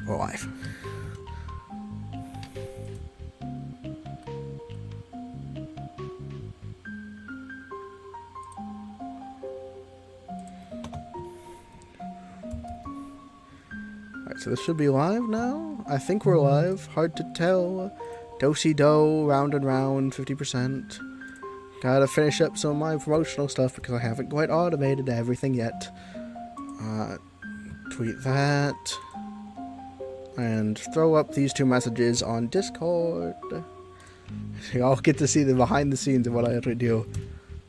We're live. Alright, so this should be live now? I think we're live. Hard to tell. Do-si-do, round and round, 50%. Gotta finish up some of my promotional stuff because I haven't quite automated everything yet. Tweet that. And throw up these two messages on Discord. You all get to see the behind the scenes of what I actually do.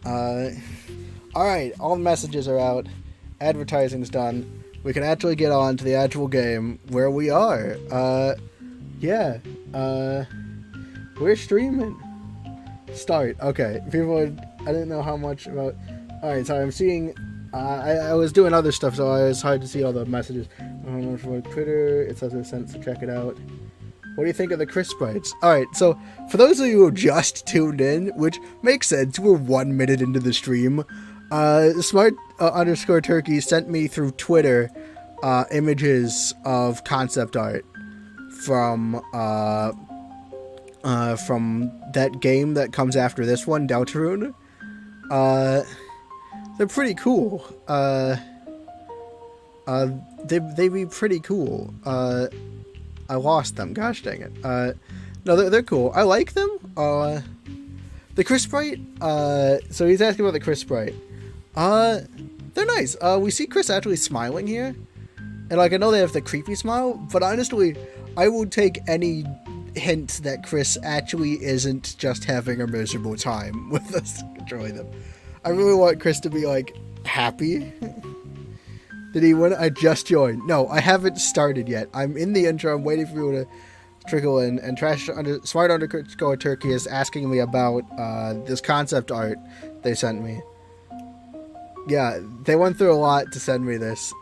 Alright, all the messages are out. Advertising's done. We can actually get on to the actual game where we are. We're streaming. Start. Okay. People, I didn't know how much about... Alright, so I'm seeing... I was doing other stuff, so it was hard to see all the messages. For Twitter, it says it's sent, so check it out. What do you think of the Chris sprites? Alright, so for those of you who just tuned in, which makes sense, we're 1 minute into the stream, smart underscore turkey sent me through Twitter images of concept art from that game that comes after this one, Deltarune. They're pretty cool. They be pretty cool. I lost them. Gosh dang it. No, they're cool. I like them. The Chris sprite. So he's asking about the Chris sprite. They're nice. We see Chris actually smiling here, and like I know they have the creepy smile, but honestly, I would take any hint that Chris actually isn't just having a miserable time with us controlling them. I really want Chris to be like happy. Did he win? I just joined. No, I haven't started yet. I'm in the intro. I'm waiting for people to trickle in. And smart underscore turkey is asking me about this concept art they sent me. Yeah, they went through a lot to send me this.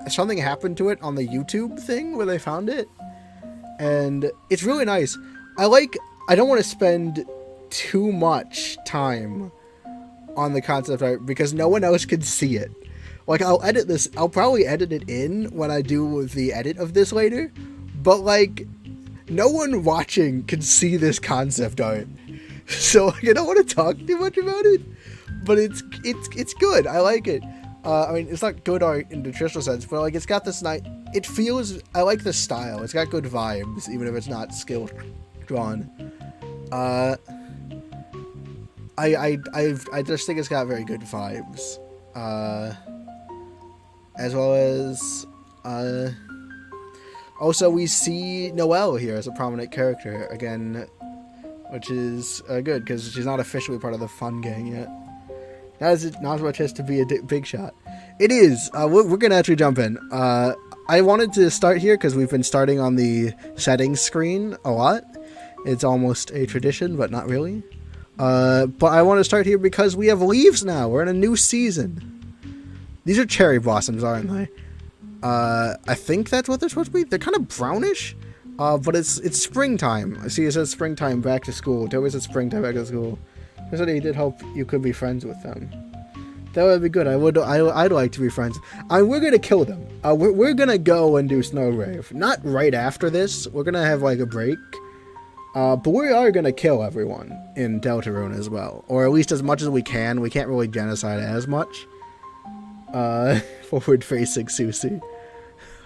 Something happened to it on the YouTube thing where they found it, and it's really nice. I don't want to spend too much time on the concept art because no one else can see it. Like, I'll probably edit it in when I do the edit of this later, but like, no one watching can see this concept art. So like, I don't want to talk too much about it, but it's good. I like it. I mean, it's not good art in the traditional sense, but like, it's got this nice, it feels, I like the style. It's got good vibes, even if it's not skill drawn. I just think it's got very good vibes. As well as, also we see Noelle here as a prominent character again, which is good because she's not officially part of the fun gang yet. Not as much as to be a big shot. It is. We're gonna actually jump in. I wanted to start here because we've been starting on the settings screen a lot. It's almost a tradition, but not really. But I want to start here because we have leaves now. We're in a new season. These are cherry blossoms, aren't they? I think that's what they're supposed to be. They're kind of brownish, but it's springtime. I see it says springtime back to school. It always says springtime back to school. I said he did hope you could be friends with them. That would be good. I'd like to be friends. We're gonna kill them. We're gonna go and do Snow Rave. Not right after this. We're gonna have like a break. But we are gonna kill everyone in Deltarune as well, or at least as much as we can. We can't really genocide as much. Forward facing Susie.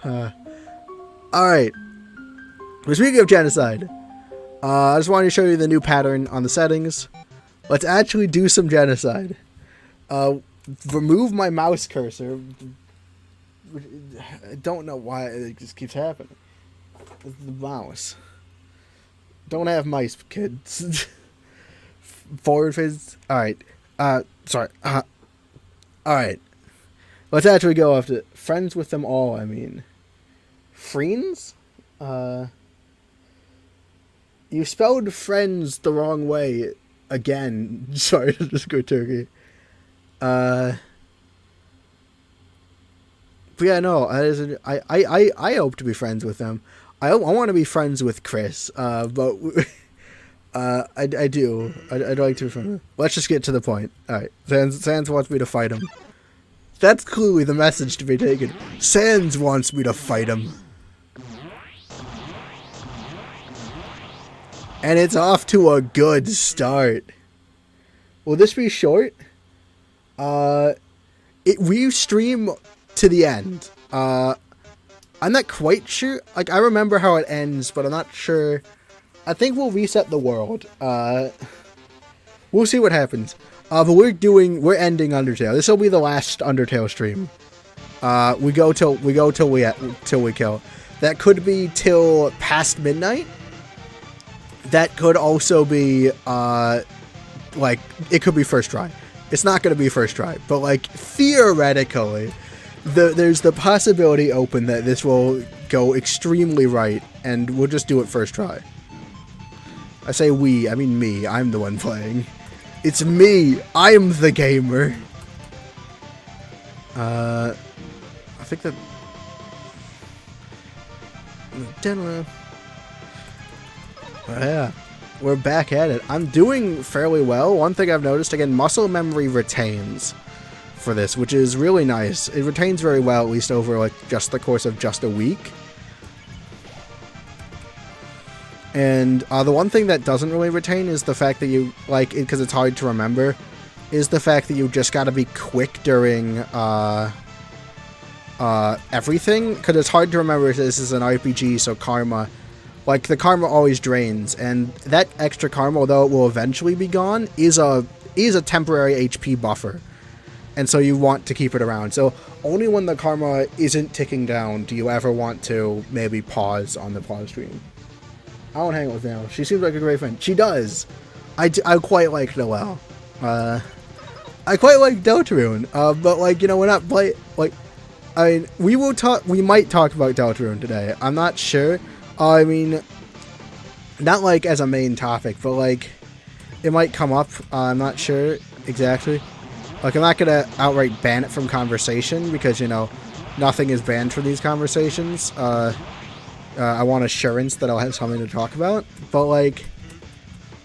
Alright. Speaking of genocide, I just wanted to show you the new pattern on the settings. Let's actually do some genocide. Remove my mouse cursor. I don't know why it just keeps happening. It's the mouse. Don't have mice, kids. Forward face. Alright. Sorry. Alright. Let's actually go after friends with them all, I mean. Friends? You spelled friends the wrong way again. Sorry, just go turkey. But yeah, no, I hope to be friends with them. I want to be friends with Chris, but I do. I'd like to be friends. Let's just get to the point. Alright, Sans wants me to fight him. That's clearly the message to be taken. Sans wants me to fight him. And it's off to a good start. Will this be short? We stream to the end. I'm not quite sure. Like, I remember how it ends, but I'm not sure. I think we'll reset the world. We'll see what happens. But we're ending Undertale. This will be the last Undertale stream. We go till we kill. That could be till past midnight. That could also be, like, it could be first try. It's not going to be first try, but, like, theoretically, there's the possibility open that this will go extremely right, and we'll just do it first try. I say we, I mean me. I'm the one playing. It's me. I'm the gamer. I think that... Yeah, we're back at it. I'm doing fairly well. One thing I've noticed, again, muscle memory retains for this, which is really nice. It retains very well, at least over like just the course of just a week. And the one thing that doesn't really retain is the fact that you, like, because it's hard to remember, is the fact that you just gotta be quick during everything, because it's hard to remember this is an RPG, so karma... Like, the karma always drains, and that extra karma, although it will eventually be gone, is a temporary HP buffer. And so you want to keep it around. So only when the karma isn't ticking down do you ever want to maybe pause on the pause stream. I won't hang out with Noelle. She seems like a great friend. She does. I quite like Noelle. I quite like Deltarune. But, like, you know, we're not like, I mean, we might talk about Deltarune today. I'm not sure. I mean, not like as a main topic, but like, it might come up. I'm not sure exactly. Like, I'm not gonna outright ban it from conversation because, you know, nothing is banned from these conversations. I want assurance that I'll have something to talk about. But like,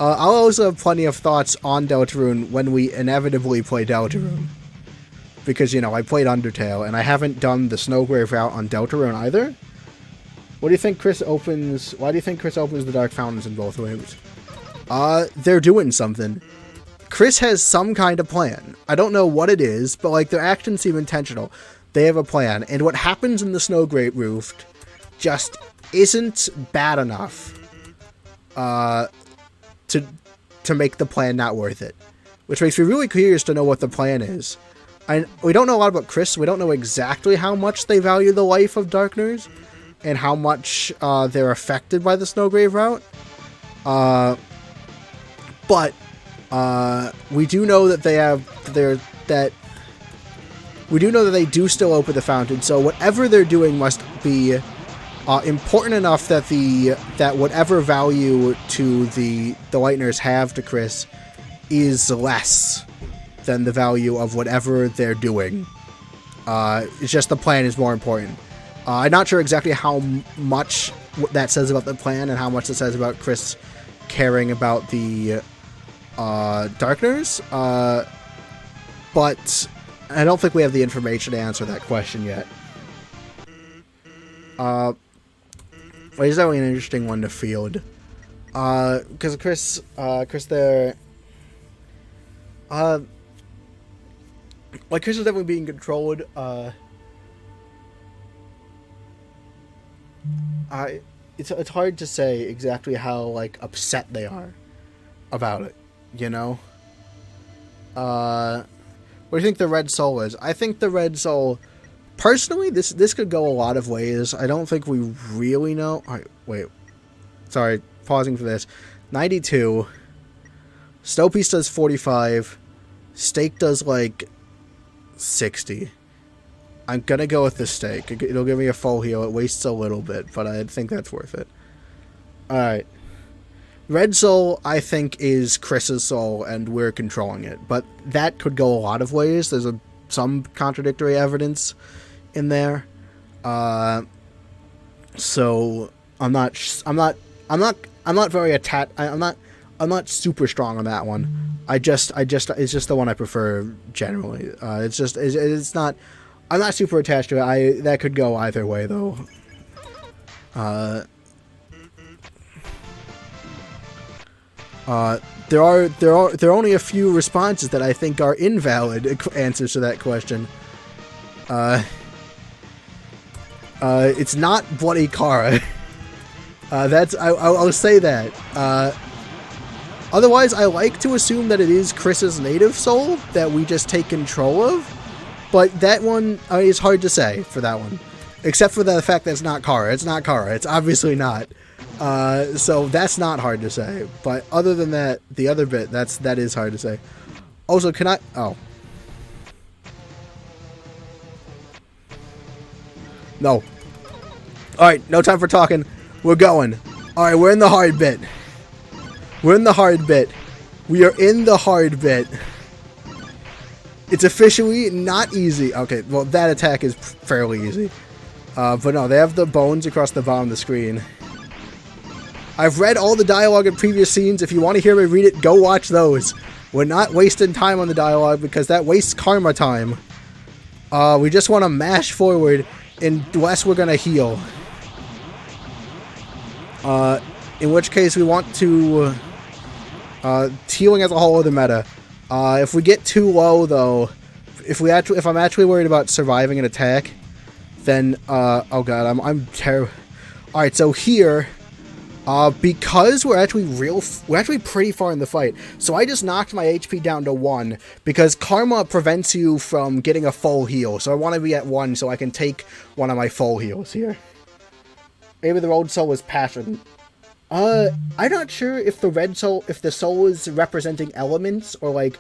I'll also have plenty of thoughts on Deltarune when we inevitably play Deltarune. Because, you know, I played Undertale and I haven't done the Snowgrave route on Deltarune either. What do you think Chris opens... Why do you think Chris opens the Dark Fountains in both rooms? They're doing something. Chris has some kind of plan. I don't know what it is, but, like, their actions seem intentional. They have a plan, and what happens in the Snowgrave Roof just isn't bad enough to make the plan not worth it. Which makes me really curious to know what the plan is. We don't know a lot about Chris, so we don't know exactly how much they value the life of Darkners. And how much they're affected by the Snowgrave route. But we do know that we do know that they do still open the fountain. So whatever they're doing must be important enough that whatever value to the Lightners have to Chris is less than the value of whatever they're doing. It's just the plan is more important. I'm not sure exactly how much that says about the plan and how much it says about Chris caring about the Darkners, but I don't think we have the information to answer that question yet. Well, he's definitely an interesting one to field, because Chris there, like, Chris is definitely being controlled, it's hard to say exactly how, like, upset they are about it, you know? What do you think the Red Soul is? I think the Red Soul, personally, this could go a lot of ways. I don't think we really know. All right, wait. Sorry, pausing for this. 92. Snowpiece does 45. Steak does, like, 60. I'm gonna go with the steak. It'll give me a full heal. It wastes a little bit, but I think that's worth it. Alright. Red Soul, I think, is Chris's soul, and we're controlling it. But that could go a lot of ways. There's some contradictory evidence in there. So I'm not very attached. I'm not super strong on that one. It's just the one I prefer generally. It's not. I'm not super attached to it. That could go either way, though. There are only a few responses that I think are invalid answers to that question. It's not Bloody Kara. I'll say that. Otherwise, I like to assume that it is Chris's native soul that we just take control of, but that one is hard to say for that one. Except for the fact that it's not Kara. It's not Kara. It's obviously not. So that's not hard to say. But other than that, the other bit, that is hard to say. Also, can I... Oh. No. Alright, no time for talking. We're going. Alright, we're in the hard bit. We're in the hard bit. We are in the hard bit. It's officially not easy. Okay, well, that attack is fairly easy. But no, they have the bones across the bottom of the screen. I've read all the dialogue in previous scenes. If you want to hear me read it, go watch those. We're not wasting time on the dialogue because that wastes karma time. We just want to mash forward unless we're going to heal. In which case we want to... healing as a whole other meta. If we get too low, though, if I'm actually worried about surviving an attack, then, oh god, I'm terrible. Alright, so here, because we're actually pretty far in the fight, so I just knocked my HP down to 1, because Karma prevents you from getting a full heal, so I want to be at 1 so I can take one of my full heals here. Maybe the Road Soul is Passion. I'm not sure if the soul is representing elements, or, like,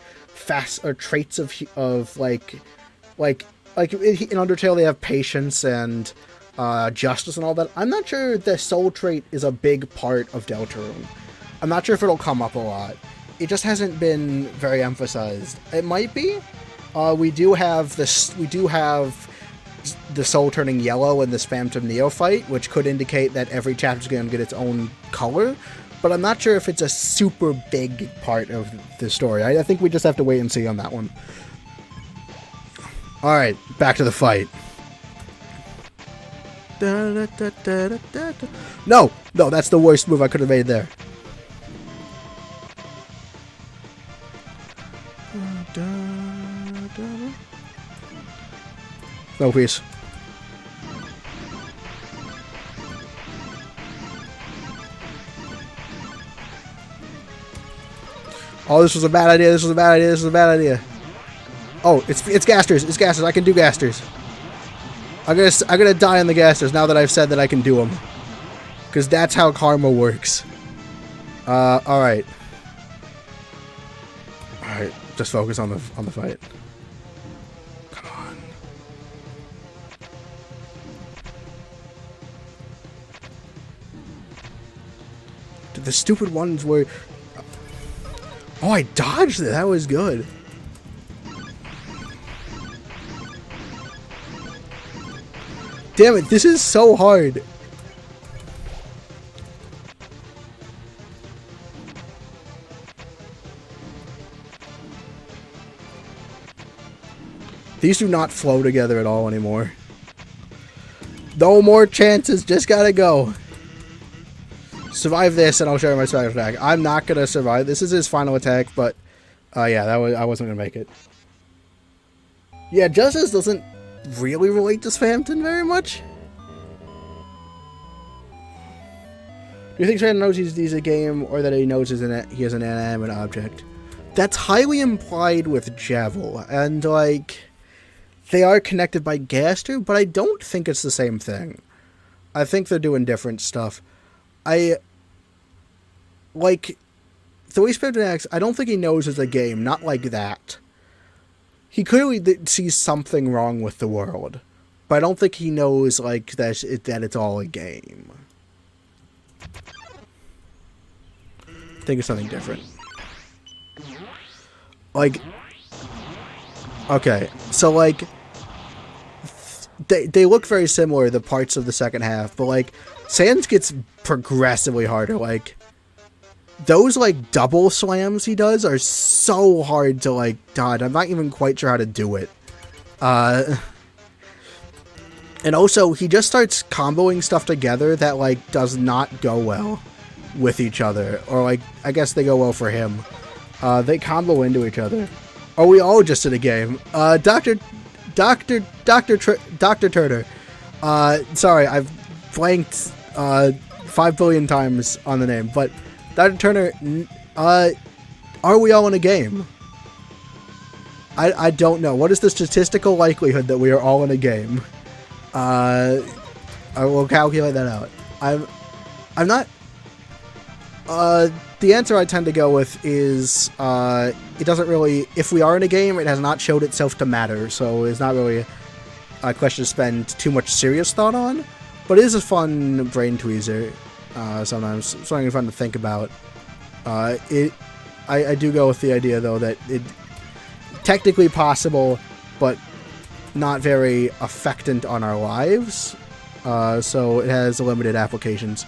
or traits of like in Undertale they have patience and justice and all that. I'm not sure the soul trait is a big part of Deltarune. I'm not sure if it'll come up a lot. It just hasn't been very emphasized. It might be. We do have the soul turning yellow in the Spamton Neophyte, which could indicate that every chapter is going to get its own color. But I'm not sure if it's a super big part of the story. I think we just have to wait and see on that one. Alright, back to the fight. No, that's the worst move I could have made there. No peace. Oh, this was a bad idea. This was a bad idea. This was a bad idea. Oh, it's Gasters. It's Gasters. I can do Gasters. I'm gonna die on the Gasters now that I've said that I can do them. Because that's how karma works. Alright. Alright, just focus on the fight. Come on. Dude, the stupid ones were... Oh, I dodged it. That was good. Damn it, this is so hard. These do not flow together at all anymore. No more chances, just gotta go. Survive this and I'll show you my special attack. I'm not gonna survive. This is his final attack, but yeah, I wasn't gonna make it. Yeah, Justice doesn't really relate to Spamton very much. Do you think Spamton knows he's a game, or that he knows he has an inanimate object? That's highly implied with Javel, and like they are connected by Gaster, but I don't think it's the same thing. I think they're doing different stuff. Like, the way Spamton acts, I don't think he knows it's a game, not like that. He clearly sees something wrong with the world, but I don't think he knows, like, that it's all a game. I think it's something different. Like, okay, so, like, they look very similar, the parts of the second half, but, like, Sans gets progressively harder. Like, those, like, double slams he does are so hard to, like, dodge. I'm not even quite sure how to do it. And also, he just starts comboing stuff together that, like, does not go well. with each other, or like I guess they go well for him. They combo into each other. Are we all just in a game? Dr. Turner. Sorry, I've blanked 5 billion times on the name, but Dr. Turner, are we all in a game? I don't know. What is the statistical likelihood that we are all in a game? I will calculate that out. I'm not. The answer I tend to go with is it doesn't really. If we are in a game, it has not showed itself to matter, so it's not really a question to spend too much serious thought on. But it is a fun brain tweezer. Sometimes something fun to think about. I do go with the idea though that it technically possible, but not very affectant on our lives. So it has limited applications.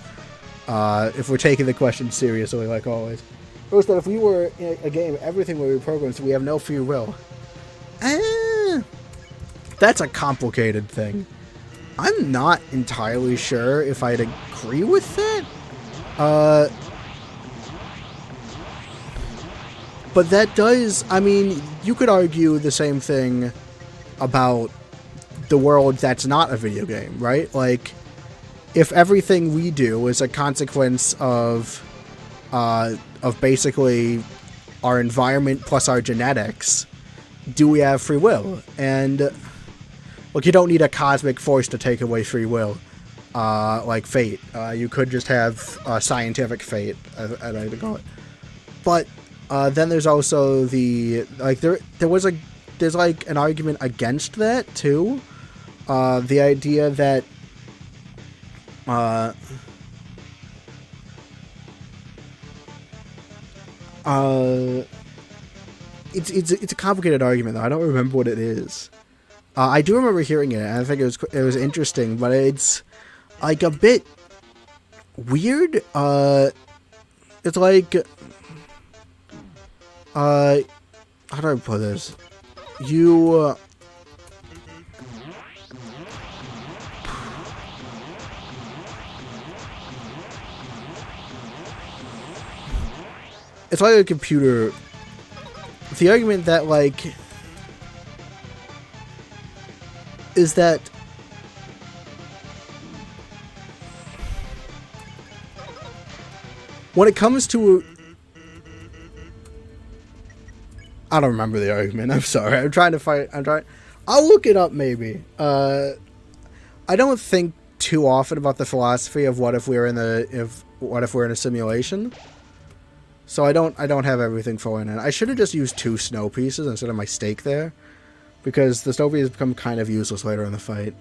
If we're taking the question seriously, like always. First, that if we were in a game, everything would be programmed, so we have no free will. That's a complicated thing. I'm not entirely sure if I'd agree with that. But that does, I mean, you could argue the same thing about the world that's not a video game, right? Like, if everything we do is a consequence of basically our environment plus our genetics, do we have free will? And look, you don't need a cosmic force to take away free will, like fate. You could just have scientific fate, I like to call it. But then there's also the like there's like an argument against that too. The idea that it's a complicated argument though. I don't remember what it is. I do remember hearing it, and I think it was interesting, but it's like a bit weird. It's like how do I put this? It's like a computer. The argument that, like, is that when it comes to I don't remember the argument. I'm sorry. I'm trying to find. I'll look it up maybe. I don't think too often about the philosophy of what if we're in a simulation. So I don't have everything falling in. I should have just used 2 snow pieces instead of my stake there, because the snow pieces become kind of useless later in the fight.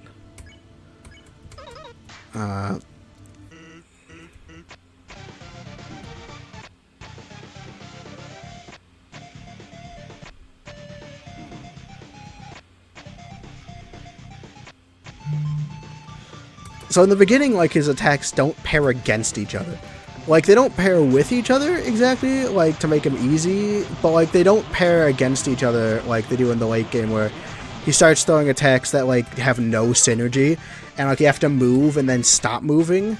So in the beginning, like, his attacks don't pair against each other. Like, they don't pair with each other exactly, like, to make them easy, but, like, they don't pair against each other like they do in the late game, where he starts throwing attacks that, like, have no synergy, and, like, you have to move and then stop moving,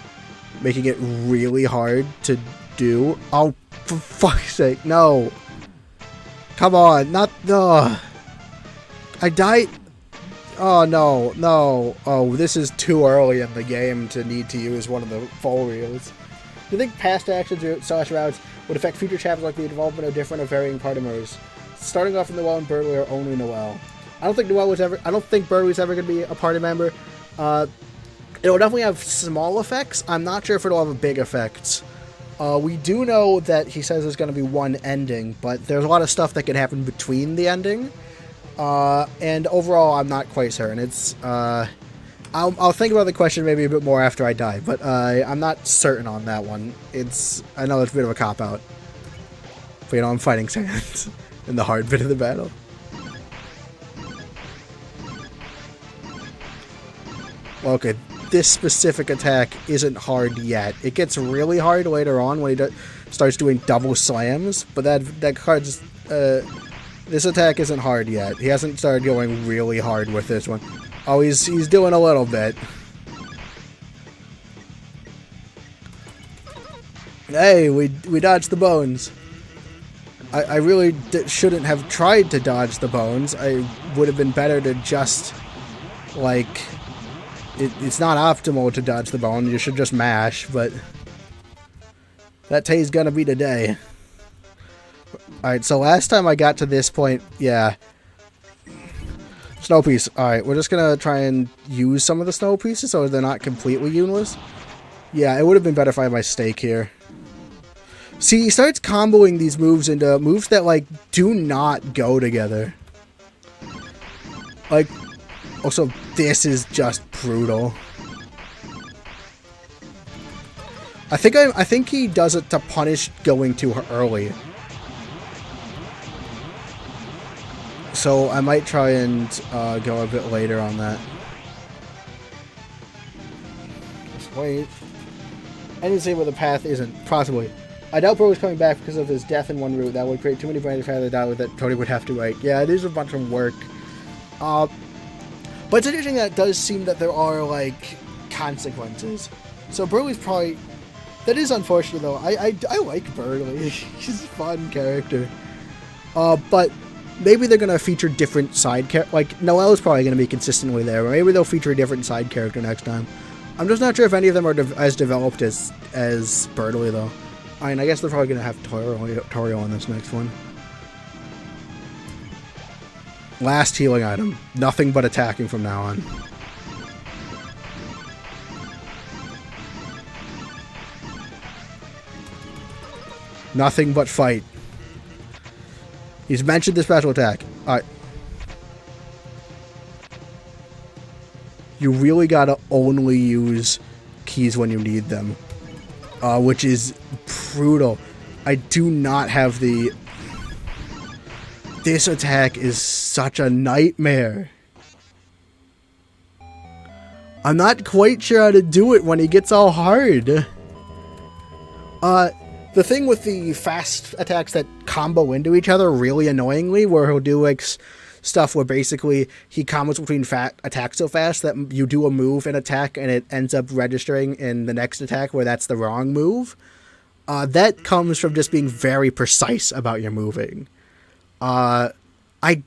making it really hard to do. Oh, for fuck's sake, no. Come on, not, I died. Oh, no. Oh, this is too early in the game to need to use one of the full reels. Do you think past actions slash routes would affect future chapters, like the development of different or varying party members? Starting off in Noelle and Birdley or only Noelle? I don't think Birdley's ever going to be a party member. It will definitely have small effects. I'm not sure if it'll have big effects. We do know that he says there's going to be one ending, but there's a lot of stuff that can happen between the ending. And overall, I'm not quite certain. It's, I'll think about the question maybe a bit more after I die, but I'm not certain on that one. I know it's a bit of a cop-out. But, you know, I'm fighting Sans in the hard bit of the battle. Well, okay, this specific attack isn't hard yet. It gets really hard later on when he starts doing double slams, but that card's, this attack isn't hard yet. He hasn't started going really hard with this one. Oh, he's doing a little bit. Hey, we dodged the bones. I really shouldn't have tried to dodge the bones. I would have been better to just, like... It's not optimal to dodge the bone. You should just mash, but... That tay's gonna be today. Alright, so last time I got to this point, yeah. Snow piece. Alright, we're just gonna try and use some of the snow pieces so they're not completely useless. Yeah, it would have been better if I had my stake here. See, he starts comboing these moves into moves that, like, do not go together. Like, also, this is just brutal. I think he does it to punish going too early. So I might try and go a bit later on that. Just wait. I didn't say where the path isn't. Possibly. I doubt Bro is coming back because of his death in one route. That would create too many branches to die with that Tony would have to wait. Yeah, it is a bunch of work. But it's interesting that it does seem that there are, like, consequences. So Burley's probably... That is unfortunate, though. I like Burley. He's a fun character. But maybe they're going to feature different side characters. Like, Noelle's probably going to be consistently there. Or maybe they'll feature a different side character next time. I'm just not sure if any of them are as developed as Burley, though. I mean, I guess they're probably going to have Toriel on this next one. Last healing item. Nothing but attacking from now on. Nothing but fight. He's mentioned the special attack. Alright. You really gotta only use keys when you need them. Which is brutal. I do not have the... This attack is such a nightmare. I'm not quite sure how to do it when he gets all hard. The thing with the fast attacks that combo into each other really annoyingly, where he'll do like stuff where basically he combos between attacks so fast that you do a move and attack and it ends up registering in the next attack where that's the wrong move. That comes from just being very precise about your moving. I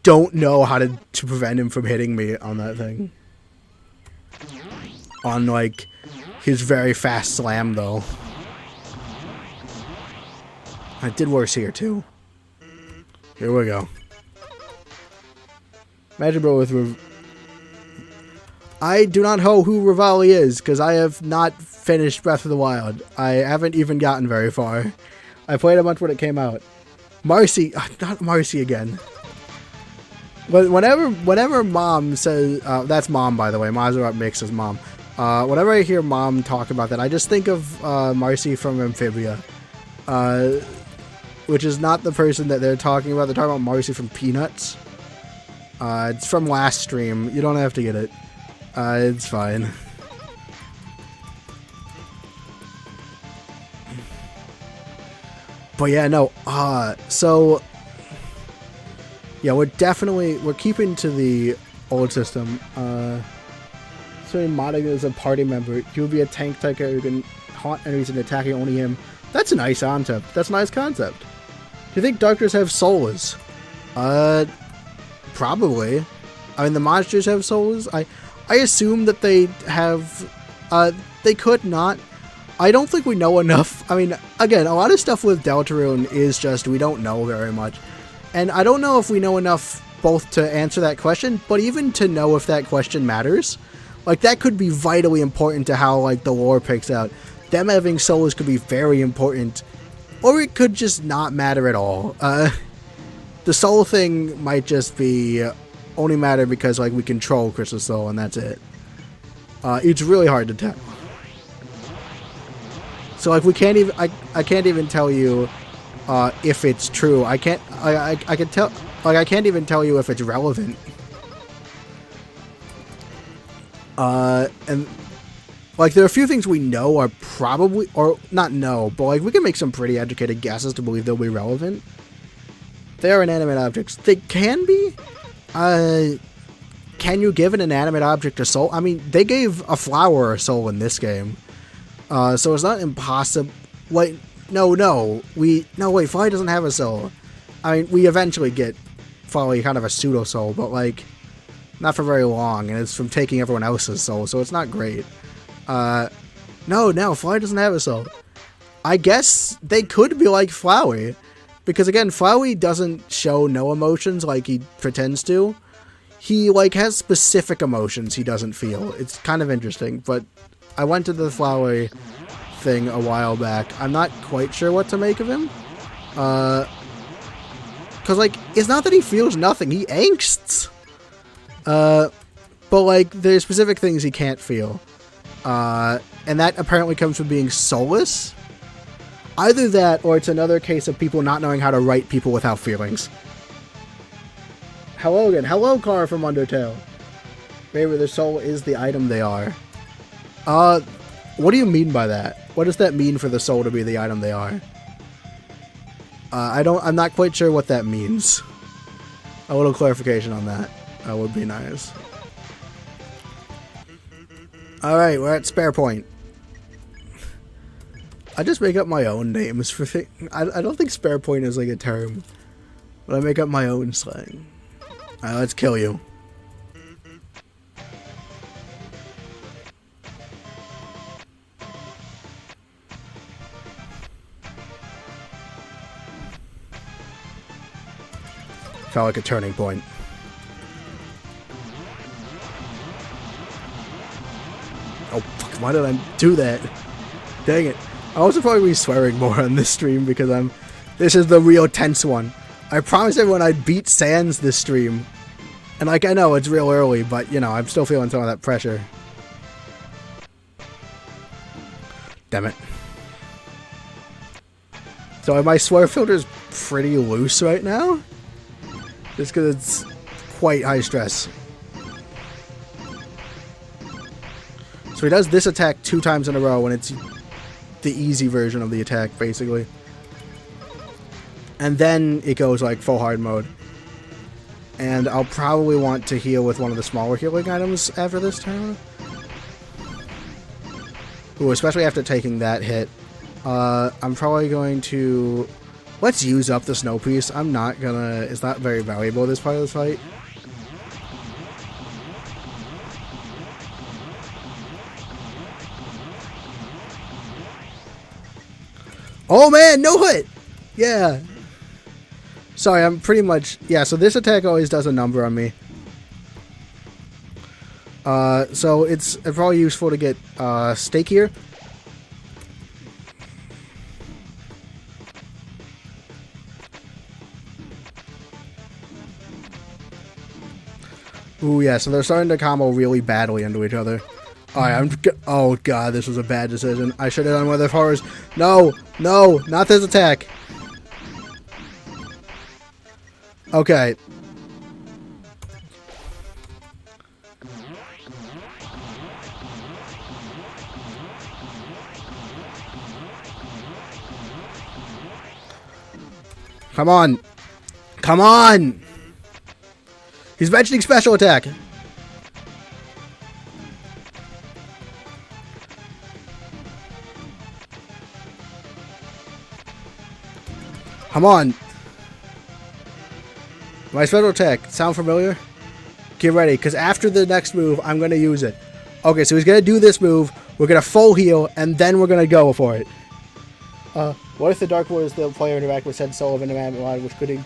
don't know how to prevent him from hitting me on that thing. On, like, his very fast slam, though. I did worse here, too. Here we go. Imagine Bro with I do not know who Rivali is, because I have not finished Breath of the Wild. I haven't even gotten very far. I played a bunch when it came out. Marcy, not Marcy again. But whenever Mom says, that's Mom, by the way, Maserati Mix is Mom. Whenever I hear Mom talk about that, I just think of Marcy from Amphibia. Which is not the person that they're talking about. They're talking about Marcy from Peanuts. It's from last stream. You don't have to get it. It's fine. But yeah, no. So yeah, we're keeping to the old system. So modding as a party member, he will be a tank tyker who can haunt enemies and attacking only him. That's a nice concept. That's a nice concept. Do you think doctors have souls? Probably. I mean, the monsters have souls. I assume that they have. They could not. I don't think we know enough. I mean, again, a lot of stuff with Deltarune is just we don't know very much. And I don't know if we know enough both to answer that question, but even to know if that question matters. Like, that could be vitally important to how, like, the lore picks out. Them having souls could be very important. Or it could just not matter at all. The soul thing might just be only matter because, like, we control Crystal Soul and that's it. It's really hard to tell. So, like, we can't even... I can't even tell you if it's true. I can't... I can tell... Like, I can't even tell you if it's relevant. And... Like, there are a few things we know are probably... Or, not know, but, like, we can make some pretty educated guesses to believe they'll be relevant. They are inanimate objects. They can be? Can you give an inanimate object a soul? I mean, they gave a flower a soul in this game. So it's not impossible. Like, No, wait, Fly doesn't have a soul. I mean, we eventually get Fly kind of a pseudo soul, but like, not for very long, and it's from taking everyone else's soul, so it's not great. No, Fly doesn't have a soul. I guess they could be like Flowey, because again, Flowey doesn't show no emotions like he pretends to. He like has specific emotions he doesn't feel. It's kind of interesting, but I went to the Flowey thing a while back. I'm not quite sure what to make of him. Cause like, it's not that he feels nothing, he angsts. But like, there's specific things he can't feel. And that apparently comes from being soulless. Either that, or it's another case of people not knowing how to write people without feelings. Hello again. Hello, Car from Undertale. Maybe their soul is the item they are. What do you mean by that? What does that mean for the soul to be the item they are? I'm not quite sure what that means. A little clarification on that would be nice. Alright, we're at Spare Point. I just make up my own names for things. I don't think Spare Point is like a term. But I make up my own slang. Alright, let's kill you. Felt like a turning point. Oh, fuck, why did I do that? Dang it. I also probably be swearing more on this stream because this is the real tense one. I promised everyone I'd beat Sans this stream. And like, I know it's real early, but you know, I'm still feeling some of that pressure. Damn it. So my swear filter is pretty loose right now. Just because it's quite high stress. So he does this attack 2 times in a row when it's the easy version of the attack, basically. And then it goes like full hard mode. And I'll probably want to heal with one of the smaller healing items after this turn. Ooh, especially after taking that hit. I'm probably going to... Let's use up the snow piece. I'm not gonna... It's not very valuable this part of the fight. Oh man, no hit! Yeah. Sorry, I'm pretty much... Yeah, so this attack always does a number on me. So it's probably useful to get stake here. Ooh, yeah, so they're starting to combo really badly into each other. Alright, oh god, this was a bad decision. I should have done Weather of Horrors. No, no, not this attack. Okay. Come on. Come on! He's mentioning special attack. Come on. My special attack. Sound familiar? Get ready, because after the next move, I'm going to use it. Okay, so he's going to do this move. We're going to full heal, and then we're going to go for it. What if the Dark Lord is the player interact with said soul of inanimate body, which could...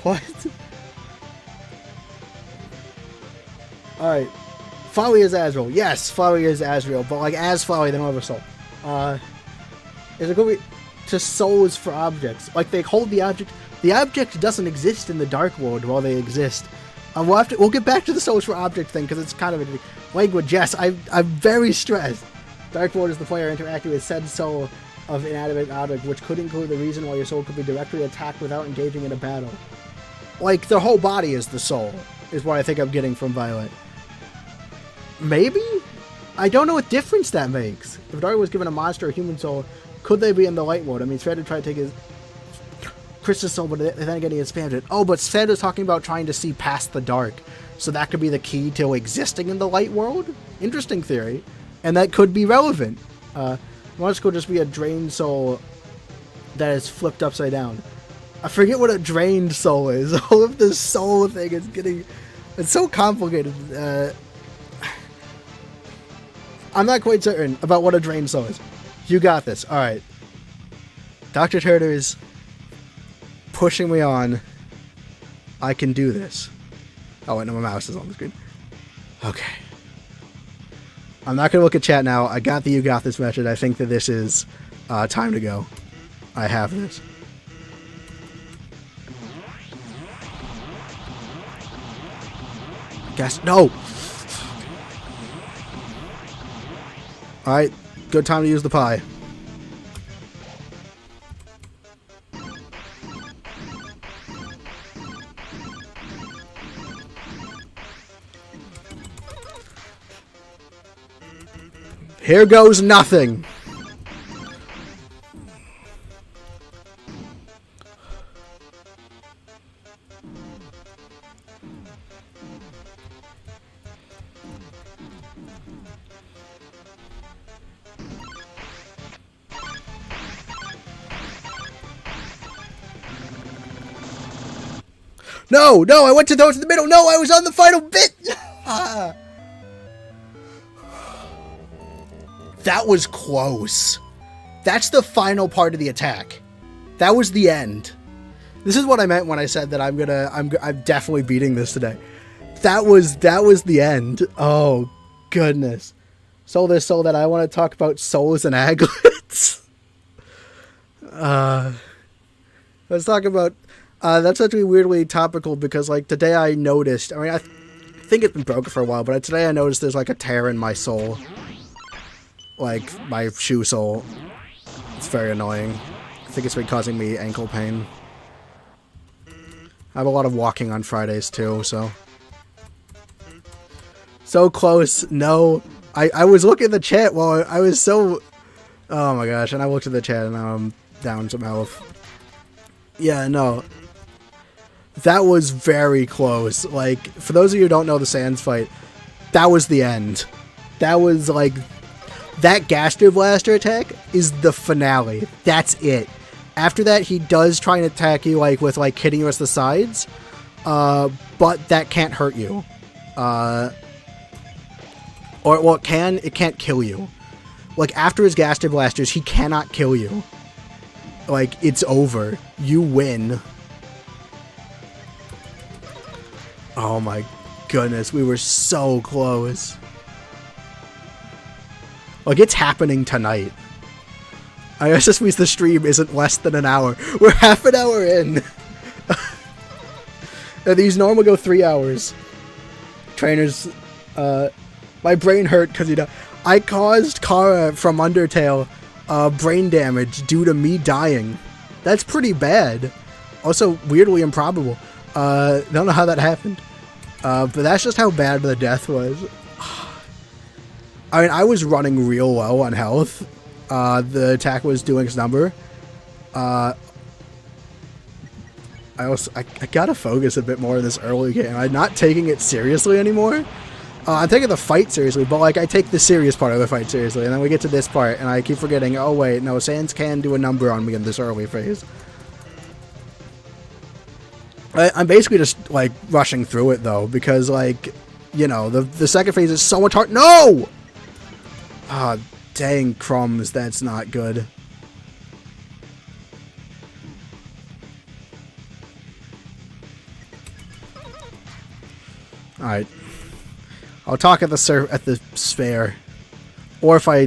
What? Alright. Flowey is Azrael. Yes, Flowey is Azrael, but like as Flowey, they don't have a soul. Is it going to be... to souls for objects? Like they hold the object... The object doesn't exist in the Dark World while they exist. We'll get back to the souls for object thing, because it's kind of a language. Yes, I'm very stressed. Dark World is the player interacting with said soul of inanimate object, which could include the reason why your soul could be directly attacked without engaging in a battle. Like, the whole body is the soul, is what I think I'm getting from Violet. Maybe? I don't know what difference that makes. If Dark was given a monster or human soul, could they be in the light world? I mean, Fred tried to take his Chris's soul, but then again he expanded. Oh, but Fred is talking about trying to see past the dark. So that could be the key to existing in the light world? Interesting theory. And that could be relevant. Monster could just be a drained soul that is flipped upside down. I forget what a drained soul is. All of this soul thing is getting... It's so complicated. I'm not quite certain about what a drained soul is. You got this. Alright. Dr. Turner is pushing me on. I can do this. Oh, wait, no, my mouse is on the screen. Okay. I'm not going to look at chat now. I got the you got this message. I think that this is time to go. I have this. Guess no. Alright, good time to use the pie. Here goes nothing. No, no, I went to those in the middle. No, I was on the final bit. That was close. That's the final part of the attack. That was the end. This is what I meant when I said that I'm definitely beating this today. That was the end. Oh, goodness. So this, so that I want to talk about souls and aglets. Let's talk about... that's actually weirdly topical because, like, today I noticed... I mean, I think it's been broken for a while, but today I noticed there's, like, a tear in my sole. Like, my shoe sole. It's very annoying. I think it's been causing me ankle pain. I have a lot of walking on Fridays, too, so... So close. No. I was looking at the chat while I was so... Oh my gosh, and I looked at the chat and now I'm down some health. Yeah, no. That was very close. Like, for those of you who don't know the Sans fight, that was the end. That was, like... That Gaster Blaster attack is the finale. That's it. After that, he does try and attack you, like, with, like, hitting you with the sides. But that can't hurt you. Or, well, it can't kill you. Like, after his Gaster Blasters, he cannot kill you. Like, it's over. You win. Oh my goodness, we were so close. Like, it's happening tonight. I guess this means the stream isn't less than an hour. We're half an hour in. Now, these normally go 3 hours. Trainers, my brain hurt because, you know, I caused Kara from Undertale brain damage due to me dying. That's pretty bad. Also, weirdly improbable. Don't know how that happened. But that's just how bad the death was. I mean, I was running real low on health. The attack was doing its number. I gotta focus a bit more in this early game. I'm not taking it seriously anymore. I'm taking the fight seriously, but, like, I take the serious part of the fight seriously, and then we get to this part, and I keep forgetting, oh wait, no, Sans can do a number on me in this early phase. I'm basically just, like, rushing through it, though, because, like, you know, the second phase is so much hard. No! Ah, dang crumbs, that's not good. Alright. I'll talk at the sphere, or if I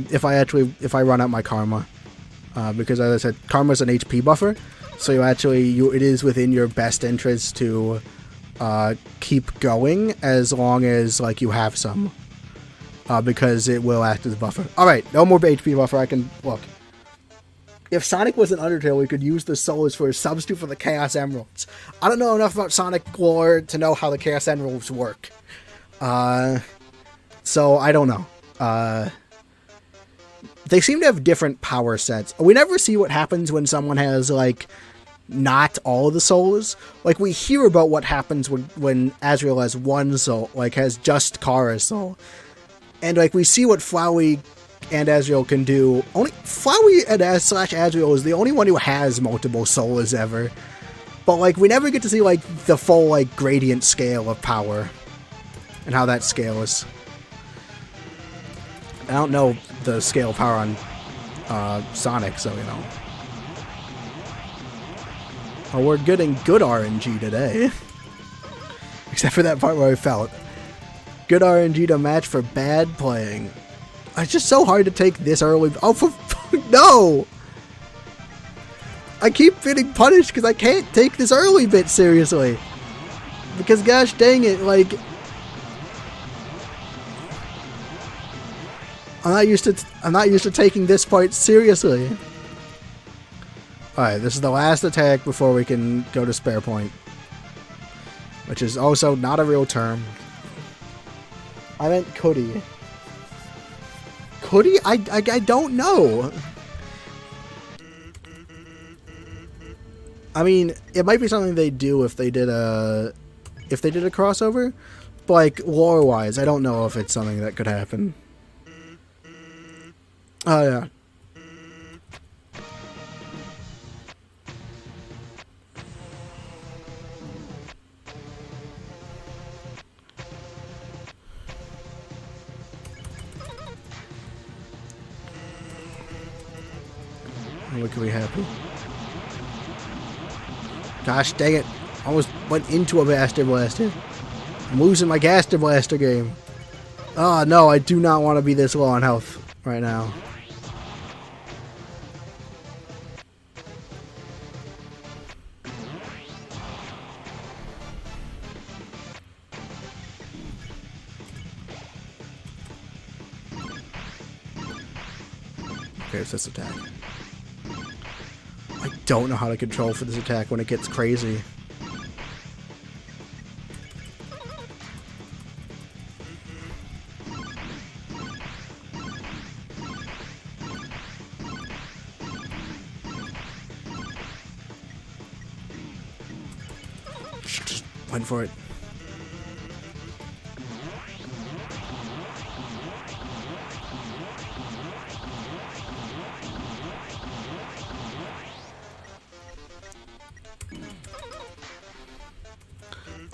run out my karma, because as I said, karma's an HP buffer, so it is within your best interest to keep going as long as, like, you have some, because it will act as a buffer. All right, no more HP buffer. I can look. If Sonic was an Undertale, we could use the souls for a substitute for the Chaos Emeralds. I don't know enough about Sonic lore to know how the Chaos Emeralds work. So I don't know. They seem to have different power sets. We never see what happens when someone has, like, not all of the souls. Like, we hear about what happens when Azrael has one soul, like, has just Kara's soul. And, like, we see what Flowey and Asriel can do only Flowey and Asriel is the only one who has multiple souls ever. But like we never get to see like the full like gradient scale of power and how that scales. I don't know the scale of power on Sonic, so you know. Oh, we're getting good RNG today. Except for that part where I felt. Good RNG to match for bad playing. It's just so hard to take this early. Oh, no! I keep getting punished because I can't take this early bit seriously. Because gosh dang it, like... I'm not used to taking this part seriously. Alright, this is the last attack before we can go to spare point. Which is also not a real term. I meant Cuddy. Cuddy? I don't know. I mean, it might be something they do if they did a crossover, but like lore-wise, I don't know if it's something that could happen. Oh yeah. Look, are we happy? Gosh dang it. I almost went into a Gaster Blaster. I'm losing my Gaster Blaster game. Oh no, I do not want to be this low on health right now. Okay, it's this attack. I don't know how to control for this attack when it gets crazy. Just went for it.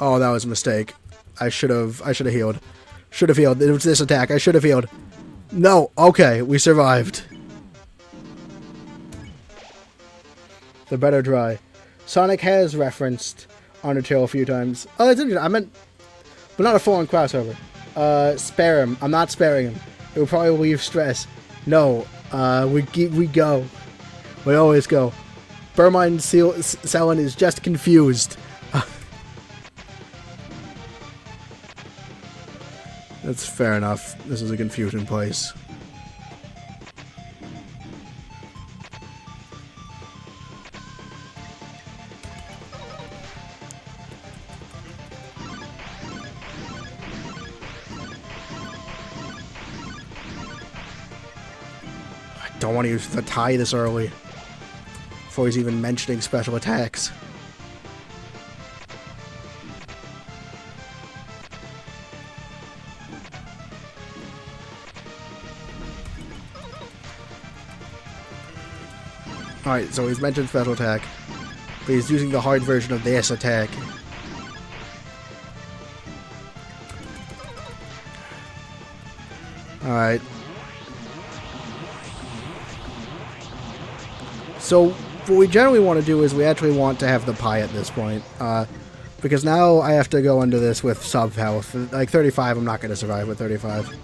Oh, that was a mistake. I should have healed. Should have healed. It was this attack. I should have healed. No. Okay, we survived. The better try. Sonic has referenced Undertale a few times. Oh, that's interesting. I meant, but not a full-on crossover. Spare him. I'm not sparing him. It will probably leave stress. No. We go. We always go. Burmine Selen is just confused. That's fair enough. This is a confusion place. I don't want to use the tie this early. Before he's even mentioning special attacks. Alright, so he's mentioned special attack, but he's using the hard version of this attack. Alright. So, what we generally want to do is we actually want to have the pie at this point, because now I have to go into this with sub-health. Like 35, I'm not going to survive with 35.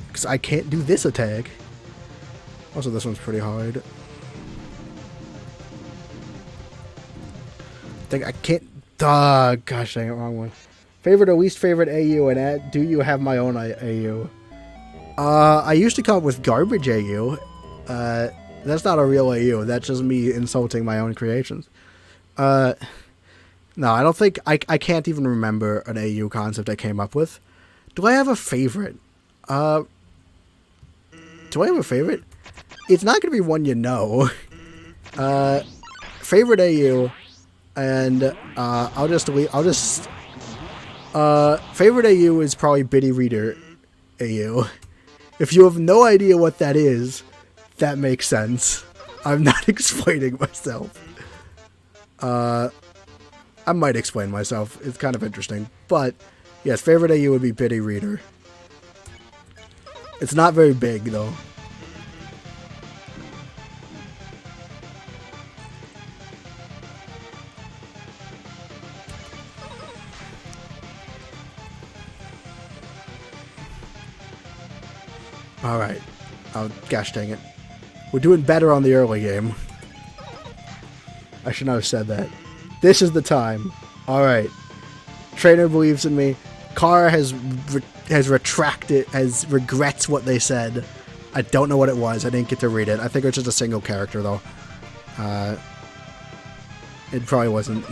Because I can't do this attack. Also, this one's pretty hard. I think I can't... gosh dang it, wrong one. Favorite or least favorite AU, and do you have my own AU? I used to come up with garbage AU. That's not a real AU. That's just me insulting my own creations. No, I don't think... I can't even remember an AU concept I came up with. Do I have a favorite? Do I have a favorite? It's not going to be one you know. Favorite AU, and favorite AU is probably Biddy Reader, AU. If you have no idea what that is, that makes sense. I'm not explaining myself. I might explain myself. It's kind of interesting. But, yes, favorite AU would be Pity Reader. It's not very big, though. Alright. Oh, gosh dang it. We're doing better on the early game. I should not have said that. This is the time. Alright. Trainer believes in me. Kara has retracted, regrets what they said. I don't know what it was. I didn't get to read it. I think it was just a single character, though. It probably wasn't.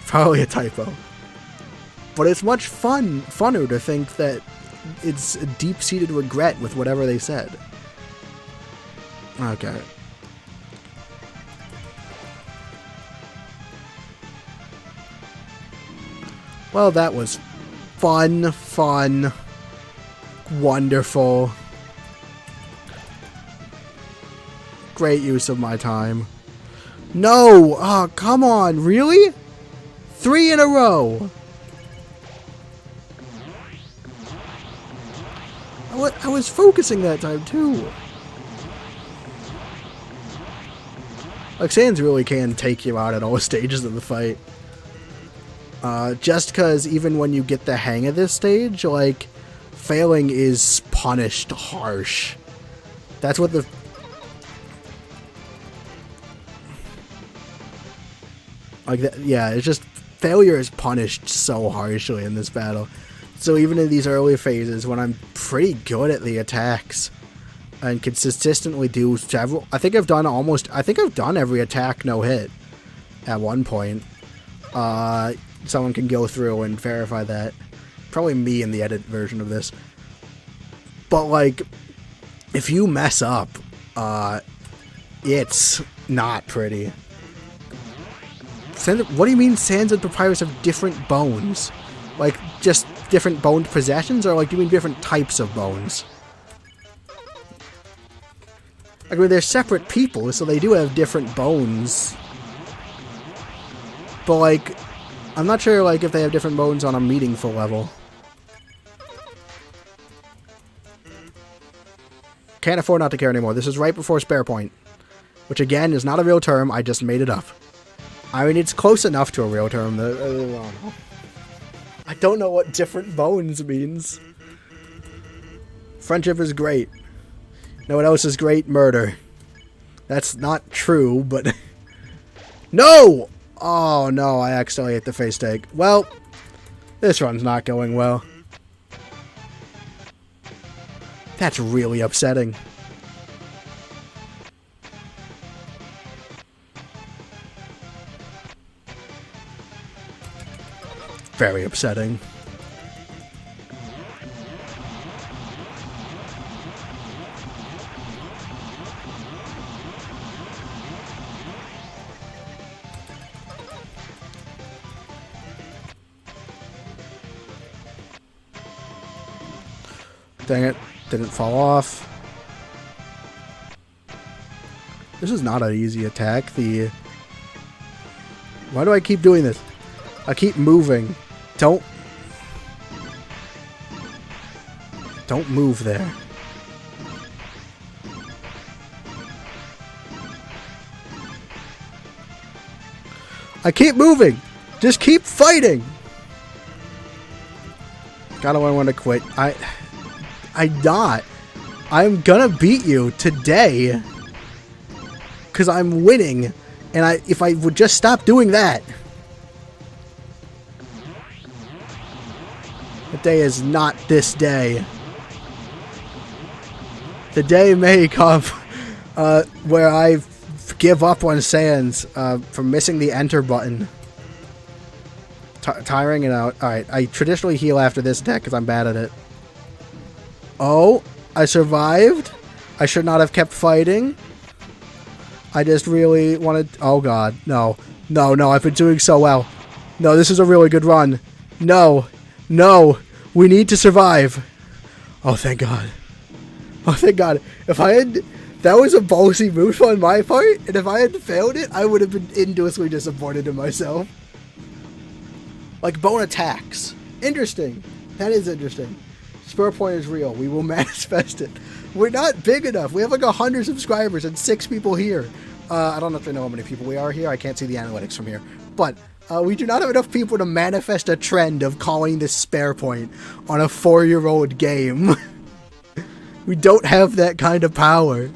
Probably a typo. But it's much funner to think that it's a deep-seated regret with whatever they said. Okay. Well, that was fun. Wonderful. Great use of my time. No! Oh, come on, really? 3 in a row! I was focusing that time, too. Like, Sans really can take you out at all stages of the fight. Just because even when you get the hang of this stage, like, failing is punished harsh. That's what the... Like, yeah, it's just... Failure is punished so harshly in this battle. So even in these early phases, when I'm pretty good at the attacks, and consistently do several... I think I've done every attack no-hit at one point. Someone can go through and verify that. Probably me in the edit version of this. But, like, if you mess up, it's not pretty. What do you mean Sans and Papyrus have different bones? Like, just different boned possessions? Or, like, do you mean different types of bones? I mean, they're separate people, so they do have different bones. But, like, I'm not sure, like, if they have different bones on a meaningful level. Can't afford not to care anymore. This is right before spare point. Which, again, is not a real term. I just made it up. I mean, it's close enough to a real term. I don't know what different bones means. Friendship is great. You know what else is great? Murder. That's not true, but... No! Oh, no, I accidentally hit the face tag. Well, this run's not going well. That's really upsetting. Very upsetting. Dang it. Didn't fall off. This is not an easy attack. Why do I keep doing this? I keep moving. Don't move there. I keep moving. Just keep fighting. Gotta learn when to quit. I'm not. I'm gonna beat you today. Because I'm winning. And if I would just stop doing that. The day is not this day. The day may come where I give up on Sans for missing the enter button. Tiring it out. Alright, I traditionally heal after this attack because I'm bad at it. Oh, I survived. I should not have kept fighting. I just really wanted... Oh, God. No. No, no. I've been doing so well. No, this is a really good run. No. No. We need to survive. Oh, thank God. Oh, thank God. If I had... That was a ballsy move on my part, and if I had failed it, I would have been endlessly disappointed in myself. Like, bone attacks. Interesting. That is interesting. Spur point is real. We will manifest it. We're not big enough. We have like 100 subscribers and 6 people here. I don't know if I know how many people we are here. I can't see the analytics from here. But we do not have enough people to manifest a trend of calling this spare point on a 4-year-old game. We don't have that kind of power.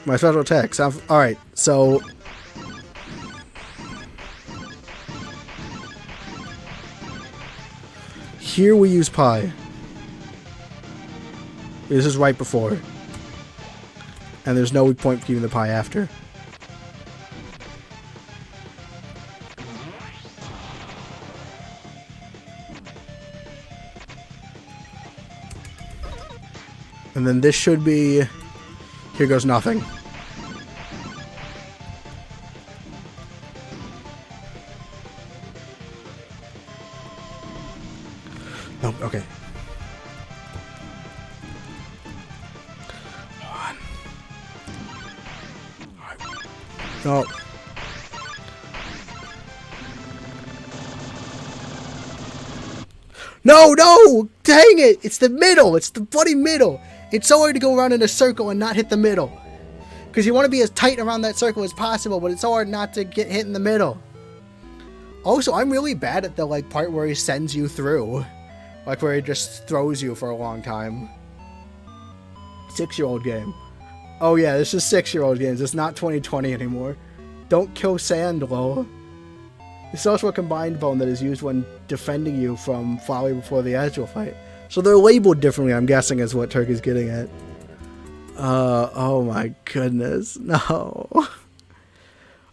My special attacks. Alright, so... Here we use pie. This is right before. And there's no weak point for using the pie after. And then this should be... Here goes nothing. No, okay. One. Alright. No. No! Dang it! It's the middle! It's the bloody middle! It's so hard to go around in a circle and not hit the middle. Because you want to be as tight around that circle as possible, but it's so hard not to get hit in the middle. Also, I'm really bad at the part where he sends you through. Like where he just throws you for a long time. 6-year-old game. Oh yeah, this is 6-year-old games. It's not 2020 anymore. Don't kill Sandlo. This is also a combined bone that is used when defending you from Flowey before the actual fight. So they're labeled differently, I'm guessing, is what Turkey's getting at. Oh my goodness. No.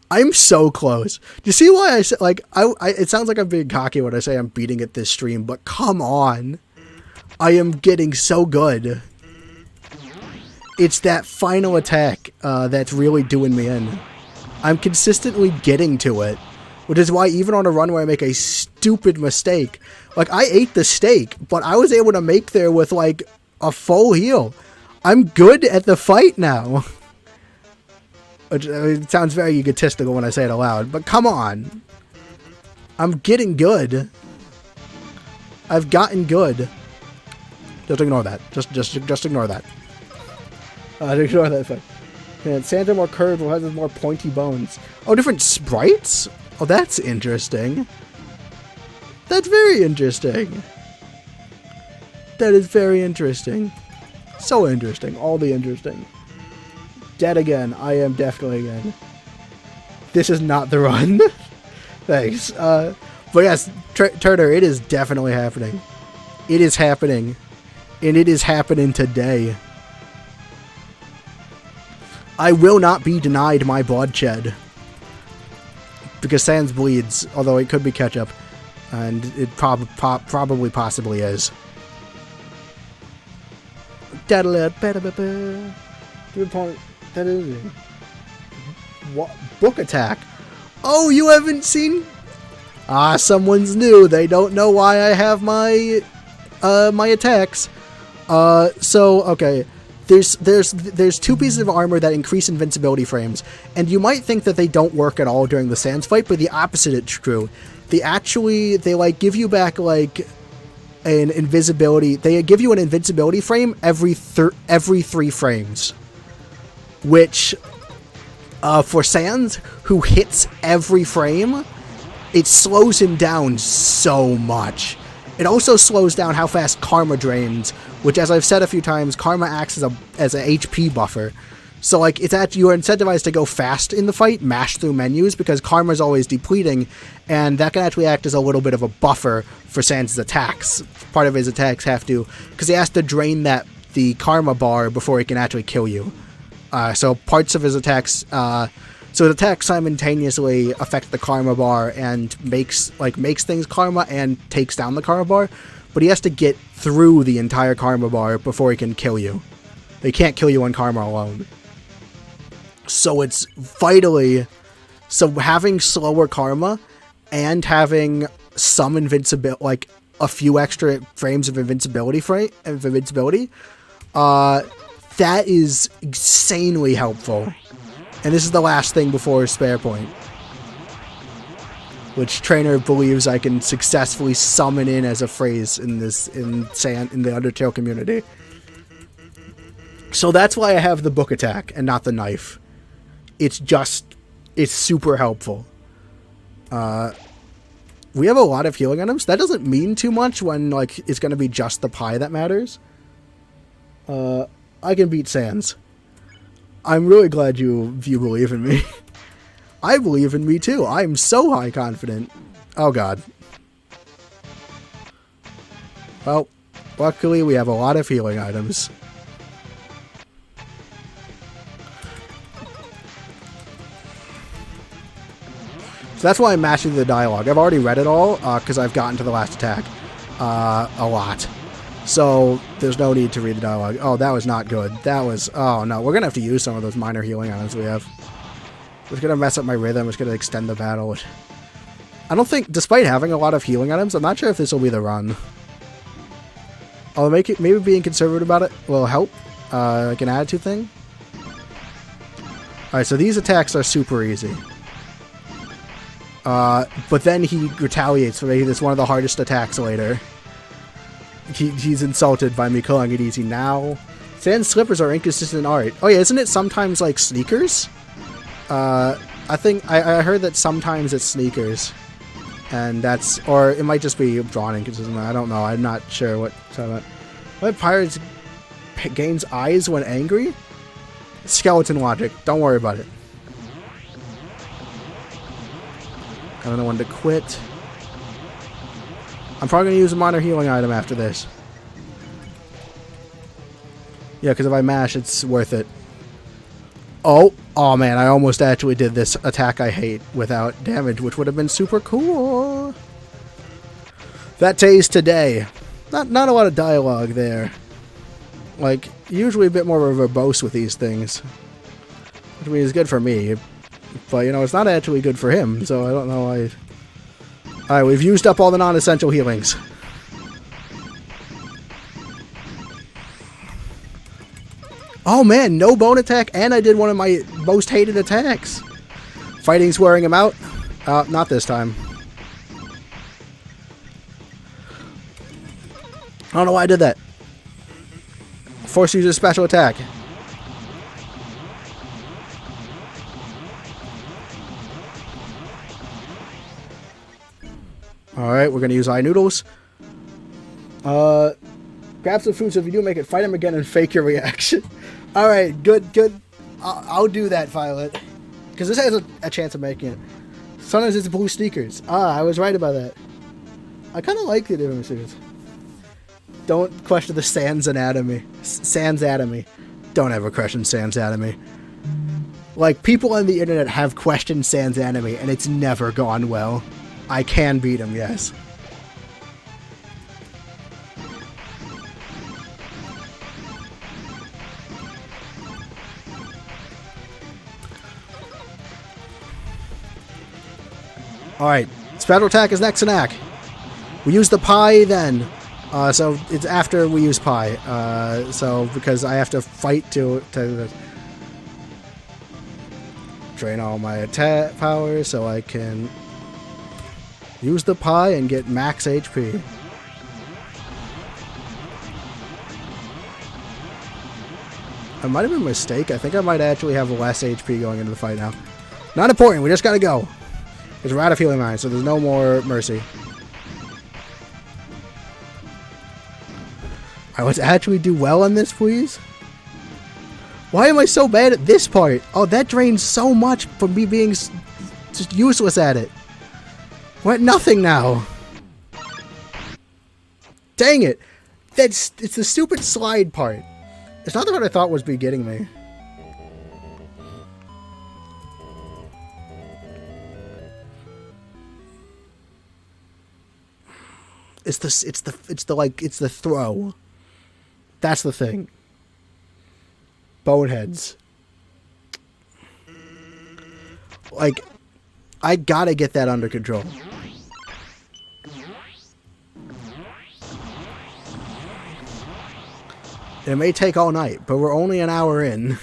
I'm so close. Do you see why I said, it sounds like I'm being cocky when I say I'm beating at this stream, but come on. I am getting so good. It's that final attack that's really doing me in. I'm consistently getting to it. Which is why even on a run where I make a stupid mistake, I ate the steak, but I was able to make there with, a full heal. I'm good at the fight now. It sounds very egotistical when I say it aloud, but come on. I'm getting good. I've gotten good. Just ignore that. Just ignore that. Ignore that fact. And Santa more curved or has more pointy bones. Oh, different sprites? Oh, that's interesting. That's very interesting. That is very interesting. So interesting. All the interesting. Dead again. I am definitely again. This is not the run. Thanks. But yes, Turner, it is definitely happening. It is happening. And it is happening today. I will not be denied my bloodshed. Because Sans bleeds, although it could be ketchup. And it probably possibly is. That is what book attack? Oh, you haven't seen? Someone's new. They don't know why I have my my attacks. So okay. There's 2 pieces of armor that increase invincibility frames, and you might think that they don't work at all during the Sans fight, but the opposite is true. They give you back an invisibility. They give you an invincibility frame every 3 frames, which for Sans, who hits every frame, it slows him down so much. It also slows down how fast Karma drains, which, as I've said a few times, Karma acts as a HP buffer. So, you're incentivized to go fast in the fight, mash through menus, because Karma's always depleting, and that can actually act as a little bit of a buffer for Sans' attacks. Part of his attacks have to, because he has to drain the Karma bar before he can actually kill you. So parts of his attacks, so his attacks simultaneously affect the Karma bar and makes things Karma and takes down the Karma bar, but he has to get through the entire Karma bar before he can kill you. He can't kill you on Karma alone. So it's vitally... So having slower karma and having some invincibility, like a few extra frames of invincibility, that is insanely helpful. And this is the last thing before spare point, which trainer believes I can successfully summon in as a phrase in the Undertale community. So that's why I have the book attack and not the knife. It's super helpful. We have a lot of healing items. That doesn't mean too much when like it's going to be just the pie that matters. I can beat Sans. I'm really glad you believe in me. I believe in me too. I'm so high confident. Oh god. Well, luckily we have a lot of healing items. So that's why I'm mashing the dialogue. I've already read it all, because I've gotten to the last attack a lot. So there's no need to read the dialogue. Oh, that was not good. That was... Oh, no. We're going to have to use some of those minor healing items we have. It's going to mess up my rhythm. It's going to extend the battle. I don't think... Despite having a lot of healing items, I'm not sure if this will be the run. I'll make it... Maybe being conservative about it will help. Like an attitude thing. Alright, so these attacks are super easy. But then he retaliates for me. That's one of the hardest attacks later. He's insulted by me calling it easy now. Sans slippers are inconsistent art. Oh yeah, isn't it sometimes like sneakers? I think I heard that sometimes it's sneakers. And that's... Or it might just be drawn inconsistent. I don't know. I'm not sure what... What pirates gains eyes when angry? Skeleton logic. Don't worry about it. I don't know when to quit. I'm probably going to use a minor healing item after this. Yeah, because if I mash, it's worth it. Oh man, I almost actually did this attack I hate without damage, which would have been super cool. That tastes today. Not a lot of dialogue there. Like, usually a bit more verbose with these things. Which I mean is good for me. But, you know, it's not actually good for him, so I don't know why... Alright, we've used up all the non-essential healings. Oh man, no bone attack, and I did one of my most hated attacks. Fighting's wearing him out. Not this time. I don't know why I did that. Force use a special attack. Alright, we're going to use eye noodles. Grab some food so if you do make it, fight him again and fake your reaction. Alright, good. I'll do that, Violet. Because this has a chance of making it. Sometimes it's blue sneakers. I was right about that. I kind of like the different sneakers. Don't question the Sans anatomy. Sans anatomy. Don't ever question Sans anatomy. Like, people on the internet have questioned Sans anatomy, and it's never gone well. I can beat him, yes. Alright, special attack is next attack. We use the pie then. So it's after we use pie. So because I have to fight to drain all my attack power so I can use the pie and get max HP. It might have been a mistake. I think I might actually have less HP going into the fight now. Not important. We just gotta go. Because we're out of healing mine, so there's no more mercy. Alright, let's actually do well on this, please. Why am I so bad at this part? Oh, that drains so much from me being just useless at it. We're at nothing now. Dang it. It's the stupid slide part. It's not the part I thought was getting me. It's the throw. That's the thing. Boneheads. Like, I gotta get that under control. It may take all night, but we're only an hour in.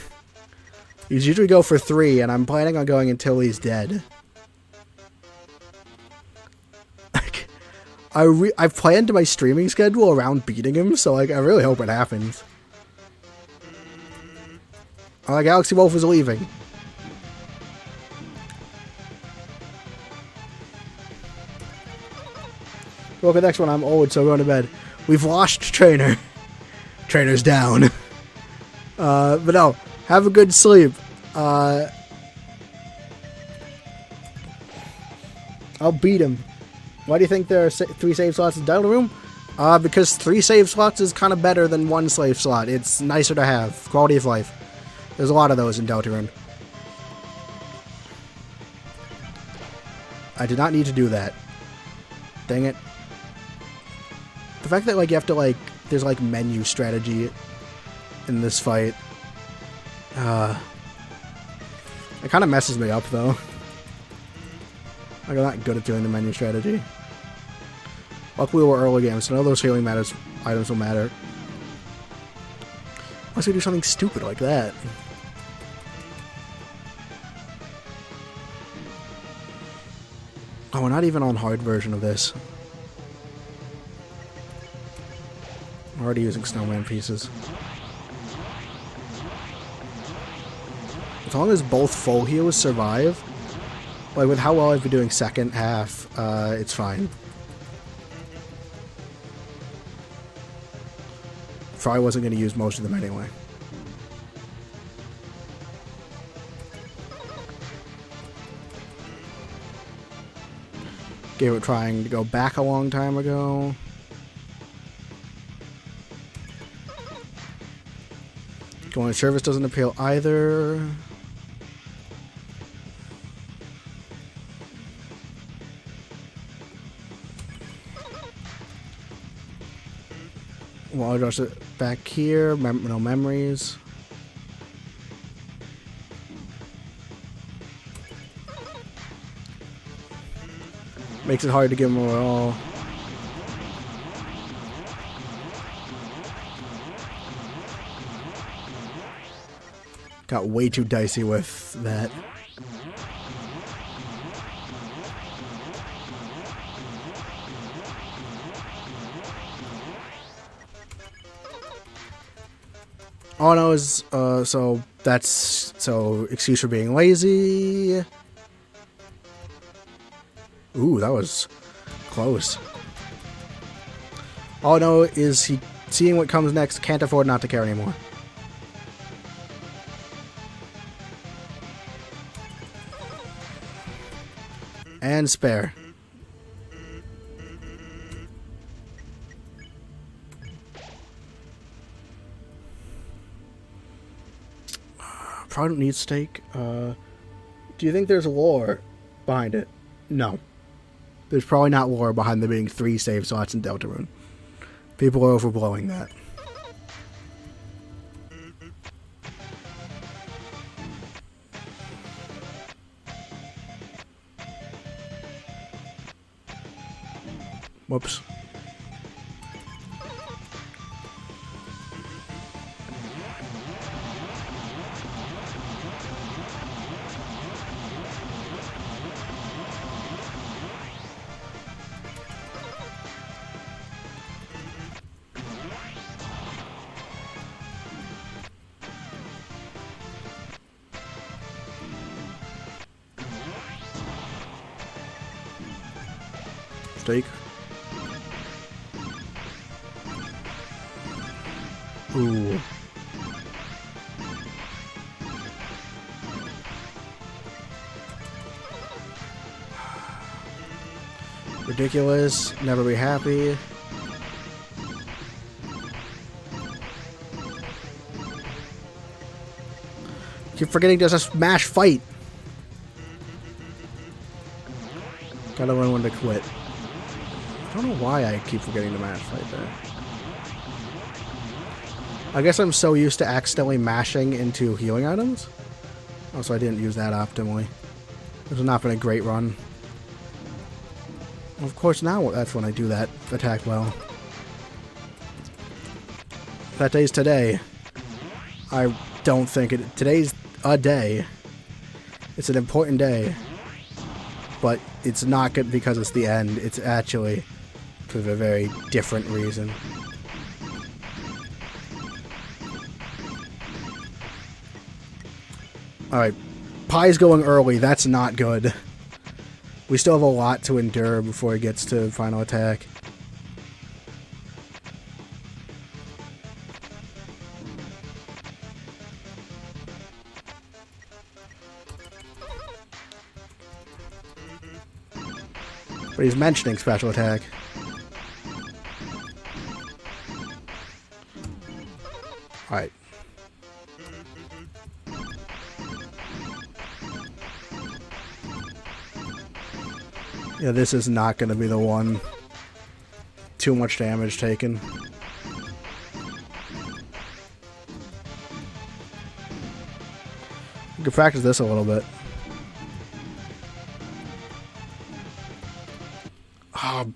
He's usually go for 3, and I'm planning on going until he's dead. I've planned my streaming schedule around beating him, so like I really hope it happens. Galaxy Wolf is leaving. Well, the next one, I'm old, so going to bed. We've lost Trainer. Trainer's down. But no, have a good sleep. I'll beat him. Why do you think there are 3 save slots in Delta Room? Because 3 save slots is kind of better than 1 save slot. It's nicer to have. Quality of life. There's a lot of those in Deltarune. I did not need to do that. Dang it. The fact that, like, you have to, like, there's, like, menu strategy in this fight. It kind of messes me up, though. Like, I'm not good at doing the menu strategy. Luckily, we're early games, so none of those healing items will matter. Unless we do something stupid like that. Oh, we're not even on hard version of this. I'm already using snowman pieces. As long as both full heals survive, like with how well I've been doing second half, it's fine. Probably wasn't going to use most of them anyway. Gave it trying to go back a long time ago. Going to service doesn't appeal either. Well, I'll just back here. No memories. Makes it hard to give them at all. Got way too dicey with that. All I know is, so excuse for being lazy. Ooh, that was close. All I know is he, seeing what comes next, can't afford not to care anymore. And spare. Probably don't need steak. Do you think there's lore behind it? No. There's probably not lore behind there being 3 save slots in Deltarune. People are overblowing that. Whoops. Steak. Ooh. Ridiculous. Never be happy. Keep forgetting there's a smash fight. Gotta learn when to quit. I don't know why I keep forgetting to mash fight there. I guess I'm so used to accidentally mashing into healing items. Also, I didn't use that optimally. This has not been a great run. Of course, now that's when I do that attack well. That day's today. I don't think it... Today's a day. It's an important day. But it's not good because it's the end. It's actually for a very different reason. Alright. Pie's going early. That's not good. We still have a lot to endure before it gets to final attack. But he's mentioning special attack. Alright. Yeah, this is not going to be the one. Too much damage taken. We could practice this a little bit. Oh,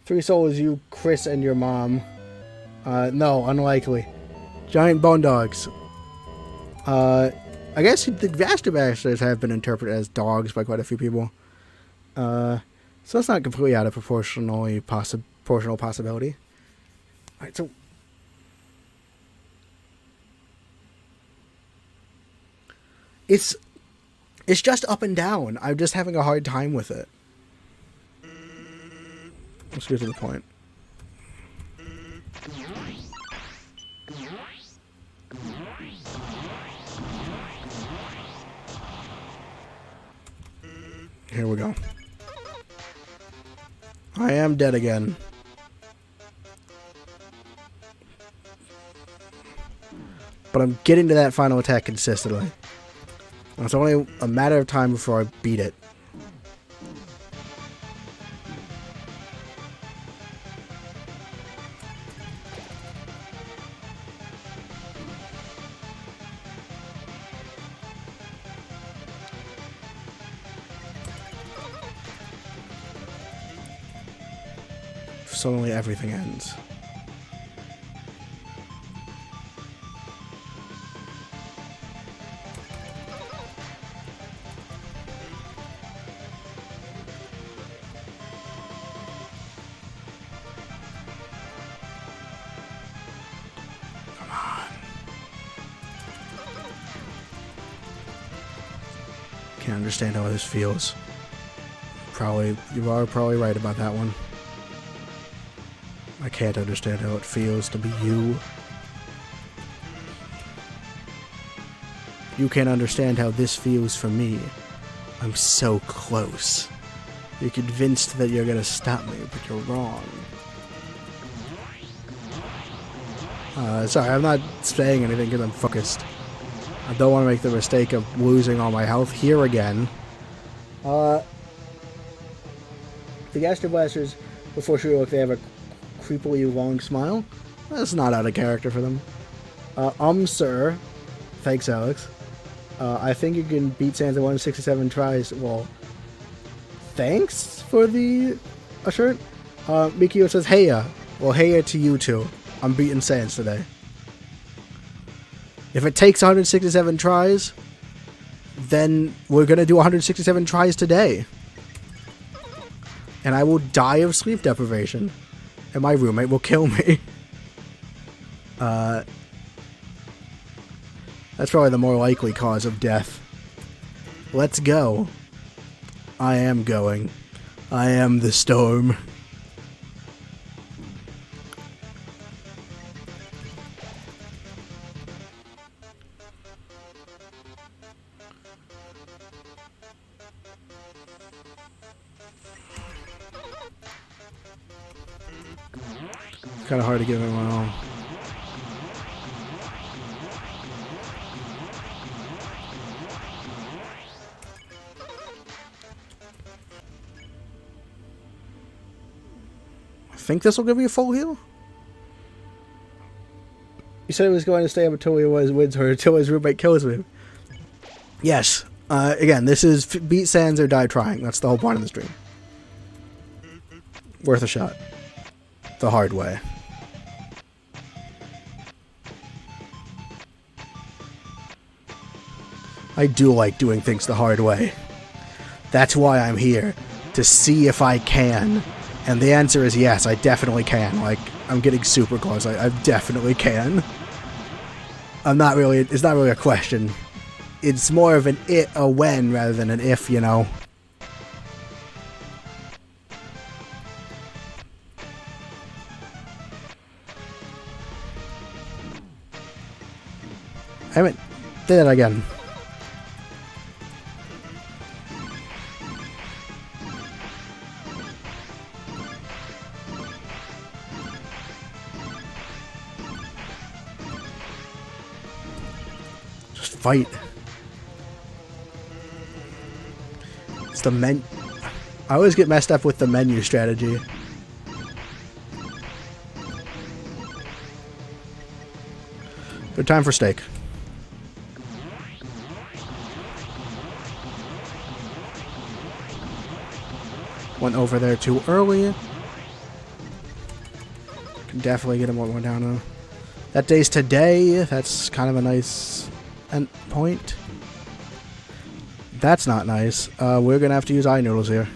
3 souls, you, Chris, and your mom. No, unlikely. Giant bone dogs. I guess the Vaster Bastards have been interpreted as dogs by quite a few people. So it's not completely out of proportional possibility. Alright, so... It's just up and down. I'm just having a hard time with it. Let's get to the point. Here we go. I am dead again. But I'm getting to that final attack consistently. It's only a matter of time before I beat it. Suddenly everything ends. Come on. Can't understand how this feels. You are probably right about that one. I can't understand how it feels to be you. You can't understand how this feels for me. I'm so close. You're convinced that you're gonna stop me, but you're wrong. Sorry, I'm not saying anything because I'm focused. I don't want to make the mistake of losing all my health here again. The Gaster Blasters, before she look, they have a creepily long smile. That's not out of character for them. Sir. Thanks, Alex. I think you can beat Sans in 167 tries. Well, thanks for the assurance. Mikio says, heya. Well, heya to you two. I'm beating Sans today. If it takes 167 tries, then we're gonna do 167 tries today. And I will die of sleep deprivation. And my roommate will kill me. That's probably the more likely cause of death. Let's go. I am going. I am the storm. Kind of hard to give it my all. I think this will give me a full heal. You said it was going to stay up until he wins or until his roommate kills me. Yes, Again, this is beat Sans or die trying. That's the whole point of the stream. Worth a shot. The hard way. I do like doing things the hard way. That's why I'm here. To see if I can. And the answer is yes, I definitely can. Like, I'm getting super close. I definitely can. It's not really a question. It's more of a when rather than an if, you know. I haven't did that again. Just fight. It's the I always get messed up with the menu strategy. Good time for steak. Went over there too early. Can definitely get him one more down though. That day's today. That's kind of a nice end point. That's not nice. We're gonna have to use eye noodles here.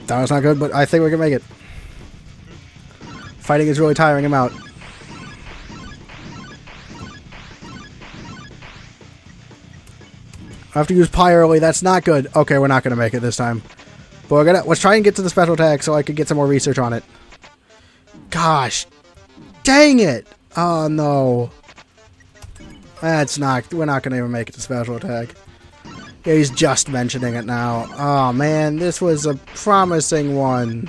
That was not good, but I think we can make it. Fighting is really tiring him out. I have to use pie early. That's not good. Okay, we're not gonna make it this time. But let's try and get to the special tag so I can get some more research on it. Gosh, dang it! Oh no, we're not gonna even make it to special tag. Yeah, he's just mentioning it now. Oh man, this was a promising one.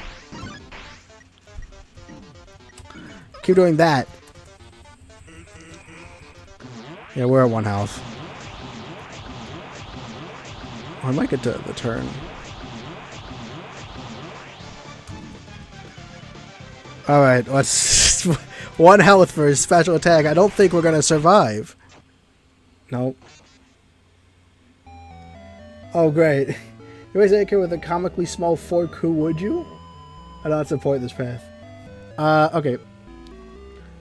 Keep doing that. Yeah, we're at 1 health. Oh, I might get to the turn. Alright, let's... 1 health for his special attack. I don't think we're gonna survive. Nope. Oh, great. You always anchor with a comically small fork, who would you? I don't support this path. Okay.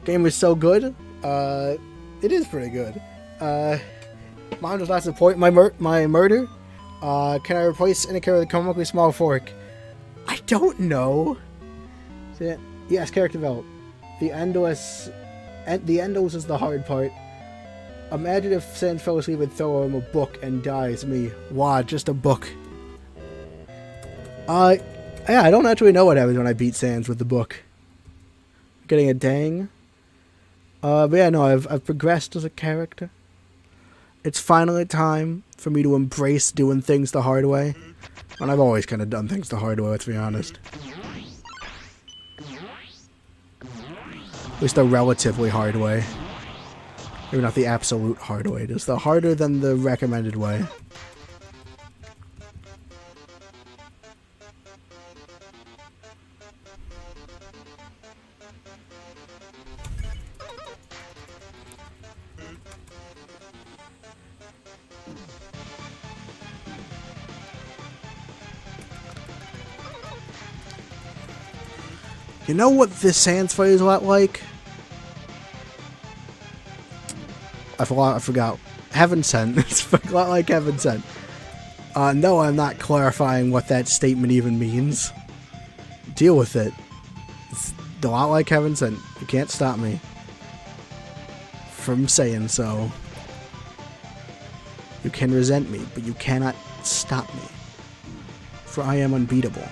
Game is so good. It is pretty good. Mine does not support my murder. Can I replace Iniker with a comically small fork? I don't know. Yes, character develop. The endless is the hard part. Imagine if Sans fell asleep and throw him a book and dies. Me. Wow, just a book. Yeah, I don't actually know what happens when I beat Sans with the book. Getting a dang. But yeah, no, I've progressed as a character. It's finally time for me to embrace doing things the hard way. And I've always kind of done things the hard way, let's be honest. At least the relatively hard way. Maybe not the absolute hard way, just the harder than the recommended way. You know what this Sans fight is a lot like? I forgot. Heaven Sent. It's a lot like Heaven Sent. No, I'm not clarifying what that statement even means. Deal with it. It's a lot like Heaven Sent. You can't stop me from saying so. You can resent me, but you cannot stop me. For I am unbeatable.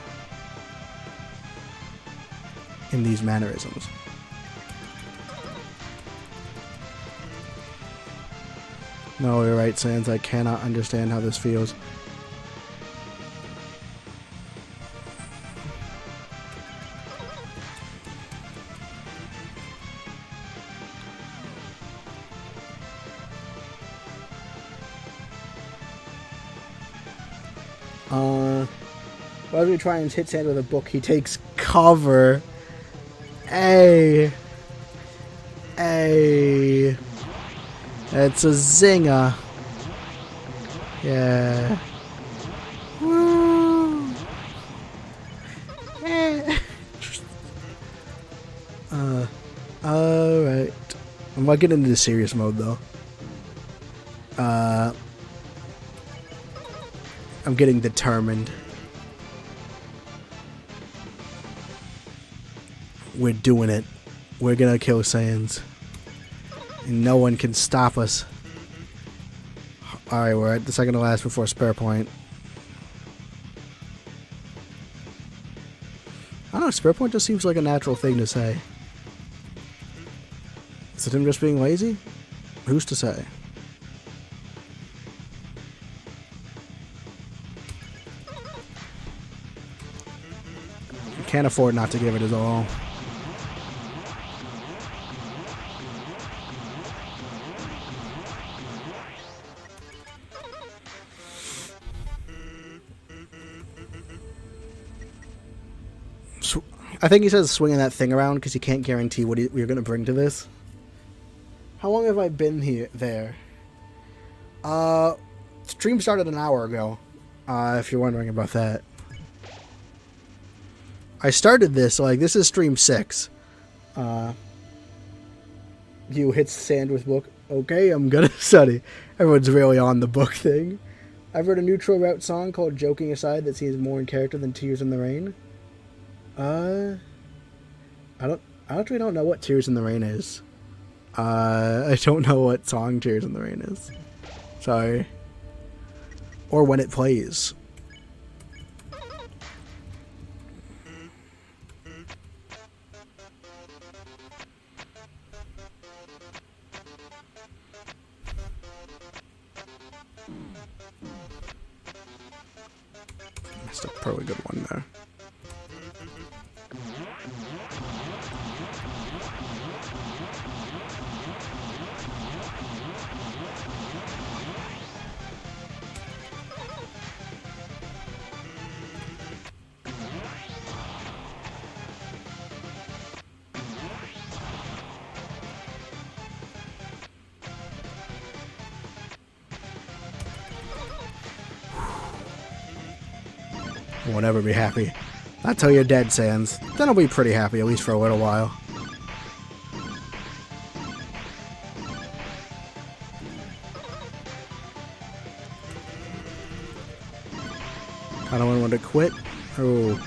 In these mannerisms. No, you're right, Sans. I cannot understand how this feels. While we try and hit sand with a book, he takes cover. Hey. Hey. It's a zinger. Yeah. Woo. Alright. I'm not getting into serious mode though. I'm getting determined. We're doing it. We're gonna kill Saiyans. And no one can stop us. Alright, we're at the second to last before spare point. I don't know, spare point just seems like a natural thing to say. Is it him just being lazy? Who's to say? Can't afford not to give it his all. I think he says swinging that thing around because he can't guarantee what we're going to bring to this. How long have I been here? There. Stream started an hour ago. If you're wondering about that. I started this, like, this is stream 6. You hit sand with book. Okay, I'm gonna study. Everyone's really on the book thing. I've heard a neutral route song called Joking Aside that seems more in character than Tears in the Rain. I actually don't know what Tears in the Rain is. I don't know what song Tears in the Rain is. Sorry. Or when it plays. That's a probably good one there. Won't ever be happy. Not till you're dead, Sans. Then I'll be pretty happy, at least for a little while. I don't want to quit. Oh.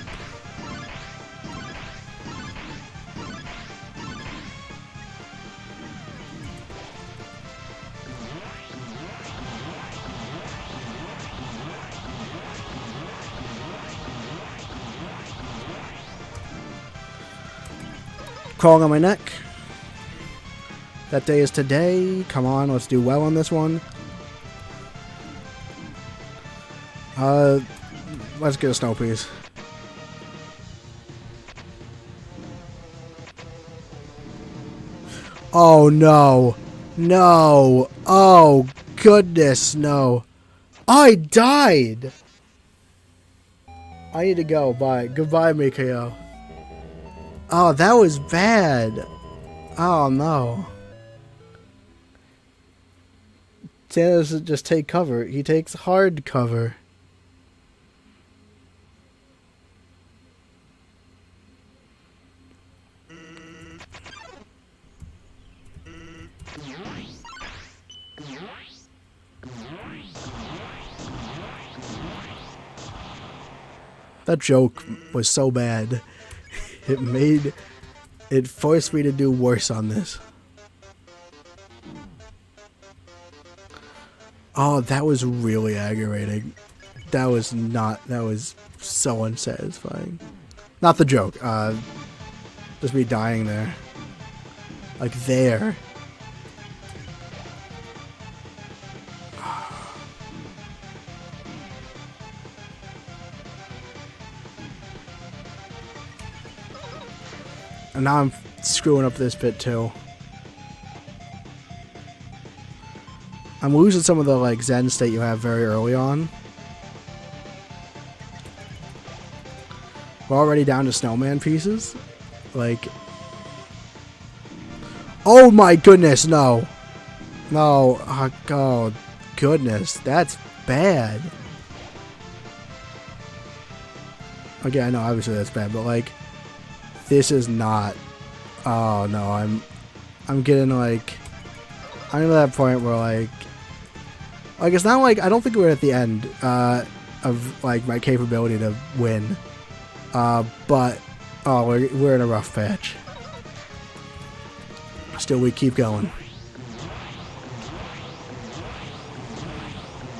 Crawling on my neck. That day is today. Come on, let's do well on this one. Let's get a snow piece. Oh no. No. Oh goodness, no. I died. I need to go. Bye. Goodbye, Mikao. Oh, that was bad. Oh, no. Santa doesn't just take cover. He takes hard cover. That joke was so bad. It forced me to do worse on this. Oh, that was really aggravating. That was so unsatisfying. Not the joke, just me dying there. Like there. And now I'm screwing up this bit too. I'm losing some of the like Zen state you have very early on. We're already down to snowman pieces. Like, oh my goodness, no. No, oh goodness, that's bad. Okay, I know obviously that's bad, but like, this is not. Oh no, I'm getting like, I'm at that point where like it's not like, I don't think we're at the end of like my capability to win, but oh, we're in a rough patch. Still, we keep going.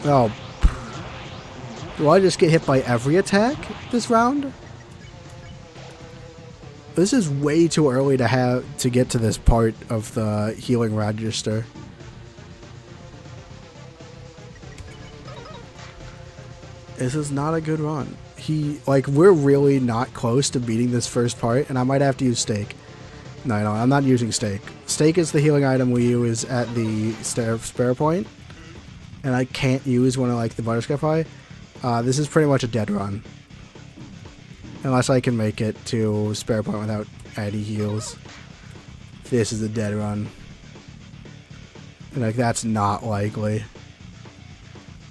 Oh, do I just get hit by every attack this round? This is way too early to get to this part of the healing register. This is not a good run. We're really not close to beating this first part, and I might have to use Stake. No, I'm not using Stake. Stake is the healing item we use at the spare point, and I can't use one of like the Butterscotch Eye. This is pretty much a dead run. Unless I can make it to spare point without any heals. This is a dead run. And like, that's not likely.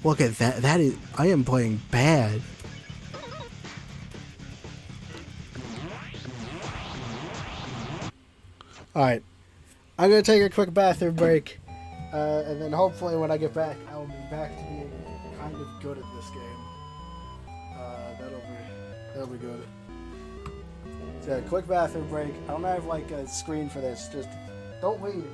Look at that. That is, I am playing bad. Alright. I'm going to take a quick bathroom break. And then hopefully when I get back, I will be back to being kind of good at this game. That'll be good. So, a quick bathroom break. I don't have like a screen for this. Just don't leave.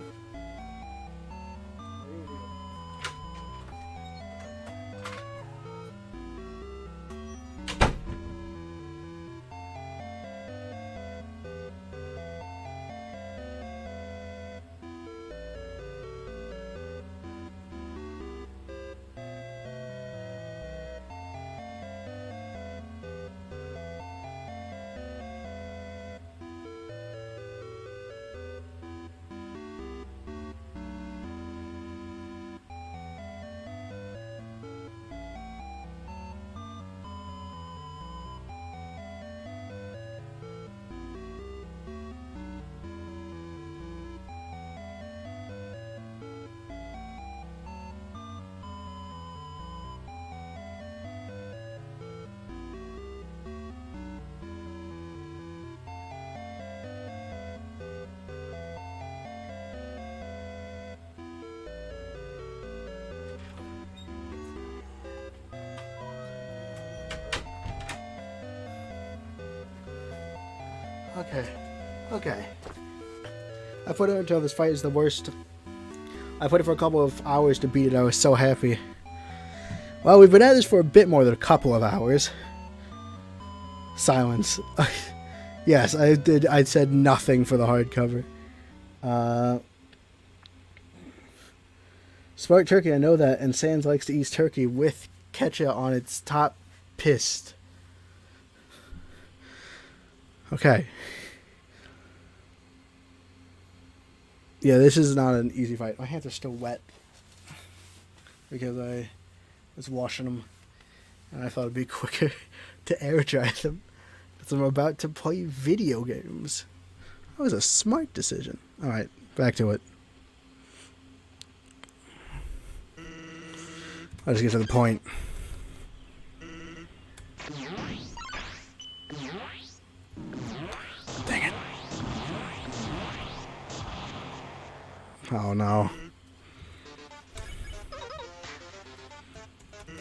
Okay. I put it until this fight is the worst. I put it for a couple of hours to beat it. I was so happy. Well, we've been at this for a bit more than a couple of hours. Silence. Yes, I did. I said nothing for the hardcover. Smart turkey, I know that, and Sans likes to eat turkey with ketchup on its top. Pissed. Okay. Yeah, this is not an easy fight. My hands are still wet because I was washing them, and I thought it'd be quicker to air dry them because I'm about to play video games. That was a smart decision. All right, back to it. I'll just get to the point. Dang it. Oh no.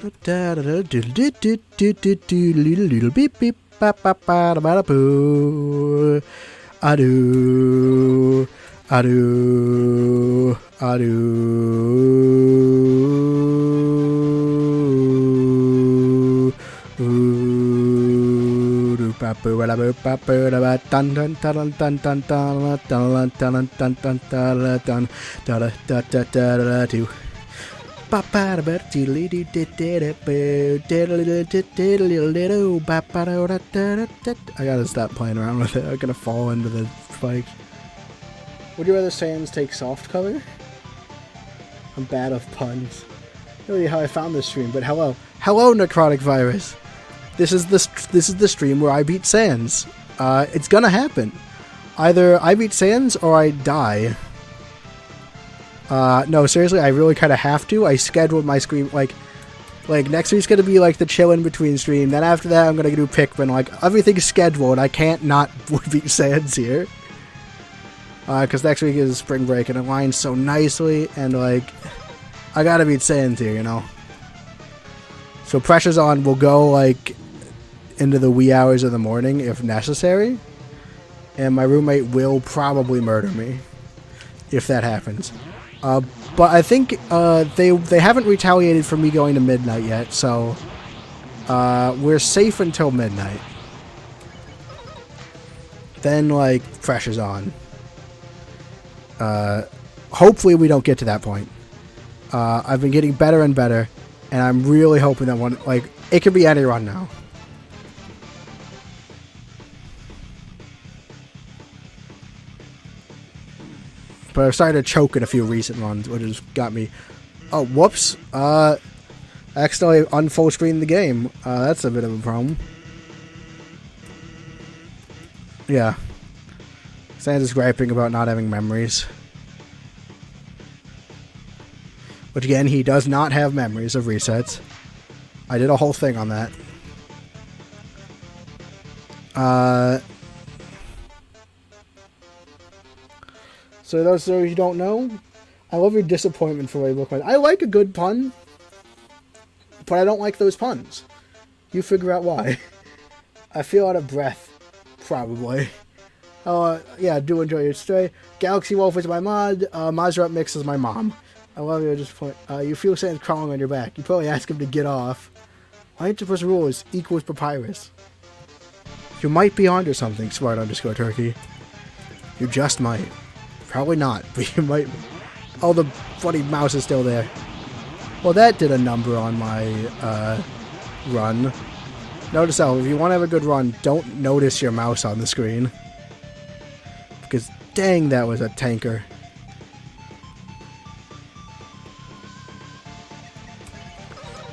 Little beep beep ba ba ba da ba da boo. Adu. Adu. I gotta stop playing around with it. I'm gonna fall into the spikes. Would you rather Sans take soft color? I'm bad with puns. Really how I found this stream, but hello. Hello, Necrotic Virus. this is the stream where I beat Sans. It's gonna happen. Either I beat Sans or I die. No, seriously, I really kind of have to. I scheduled my stream, like next week's gonna be like the chill in between stream. Then after that, I'm gonna do Pikmin. Like, everything's scheduled. I can't not beat Sans here. Because next week is spring break and it aligns so nicely, and like, I gotta beat Sans here, you know? So pressure's on. We'll go like into the wee hours of the morning if necessary. And my roommate will probably murder me if that happens. But I think they haven't retaliated for me going to midnight yet, so we're safe until midnight. Then, like, pressure's on. Hopefully we don't get to that point. I've been getting better and better, and I'm really hoping that one, like, it could be any run now. But I've started to choke in a few recent runs, which has got me... Oh, whoops. Accidentally unfull screened the game. That's a bit of a problem. Yeah. Sans is griping about not having memories. Which, again, he does not have memories of resets. I did a whole thing on that. So those of you who don't know, I love your disappointment for what you look like. I like a good pun, but I don't like those puns. You figure out why. I feel out of breath, probably. Oh, yeah, do enjoy your stay. Galaxy Wolf is my mod. Mazrat Mix is my mom. I love your disappointment. You feel Sans crawling on your back. You probably ask him to get off. Octopus rules equals papyrus. You might be onto something, smart _ turkey. You just might. Probably not, but you might. Oh, the funny mouse is still there. Well, that did a number on my run. Notice how, if you want to have a good run, don't notice your mouse on the screen. Because, dang, that was a tanker.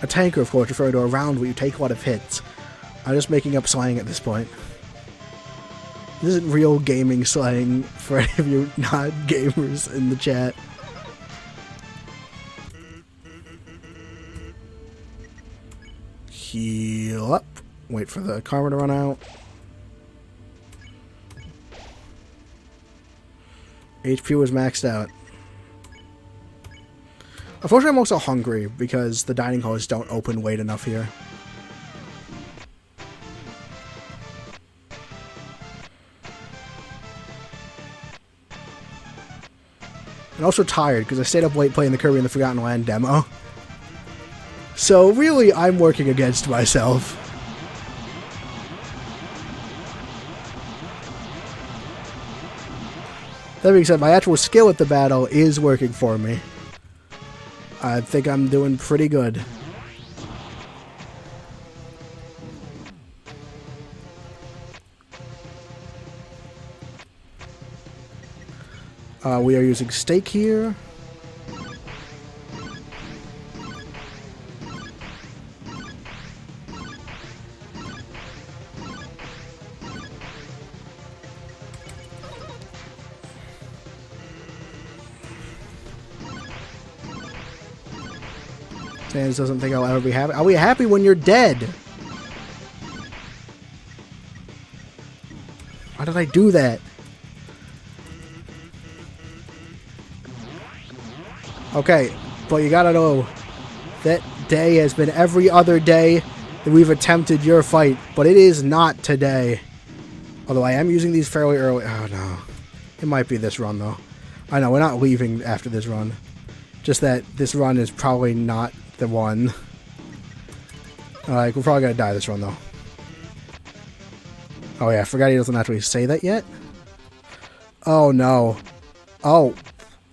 A tanker, of course, referring to a round where you take a lot of hits. I'm just making up slang at this point. This isn't real gaming slang for any of you not-gamers in the chat. Heal up. Wait for the karma to run out. HP was maxed out. Unfortunately, I'm also hungry because the dining halls don't open late enough here. And also tired because I stayed up late playing the Kirby and the Forgotten Land demo. So really, I'm working against myself. That being said, my actual skill at the battle is working for me. I think I'm doing pretty good. We are using steak here. Sans doesn't think I'll ever be happy. I'll be happy when you're dead. Why did I do that? Okay, but you gotta know that day has been every other day that we've attempted your fight, but it is not today. Although I am using these fairly early. Oh no. It might be this run though. I know, we're not leaving after this run. Just that this run is probably not the one. Like, we're probably gonna die this run though. Oh yeah, I forgot he doesn't actually say that yet. Oh no. Oh.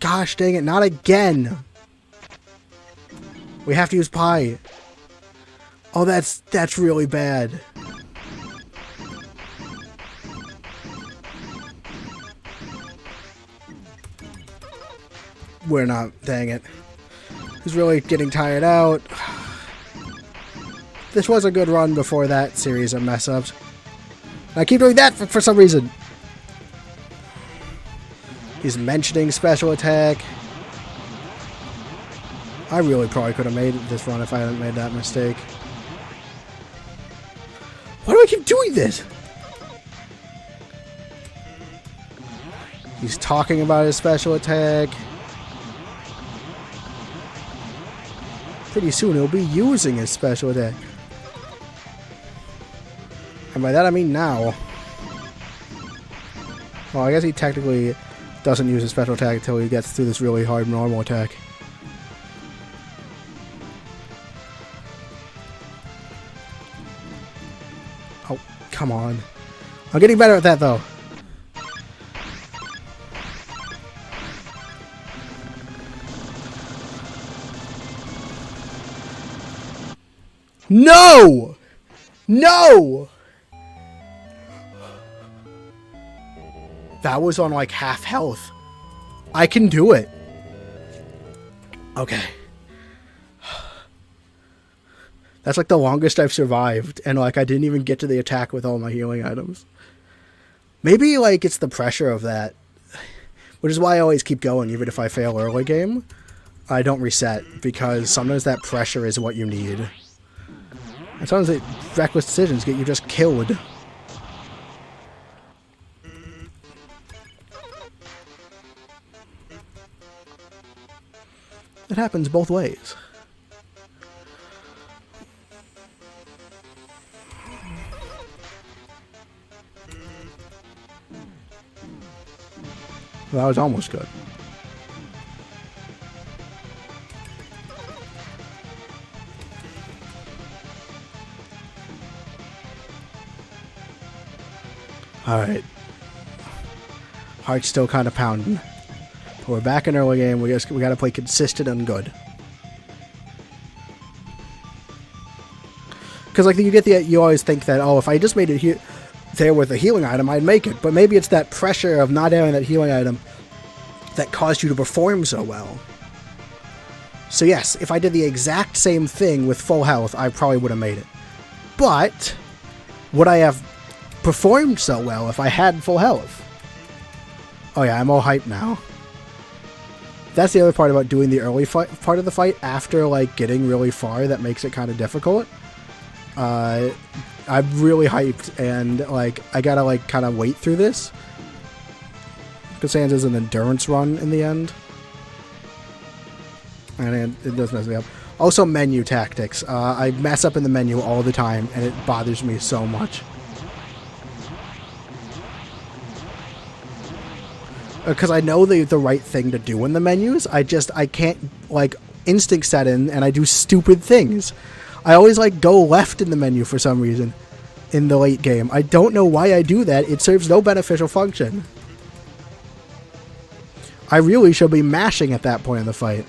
Gosh dang it, not again! We have to use pie. Oh, that's really bad. We're not, dang it. He's really getting tired out. this was a good run before that series of mess-ups. I keep doing that for some reason. He's mentioning special attack. I really probably could have made this run if I hadn't made that mistake. Why do I keep doing this? He's talking about his special attack. Pretty soon he'll be using his special attack. And by that I mean now. Well, I guess he technically doesn't use his special attack until he gets through this really hard normal attack. Oh, come on. I'm getting better at that though. No! No! That was on like half health. I can do it. Okay. That's like the longest I've survived, and like I didn't even get to the attack with all my healing items. Maybe like it's the pressure of that, which is why I always keep going even if I fail early game. I don't reset, because sometimes that pressure is what you need. And sometimes reckless decisions get you just killed. It happens both ways. Well, that was almost good. Alright. Heart's still kind of pounding. But we're back in early game. We gotta play consistent and good. Because like you always think that, oh, if I just made it there with a healing item, I'd make it. But maybe it's that pressure of not having that healing item that caused you to perform so well. So yes, if I did the exact same thing with full health, I probably would have made it. But would I have performed so well if I had full health? Oh yeah, I'm all hyped now. That's the other part about doing the early part of the fight after like getting really far that makes it kind of difficult. I'm really hyped, and like I gotta like kind of wait through this because Sans is an endurance run in the end, and it does mess me up. Also, menu tactics. I mess up in the menu all the time, and it bothers me so much. Because I know the right thing to do in the menus, I can't, like, instinct set in, and I do stupid things. I always, like, go left in the menu for some reason in the late game. I don't know why I do that. It serves no beneficial function. I really should be mashing at that point in the fight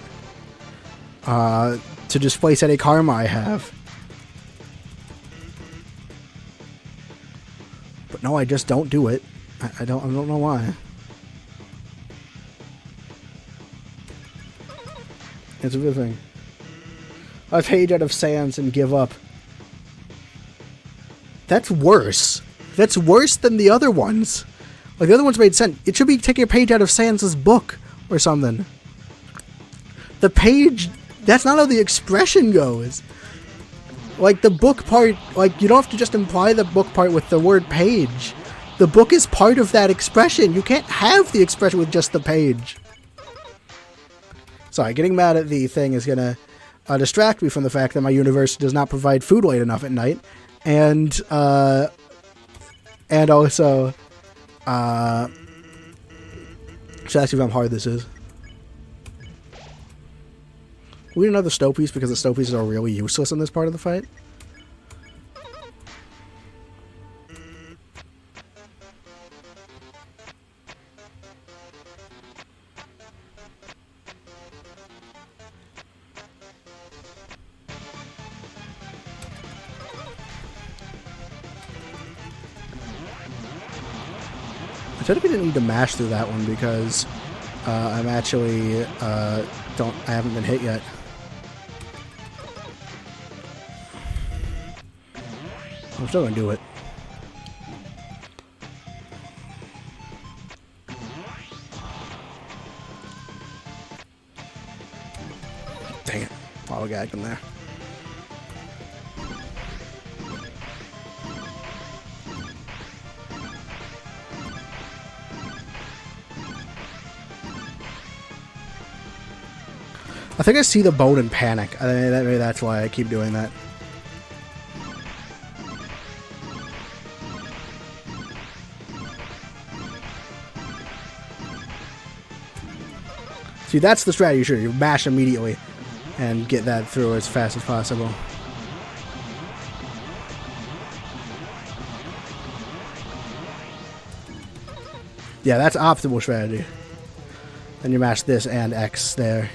to displace any karma I have. But no, I just don't do it. I don't know why. It's a good thing. I page out of Sans and give up. That's worse. That's worse than the other ones. Like, the other ones made sense. It should be taking a page out of Sans' book or something. The page... That's not how the expression goes. Like, the book part... Like, you don't have to just imply the book part with the word page. The book is part of that expression. You can't have the expression with just the page. Sorry, getting mad at the thing is going to distract me from the fact that my university does not provide food late enough at night. And also... should ask you how hard this is. We need another Stopies because the Stopies are really useless in this part of the fight. I technically didn't need to mash through that one because I'm actually I haven't been hit yet. I'm still gonna do it. Dang it. Follow gagged him there. I think I see the boat and panic. Maybe that's why I keep doing that. See, that's the strategy. Sure, you mash immediately and get that through as fast as possible. Yeah, that's optimal strategy. Then you mash this and X there.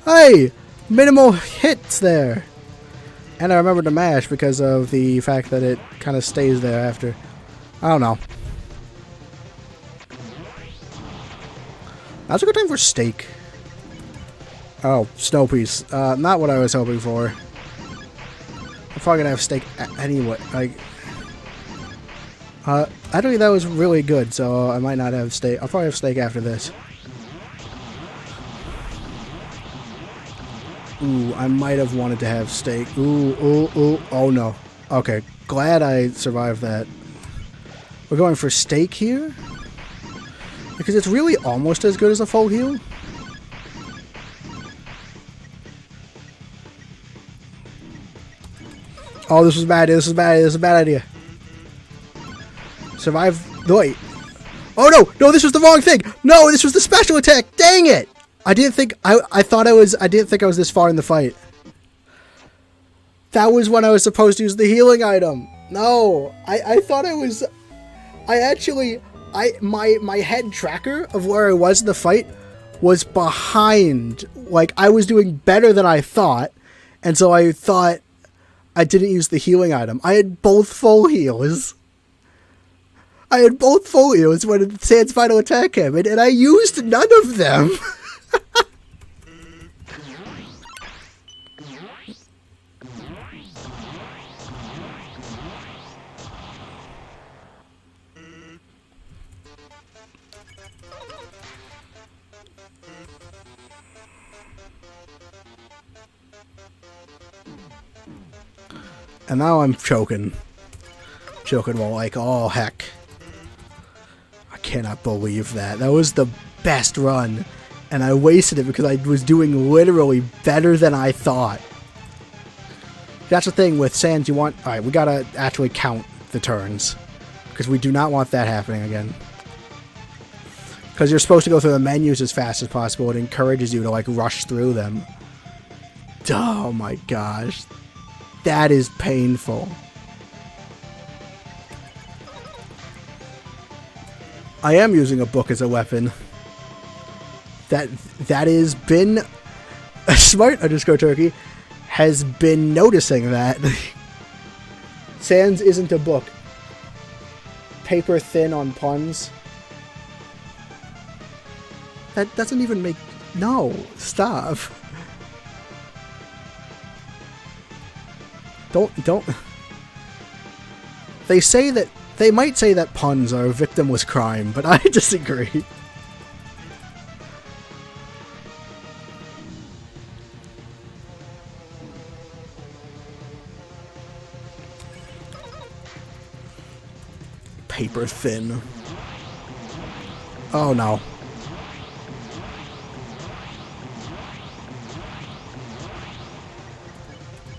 Hey! Minimal hits there! And I remembered to mash because of the fact that it kind of stays there after. I don't know. Now's a good time for steak. Oh, snow piece. Not what I was hoping for. I'm probably gonna have steak anyway. Like, I don't think that was really good, so I might not have steak. I'll probably have steak after this. Ooh, I might have wanted to have steak. Ooh, oh no. Okay, glad I survived that. We're going for steak here? Because it's really almost as good as a full heal. Oh, this was bad. This is bad. This is a bad idea. Survive. Wait. Oh no! No, this was the wrong thing. No, this was the special attack. Dang it! I didn't think. I thought I was. I didn't think I was this far in the fight. That was when I was supposed to use the healing item. No, I thought I was. I actually. My head tracker of where I was in the fight was behind. Like, I was doing better than I thought, and so I thought I didn't use the healing item. I had both full heals. I had both full heals when Sans final attack came in, and I used none of them. And now I'm choking. Choking well, like, oh heck. I cannot believe that. That was the best run. And I wasted it because I was doing literally better than I thought. That's the thing with Sans, you want... Alright, we gotta actually count the turns. Because we do not want that happening again. Because you're supposed to go through the menus as fast as possible. It encourages you to, like, rush through them. Oh my gosh. That is painful. I am using a book as a weapon. That has been... Smart underscore turkey has been noticing that. Sans isn't a book. Paper thin on puns. That doesn't even make... No, stop. Don't. They say that... They might say that puns are a victimless crime, but I disagree. Paper thin. Oh no.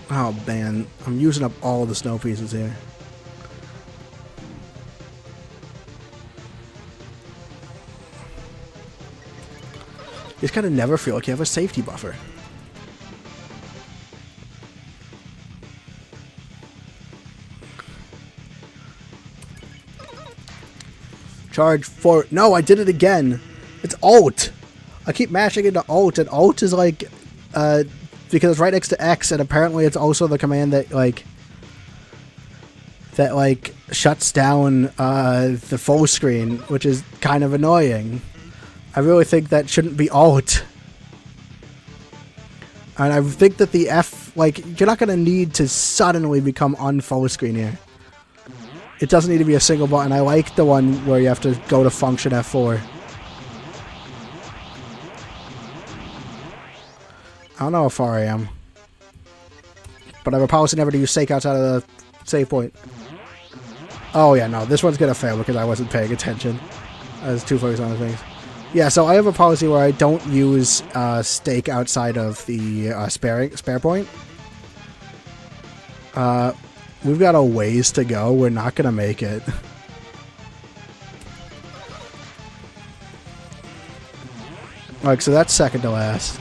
Oh man, I'm using up all the snow pieces here. You just gotta never feel like you have a safety buffer. Charge for... No, I did it again. It's Alt. I keep mashing into Alt, and Alt is like... because it's right next to X, and apparently it's also the command that, like... That, like, shuts down the full screen, which is kind of annoying. I really think that shouldn't be Alt. And I think that the F Like, you're not going to need to suddenly become unfull screen here. It doesn't need to be a single button. I like the one where you have to go to function F4. I don't know how far I am. But I have a policy never to use sake outside of the save point. Oh yeah, no, this one's going to fail because I wasn't paying attention. I was too focused on the things. Yeah, so I have a policy where I don't use stake outside of the spare point. We've got a ways to go. We're not going to make it. Alright, so that's second to last.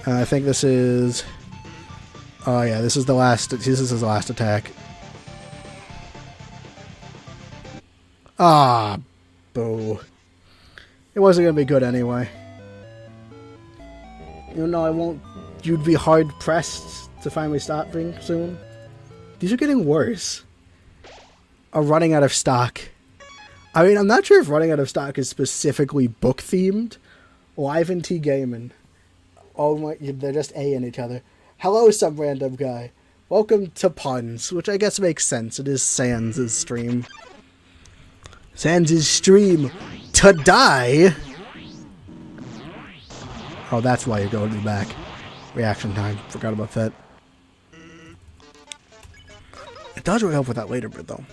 I think this is... Oh yeah, this is the last... This is his last attack. Ah, boo. It wasn't going to be good anyway. You know, I won't... You'd be hard-pressed to finally stop being soon. These are getting worse. Running out of stock. I mean, I'm not sure if running out of stock is specifically book-themed. Live and T Gaming. Oh my... They're just A-ing each other. Hello, some random guy. Welcome to Puns, which I guess makes sense. It is Sans' stream. Sans' stream to die? Oh, that's why you're going to the back. Reaction time. Forgot about that. It does really help with that later bit, though.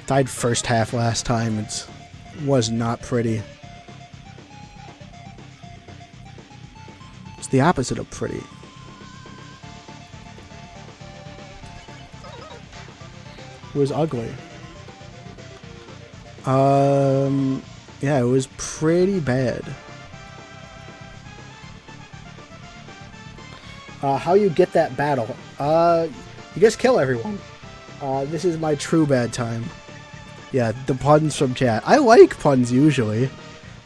Died first half last time. It was not pretty. It's the opposite of pretty. It was ugly. Yeah, it was pretty bad. How you get that battle? You just kill everyone. This is my true bad time. Yeah, the puns from chat. I like puns usually,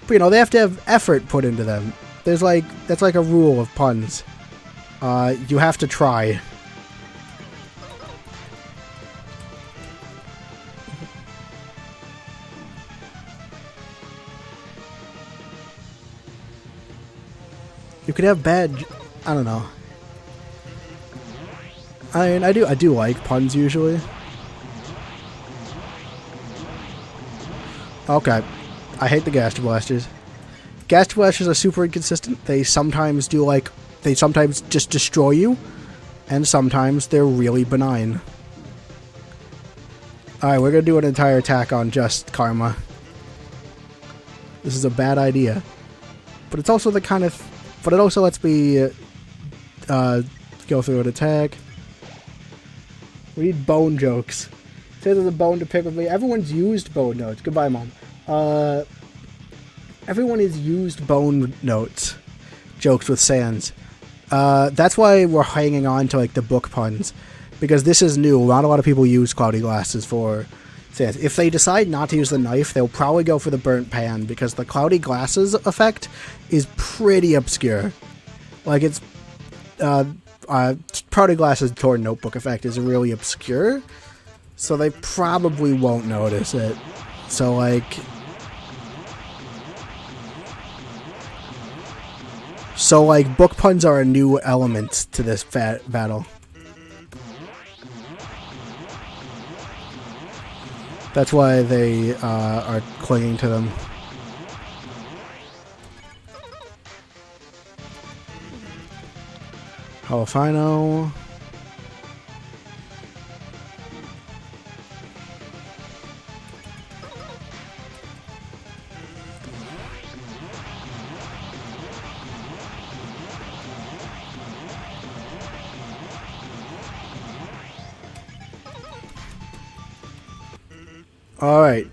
but you know, they have to have effort put into them. There's like, that's like a rule of puns. You have to try. You could have bad, I don't know. I mean, I do like puns usually. Okay. I hate the Gaster Blasters. Gaster Blasters are super inconsistent. They sometimes do like... They sometimes just destroy you. And sometimes they're really benign. Alright, we're gonna do an entire attack on just Karma. This is a bad idea. But it's also the kind of... But it also lets me... go through an attack. We need bone jokes. Say there's a bone to pick with me. Everyone's used bone notes. Goodbye, Mom. Everyone has used bone notes. Jokes with Sans. That's why we're hanging on to like the book puns. Because this is new. Not a lot of people use cloudy glasses for Sans. If they decide not to use the knife, they'll probably go for the burnt pan. Because the cloudy glasses effect is pretty obscure. Like it's... cloudy glasses torn notebook effect is really obscure. So they probably won't notice it. So, like... So, like, book puns are a new element to this battle. That's why they are clinging to them. Halifino. Alright.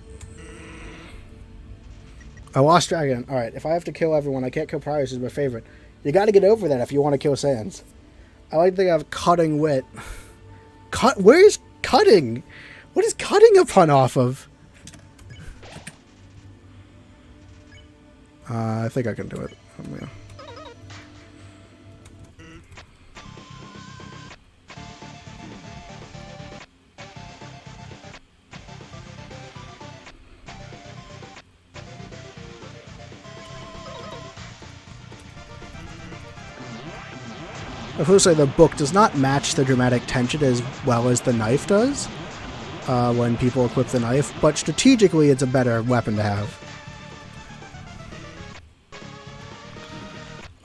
I lost Dragon. Alright, if I have to kill everyone, I can't kill Priors is my favorite. You gotta get over that if you want to kill Sans. I like to think I have Cutting Wit. Where's Cutting? What is Cutting a pun off of? I think I can do it. Yeah. I will say the book does not match the dramatic tension as well as the knife does when people equip the knife, but strategically it's a better weapon to have.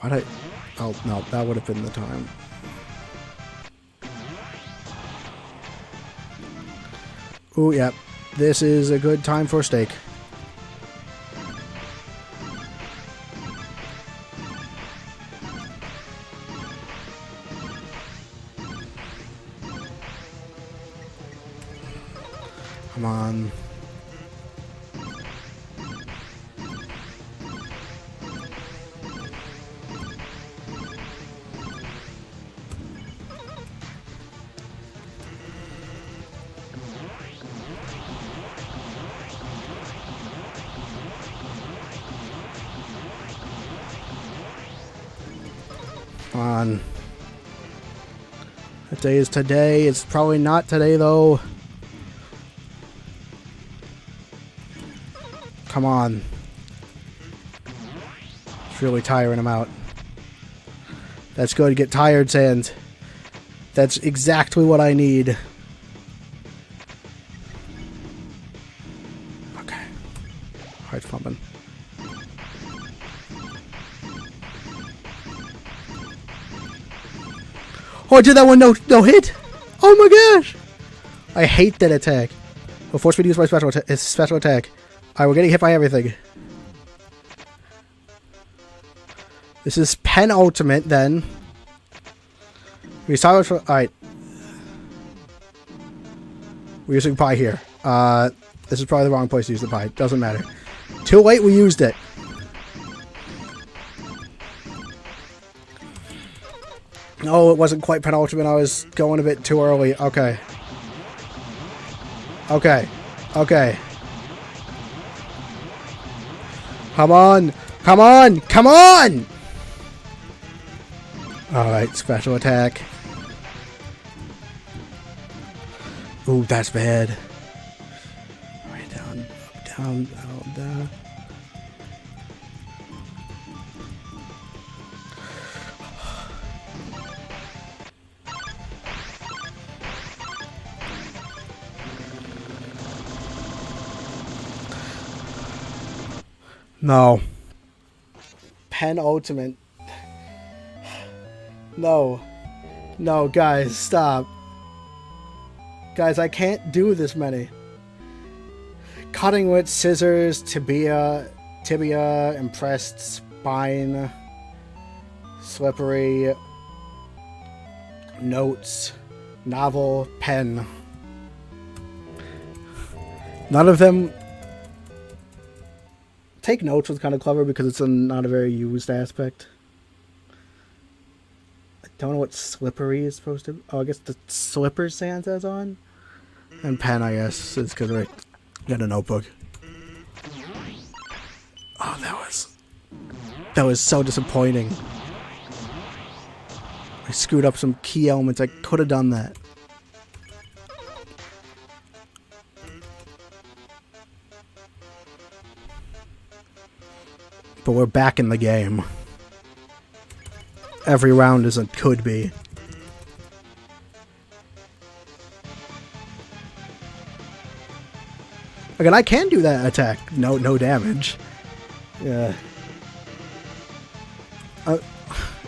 Why'd oh, no, that would have been the time. Ooh, yep. This is a good time for steak. Come on. Come on. That day is today. It's probably not today, though. Come on. It's really tiring him out. That's good. Get tired, Sans. That's exactly what I need. Okay. Heart pumping. Oh, I did that one no hit. Oh my gosh. I hate that attack. Will force me to use my special attack. Alright, we're getting hit by everything. This is penultimate, then. We saw it for... Alright. We're using pie here. This is probably the wrong place to use the pie. Doesn't matter. Too late, we used it. Oh, it wasn't quite penultimate. I was going a bit too early. Okay. Okay. Okay. Come on! Come on! Come on! Alright, special attack. Ooh, that's bad. Right down, up, down, up, down. No. Penultimate. No. No, guys, stop. Guys, I can't do this many. Cutting with scissors, tibia, impressed, spine, slippery, notes, novel, pen. None of them... Take notes was kind of clever because it's not a very used aspect. I don't know what slippery is supposed to be. Oh, I guess the slippers Sans has on. And pen, I guess, is because I got a notebook. Oh, that was so disappointing. I screwed up some key elements. I could have done that. But we're back in the game. Every round is a could be. Again, I can do that attack. No damage. Yeah.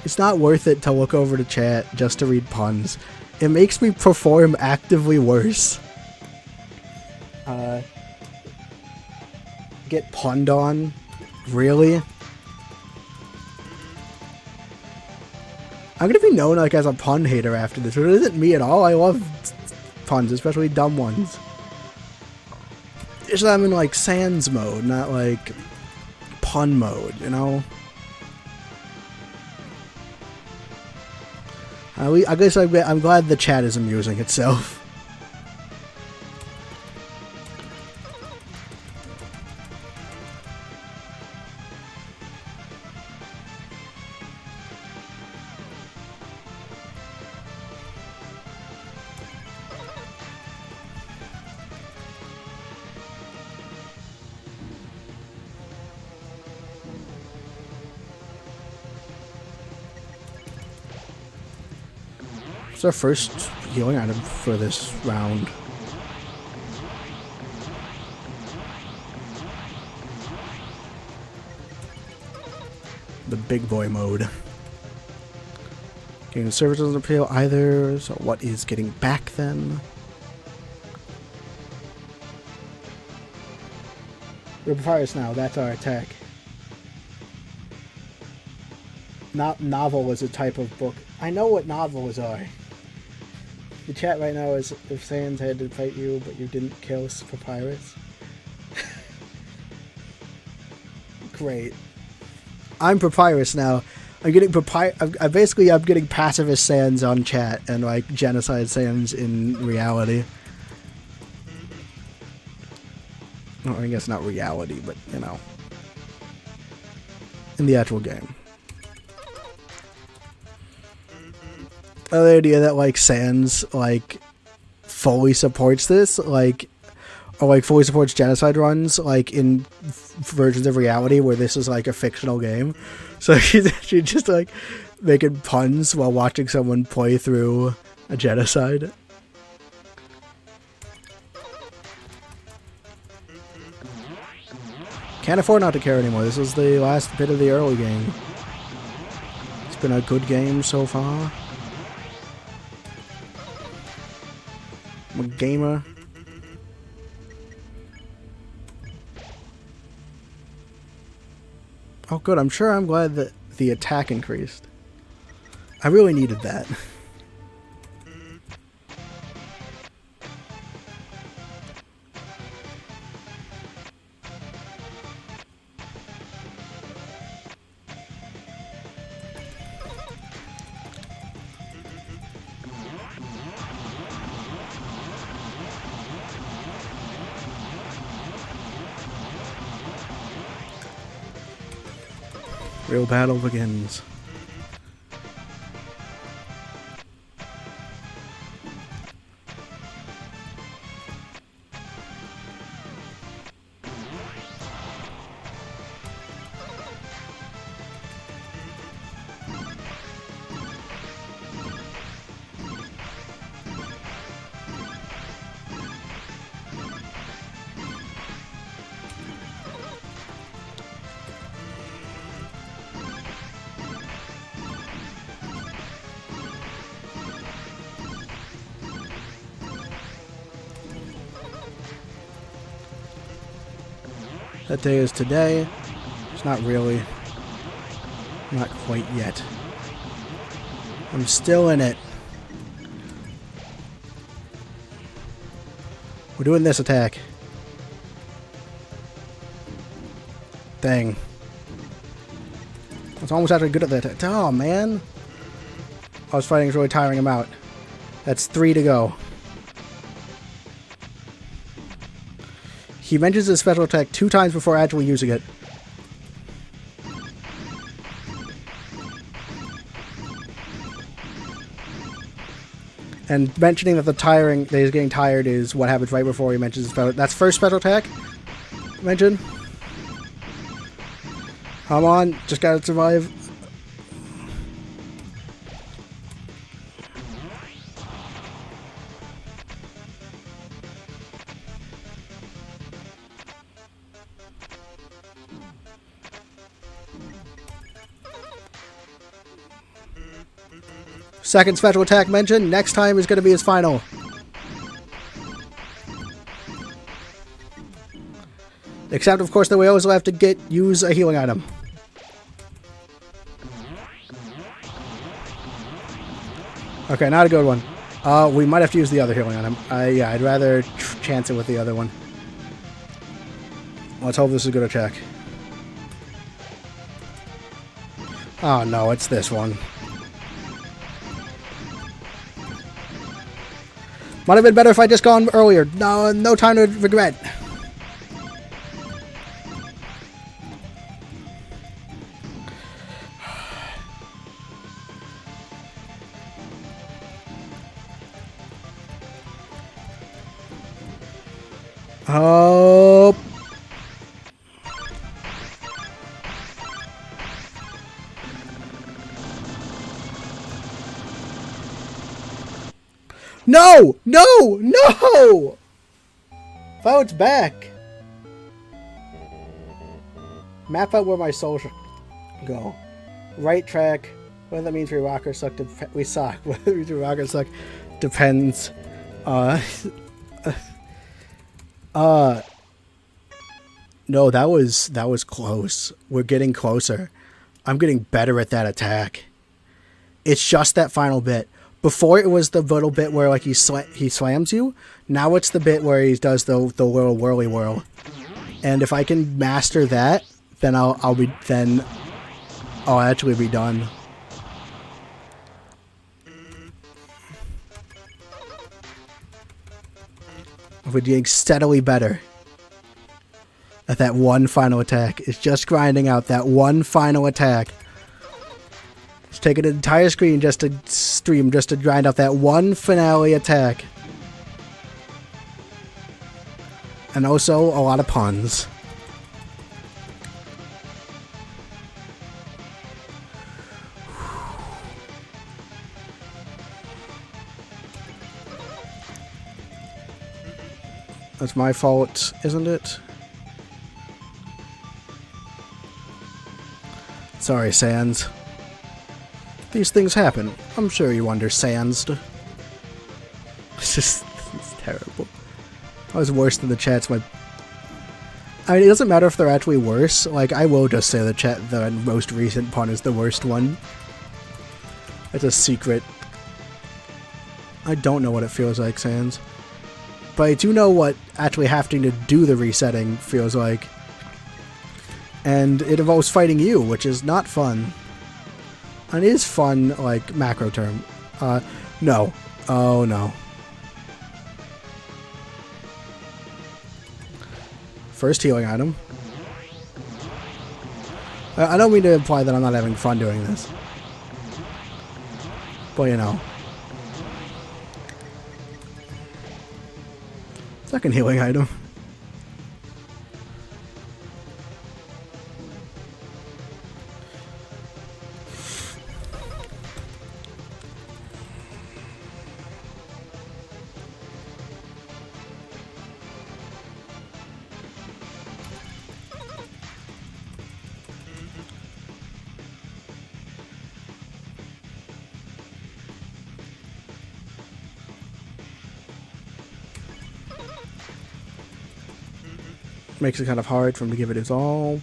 It's not worth it to look over the chat just to read puns. It makes me perform actively worse. Get punned on. Really? I'm gonna be known like as a pun hater after this, but it isn't me at all. I love puns, especially dumb ones. It's that I'm in like Sans mode, not like pun mode, you know? I guess I'm glad the chat is amusing itself. It's our first healing item for this round. The big boy mode. Getting the service doesn't appeal either, so what is getting back then? We're Papyrus now, that's our attack. Novel is a type of book. I know what novels are. The chat right now is if Sans had to fight you, but you didn't kill Papyrus. Great. I'm Papyrus now. I'm getting I'm getting pacifist Sans on chat and like genocide Sans in reality. Well, I guess not reality, but you know, in the actual game. The idea that like Sans like fully supports this, like, or like fully supports genocide runs, like in versions of reality where this is like a fictional game. So she's actually just like making puns while watching someone play through a genocide. Can't afford not to care anymore. This is the last bit of the early game. It's been a good game so far. I'm a gamer. Oh good, I'm glad that the attack increased. I really needed that. Real battle begins. That day is today. It's not really. Not quite yet. I'm still in it. We're doing this attack. Dang. I was almost actually good at that attack. Oh, man. I was fighting really tiring him out. That's 3 to go. He mentions his special attack 2 times before actually using it. And mentioning that that he's getting tired is what happens right before he mentions his special. That's first special attack. Mention. Come on, just gotta survive. Second special attack mentioned. Next time is going to be his final. Except, of course, that we also have to use a healing item. Okay, not a good one. We might have to use the other healing item. Yeah, I'd rather chance it with the other one. Let's hope this is a good attack. Oh no, it's this one. Might have been better if I just gone earlier. No, no time to regret. Oh. No! No! No! Cloud's back. Map out where my soul should go. Right track. Whether that means we rock or suck, we suck. Whether that means we rock or suck depends. No, that was close. We're getting closer. I'm getting better at that attack. It's just that final bit. Before it was the little bit where like he slams you. Now it's the bit where he does the little whirly whirl. And if I can master that, then I'll actually be done. We're getting steadily better at that one final attack. It's just grinding out that one final attack. It's taking an entire screen just to grind out that one finale attack. And also a lot of puns. That's my fault, isn't it? Sorry, Sans. These things happen. I'm sure you understand. This is terrible. I was worse than the chats. I mean, it doesn't matter if they're actually worse. Like, I will just say the most recent pun is the worst one. It's a secret. I don't know what it feels like, Sans. But I do know what actually having to do the resetting feels like. And it involves fighting you, which is not fun. And it is fun, like, macro term. No. Oh, no. First healing item. I don't mean to imply that I'm not having fun doing this. But, you know. Second healing item. Makes it kind of hard for him to give it his all.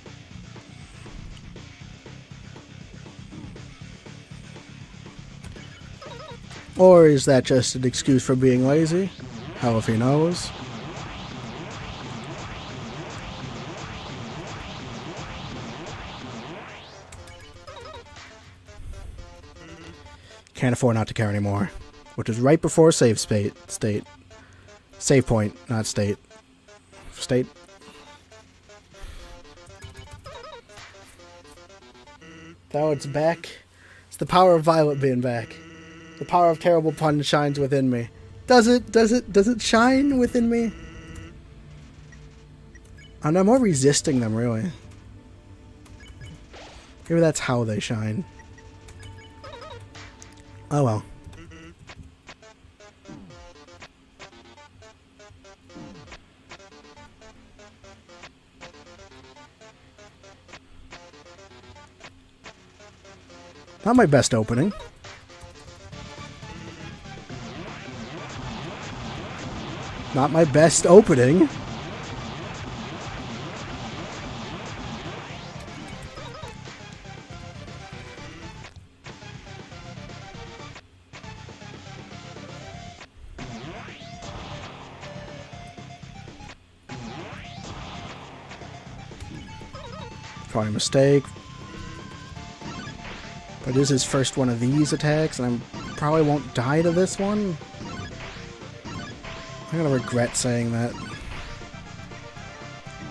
Or is that just an excuse for being lazy? Hell if he knows. Can't afford not to care anymore. Which is right before save state. Save point, not state. State. Now it's back. It's the power of Violet being back. The power of terrible pun shines within me. Does it shine within me? And I'm more resisting them, really. Maybe that's how they shine. Oh well. Not my best opening. Not my best opening. Probably a mistake. It is his first one of these attacks, and I probably won't die to this one. I'm gonna regret saying that.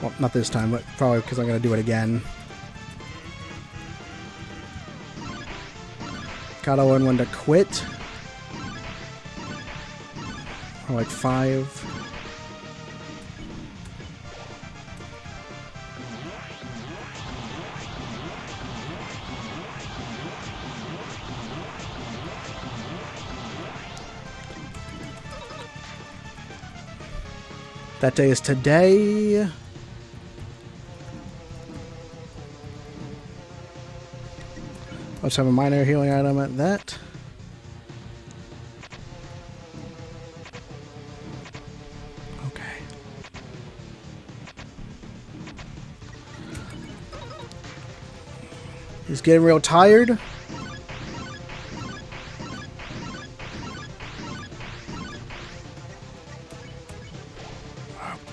Well, not this time, but probably because I'm gonna do it again. Gotta learn when to quit. Or like 5. That day is today. Let's have a minor healing item at that. Okay. He's getting real tired.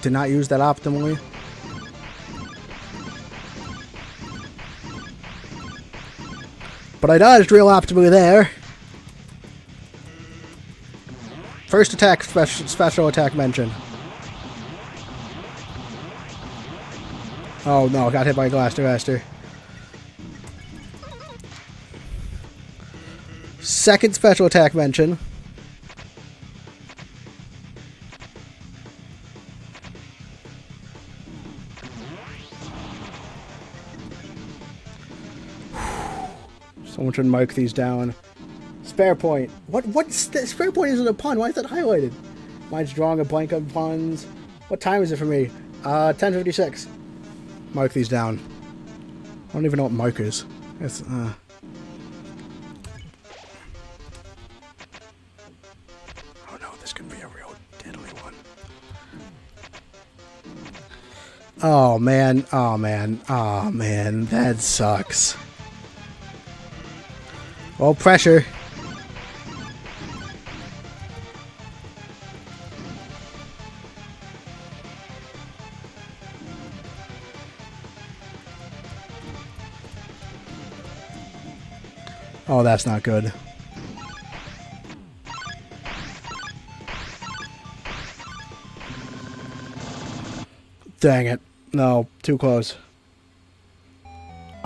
Did not use that optimally. But I dodged real optimally there. First attack, special attack mention. Oh no, got hit by a Glaster. Second special attack mention. Someone should mark these down. Spare point. Spare point isn't a pun. Why is that highlighted? Mine's drawing a blank of puns. What time is it for me? 10:56. Mark these down. I don't even know what mark is. It's, Oh no, this could be a real deadly one. Oh man, that sucks. Well, pressure. Oh, that's not good. Dang it. No, too close.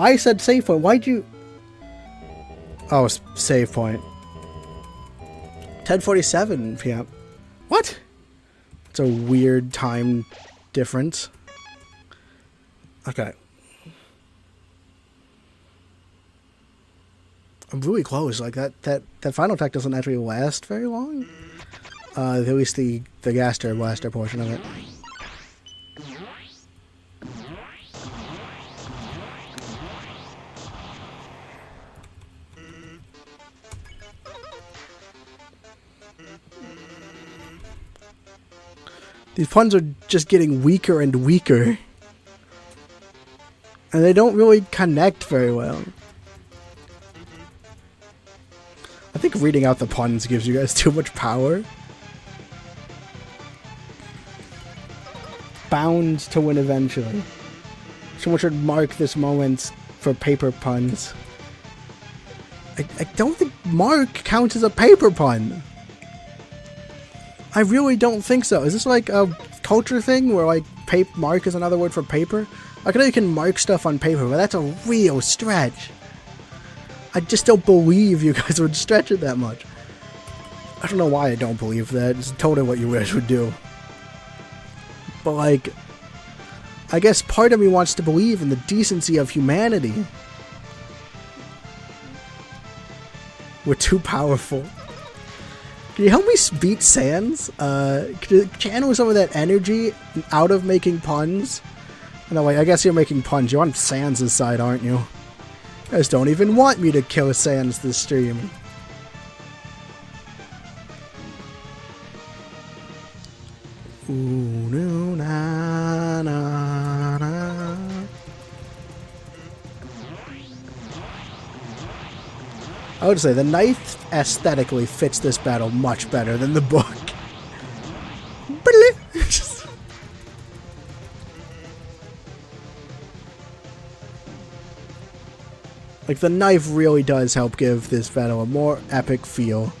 I said save point. Why'd you... Oh, save point. 10:47 p.m. What? It's a weird time difference. Okay. I'm really close. Like that final attack doesn't actually last very long. At least the Gaster Blaster portion of it. These puns are just getting weaker and weaker. And they don't really connect very well. I think reading out the puns gives you guys too much power. Bound to win eventually. Someone should mark this moment for paper puns. I don't think mark counts as a paper pun. I really don't think so. Is this like a culture thing where like mark is another word for paper? I know you can mark stuff on paper, but that's a real stretch. I just don't believe you guys would stretch it that much. I don't know why I don't believe that. It's totally what you guys would do. But like, I guess part of me wants to believe in the decency of humanity. We're too powerful. Can you help me beat Sans? Can you channel some of that energy out of making puns? No, wait, I guess you're making puns. You're on Sans' side, aren't you? You guys don't even want me to kill Sans this stream. Ooh, no, na, na, na. I would say the knife aesthetically fits this battle much better than the book. Like, the knife really does help give this battle a more epic feel.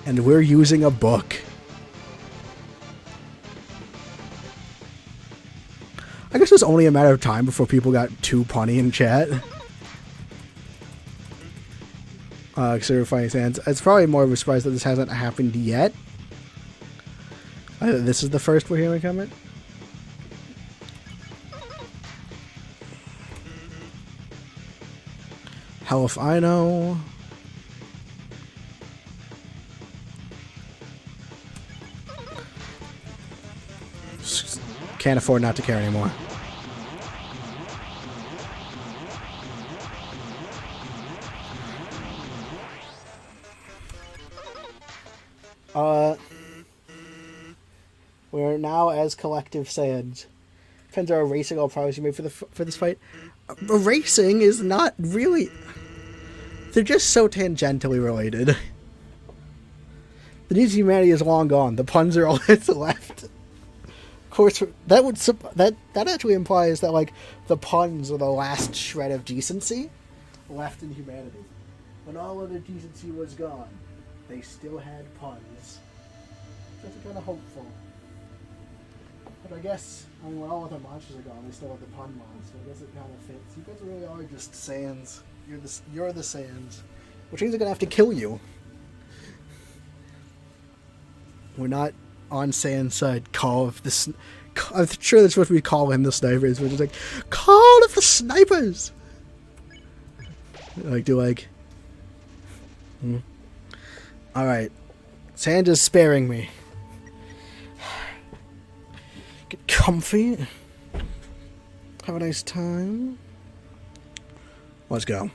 And we're using a book. I guess it was only a matter of time before people got too punny in chat. Consider fighting Sans. It's probably more of a surprise that this hasn't happened yet. This is the first we're hearing comment. Hell if I know. Can't afford not to care anymore. We're now as collective Saiyans. Depends on erasing all progress you made for this fight. Erasing is not really. They're just so tangentially related. The need of humanity is long gone. The puns are all that's left. Of course, that actually implies that like the puns are the last shred of decency left in humanity. When all other decency was gone, they still had puns. That's kind of hopeful. But I guess, when all other monsters are gone, they still have the pun monster. I guess it kind of fits. You guys really are just Saiyans. You're the Saiyans. Which means they're going to have to kill you. We're not on Saiyan's side. Call of the... I'm sure that's what we call him, the snipers. We're just like, call of the snipers! Alright. Sand is sparing me. Get comfy. Have a nice time. Let's go.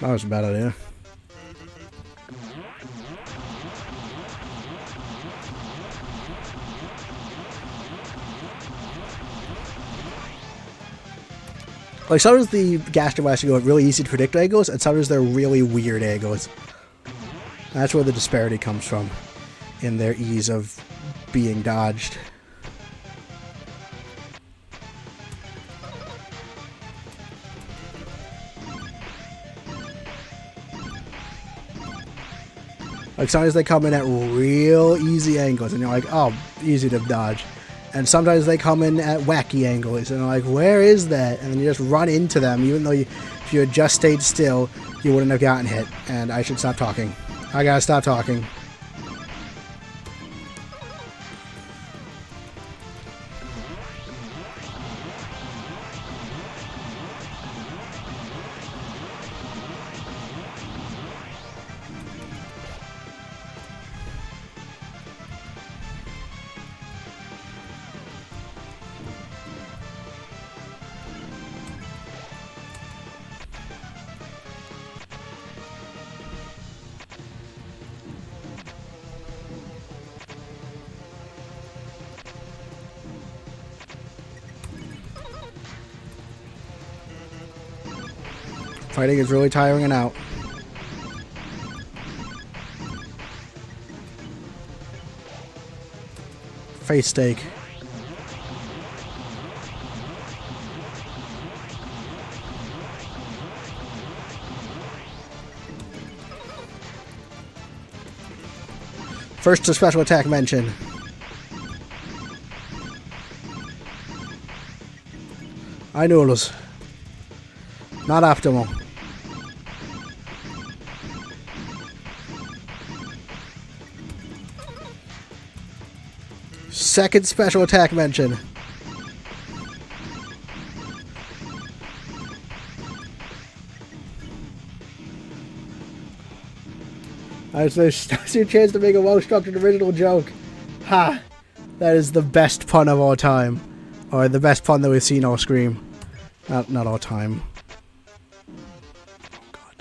That was a bad idea. Like, sometimes the Gaster Blaster go at really easy to predict angles, and sometimes they're really weird angles. That's where the disparity comes from, in their ease of being dodged. Like, sometimes they come in at real easy angles, and you're like, oh, easy to dodge. And sometimes they come in at wacky angles, and you're like, where is that? And then you just run into them, even though if you had just stayed still, you wouldn't have gotten hit. And I should stop talking. I gotta stop talking. Fighting is really tiring and out. Face steak. First to special attack mention. I noodles. Not optimal. Second special attack mention. That's your chance to make a well-structured original joke. Ha! That is the best pun of all time. Or the best pun that we've seen all Scream. Not all time. Oh god,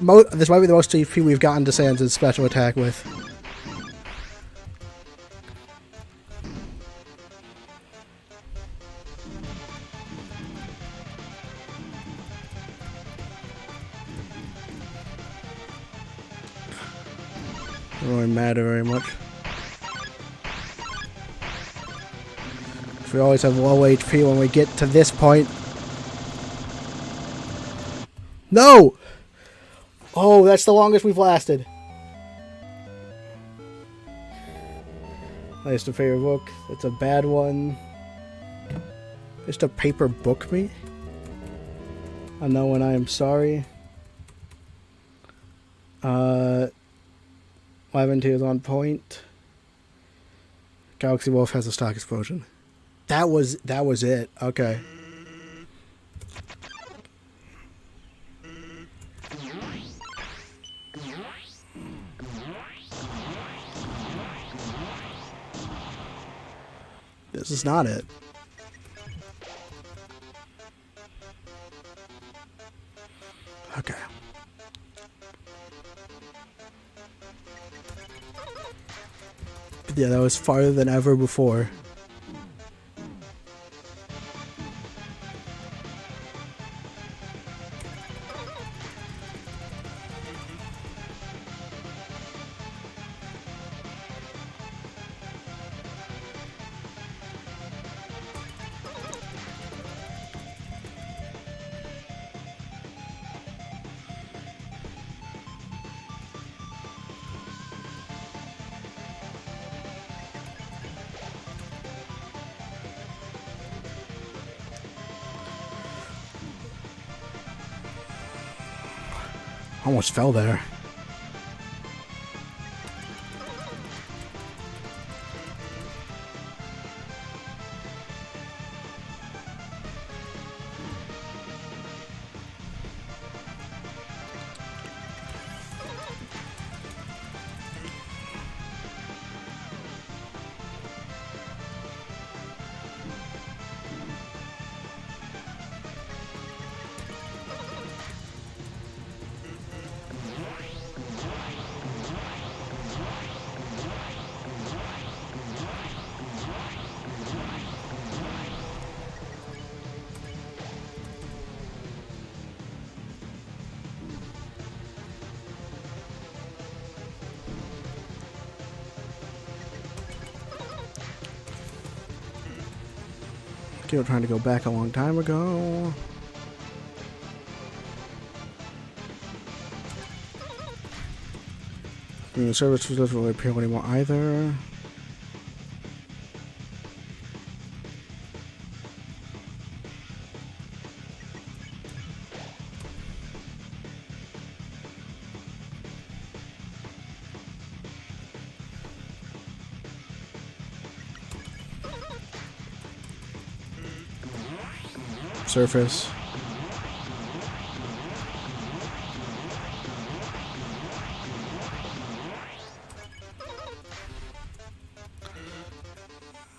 no. This might be the most TP we've gotten to Sans' special attack with. Doesn't really matter very much. We always have low HP when we get to this point. No! Oh, that's the longest we've lasted. Nice to favorite book. That's a bad one. Just a paper book me? I know when I am sorry. Lavender is on point. Galaxy Wolf has a stock explosion. That was it. Okay. This is not it. Okay. But yeah, that was farther than ever before. Almost fell there. Okay, we're trying to go back a long time ago. The service doesn't really appeal anymore either. Surface.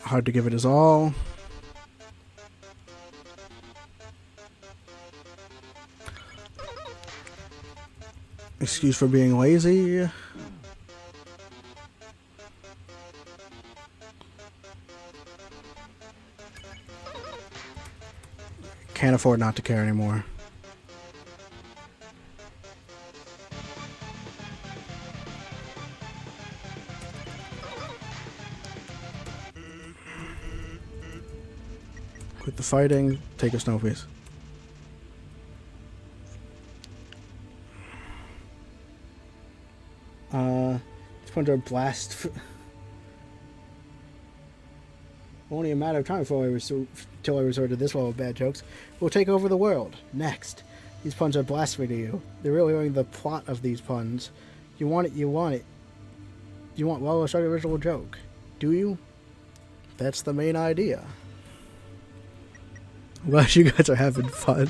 Hard to give it his all. Excuse for being lazy. Can't afford not to care anymore. Quit the fighting, take a snow piece. It's under blast. Only a matter of time before till I resort to this level of bad jokes. We'll take over the world. Next. These puns are blasphemy to you. They're really only the plot of these puns. You want it, you want it. You want well-structured original joke. Do you? That's the main idea. I'm glad you guys are having fun.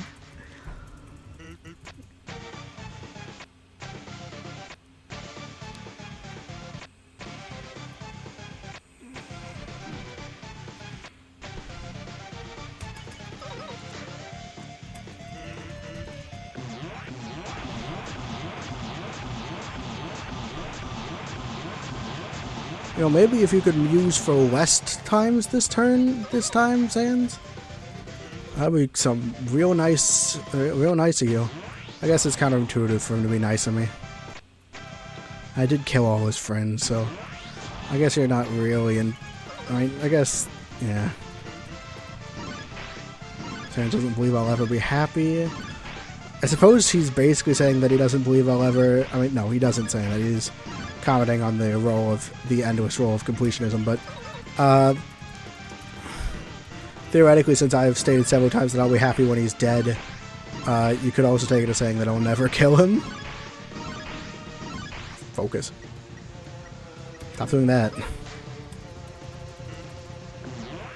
You know, maybe if you could use for west times this time, Sans. That'd be some real nice of you. I guess it's counterintuitive for him to be nice to me. I did kill all his friends, so I guess you're not really in... I mean, I guess, yeah. Terrence doesn't believe I'll ever be happy. I suppose he's basically saying that he doesn't believe I'll ever... I mean, no, he doesn't say that. He's commenting on the role of... the endless role of completionism, but... theoretically, since I've stated several times that I'll be happy when he's dead, you could also take it as saying that I'll never kill him. Focus. Stop doing that.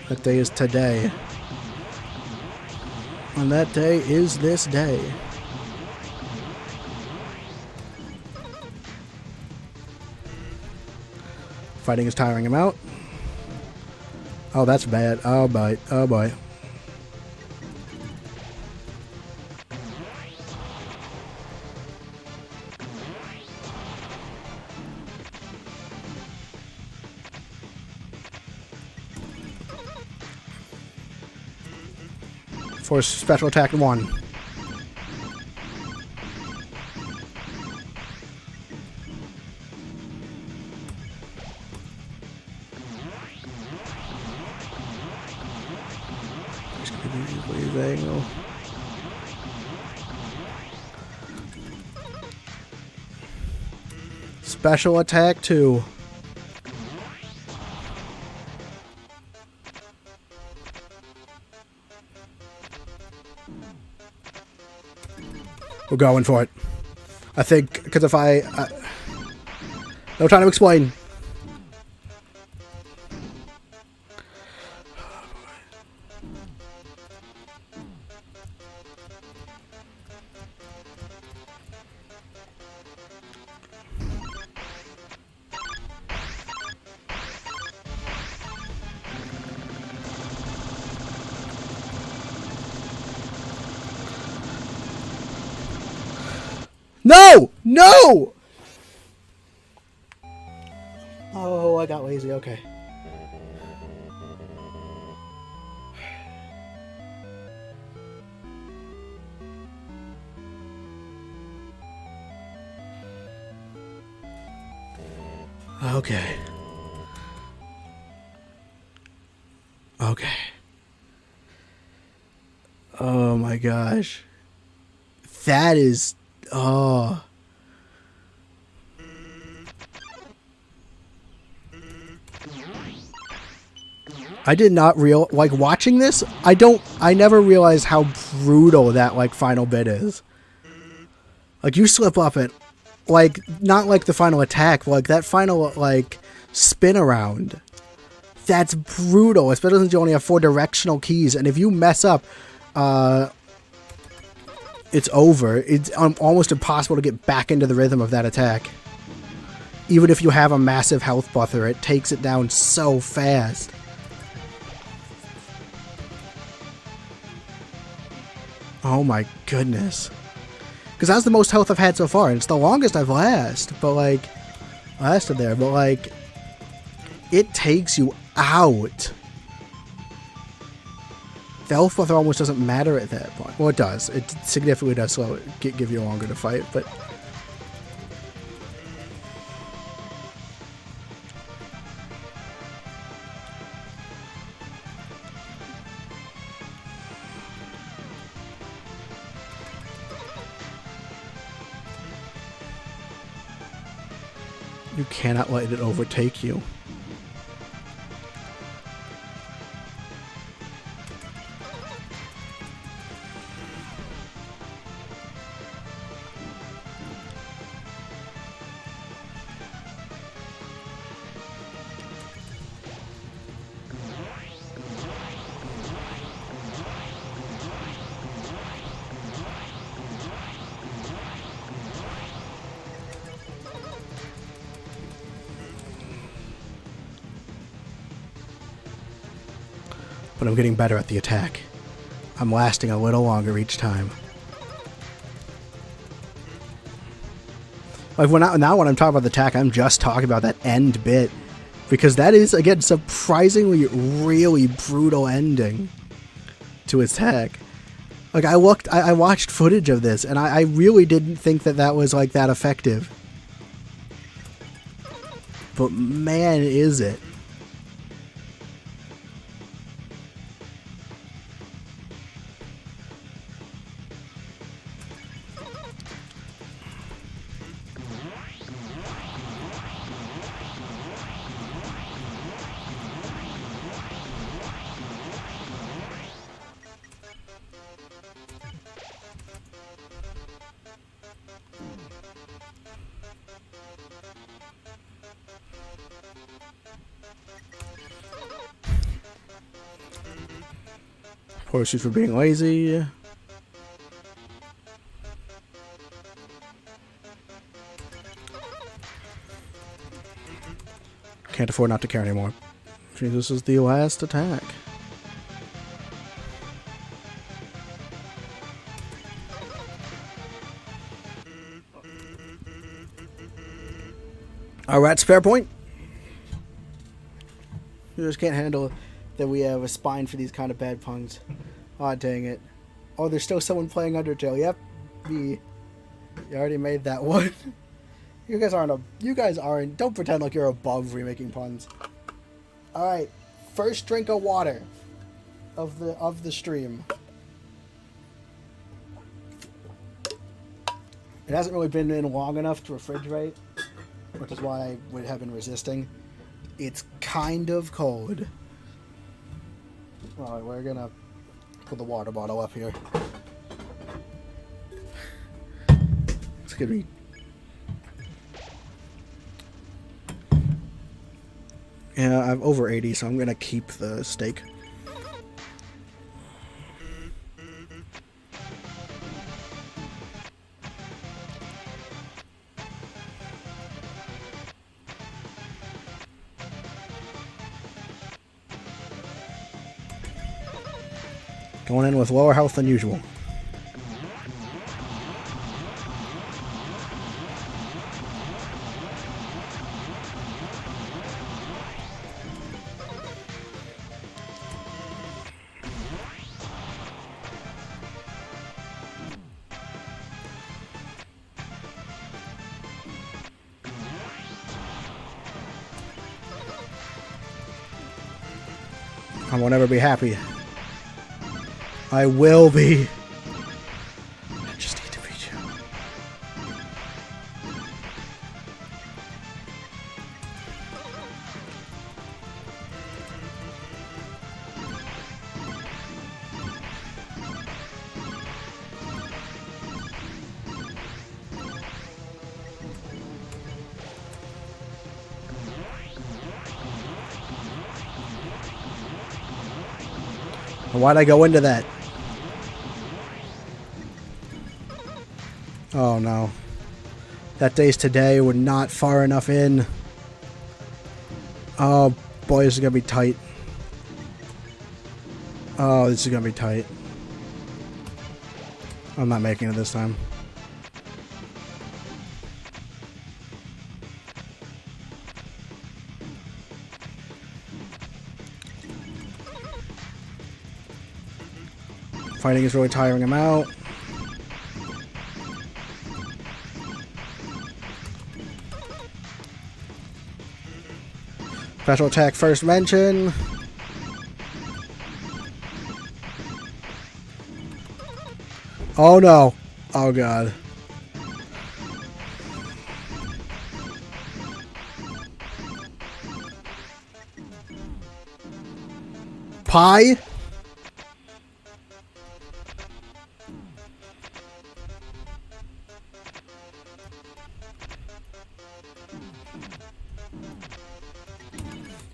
That day is today. And that day is this day. Fighting is tiring him out. Oh, that's bad. Oh boy. Oh boy. For special attack 1. Special attack 2. We're going for it. I think, because if I... no time to explain. No! No! Oh, I got lazy. Okay. Okay. Okay. Oh my gosh. That is... Oh. I did not like watching this. I never realized how brutal that like final bit is. Like you slip up and like not like the final attack, but like that final like spin around. That's brutal, especially since you only have 4 directional keys, and if you mess up, it's over. It's almost impossible to get back into the rhythm of that attack. Even if you have a massive health buffer, it takes it down so fast. Oh my goodness. Because that's the most health I've had so far, and it's the longest I've lasted there, but like, it takes you out. The health buffer almost doesn't matter at that point. Well, it does. It significantly does slow it, give you longer to fight, but... You cannot let it overtake you. But I'm getting better at the attack. I'm lasting a little longer each time. Like now when I'm talking about the attack, I'm just talking about that end bit. Because that is, again, surprisingly really brutal ending to his attack. Like, I watched footage of this, and I really didn't think that was, like, that effective. but man, is it. Horseshoes for being lazy. Can't afford not to care anymore. This is the last attack. Alright, spare point. You just can't handle that we have a spine for these kind of bad puns. Aw, dang it. Oh, there's still someone playing Undertale. Yep. You already made that one. You guys aren't, don't pretend like you're above remaking puns. Alright. First drink of water of the stream. It hasn't really been in long enough to refrigerate, which is why I would have been resisting. It's kind of cold. Alright, we're gonna put the water bottle up here. It's gonna be... Yeah, I'm over 80, so I'm gonna keep the steak. Going in with lower health than usual. I won't ever be happy. I will be. I just need to beat you. Why'd I go into that? Oh no. That days today were not far enough in. Oh boy, this is gonna be tight. Oh, this is gonna be tight. I'm not making it this time. Fighting is really tiring him out. Special attack first mention. Oh no. Oh god. Pie?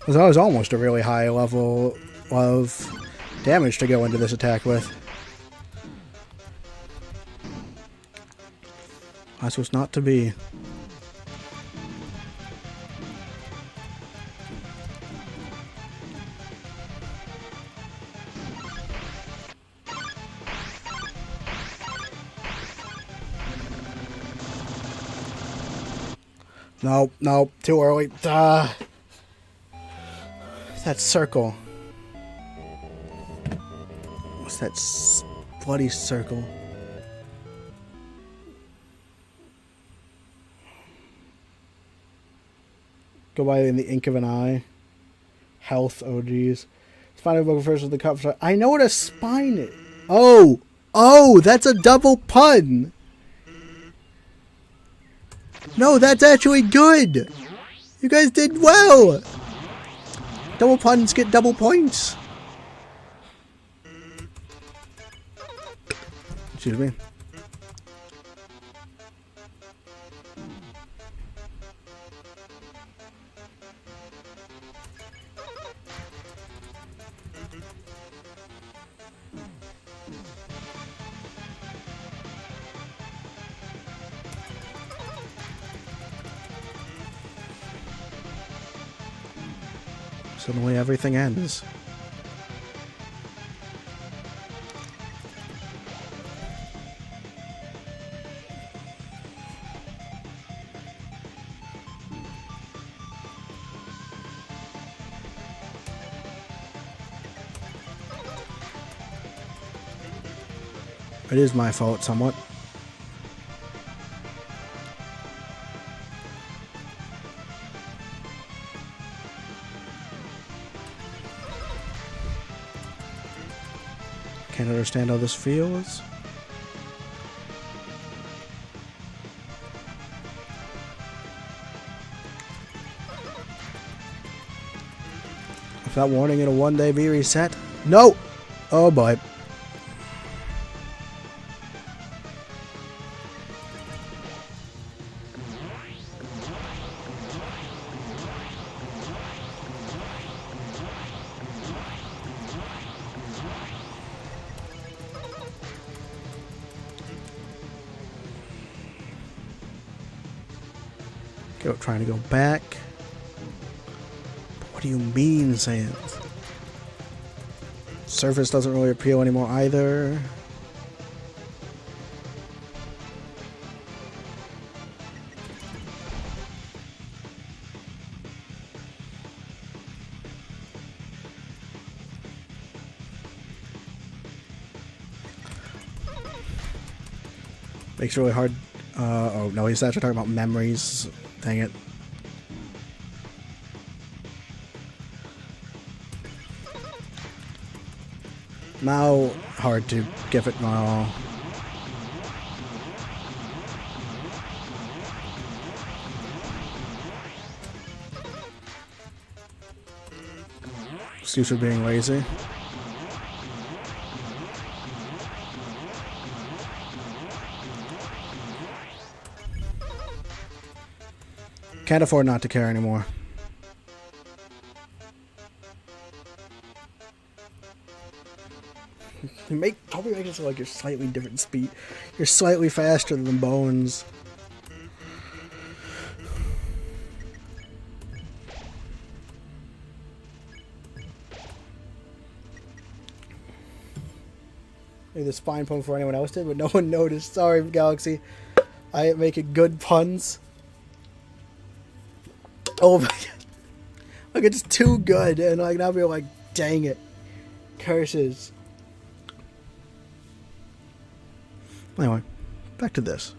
That was almost a really high level of damage to go into this attack with. That's what's not to be. Nope, nope, too early. That circle. What's that bloody circle? Go by in the ink of an eye. Health, oh geez. Spine of first with the cup. I know what a spine is. Oh! Oh, that's a double pun! No, that's actually good! You guys did well! Double puns get double points. Excuse me. Suddenly everything ends. It is my fault somewhat. Can't understand how this feels. Without warning, it'll one day be reset. No! Oh boy. Trying to go back. But what do you mean, Sans? Surface doesn't really appeal anymore either. Makes it really hard. Oh no, he's actually talking about memories. Dang it. Now, hard to give it my all. Excuse for being lazy. Can't afford not to care anymore. Probably make it so like you're slightly different speed. You're slightly faster than Bones. Maybe the spine pun for anyone else did, but no one noticed. Sorry, Galaxy. I ain't making good puns. Oh my god. Like, it's too good, and like now we're like, dang it. Curses. Anyway, back to this.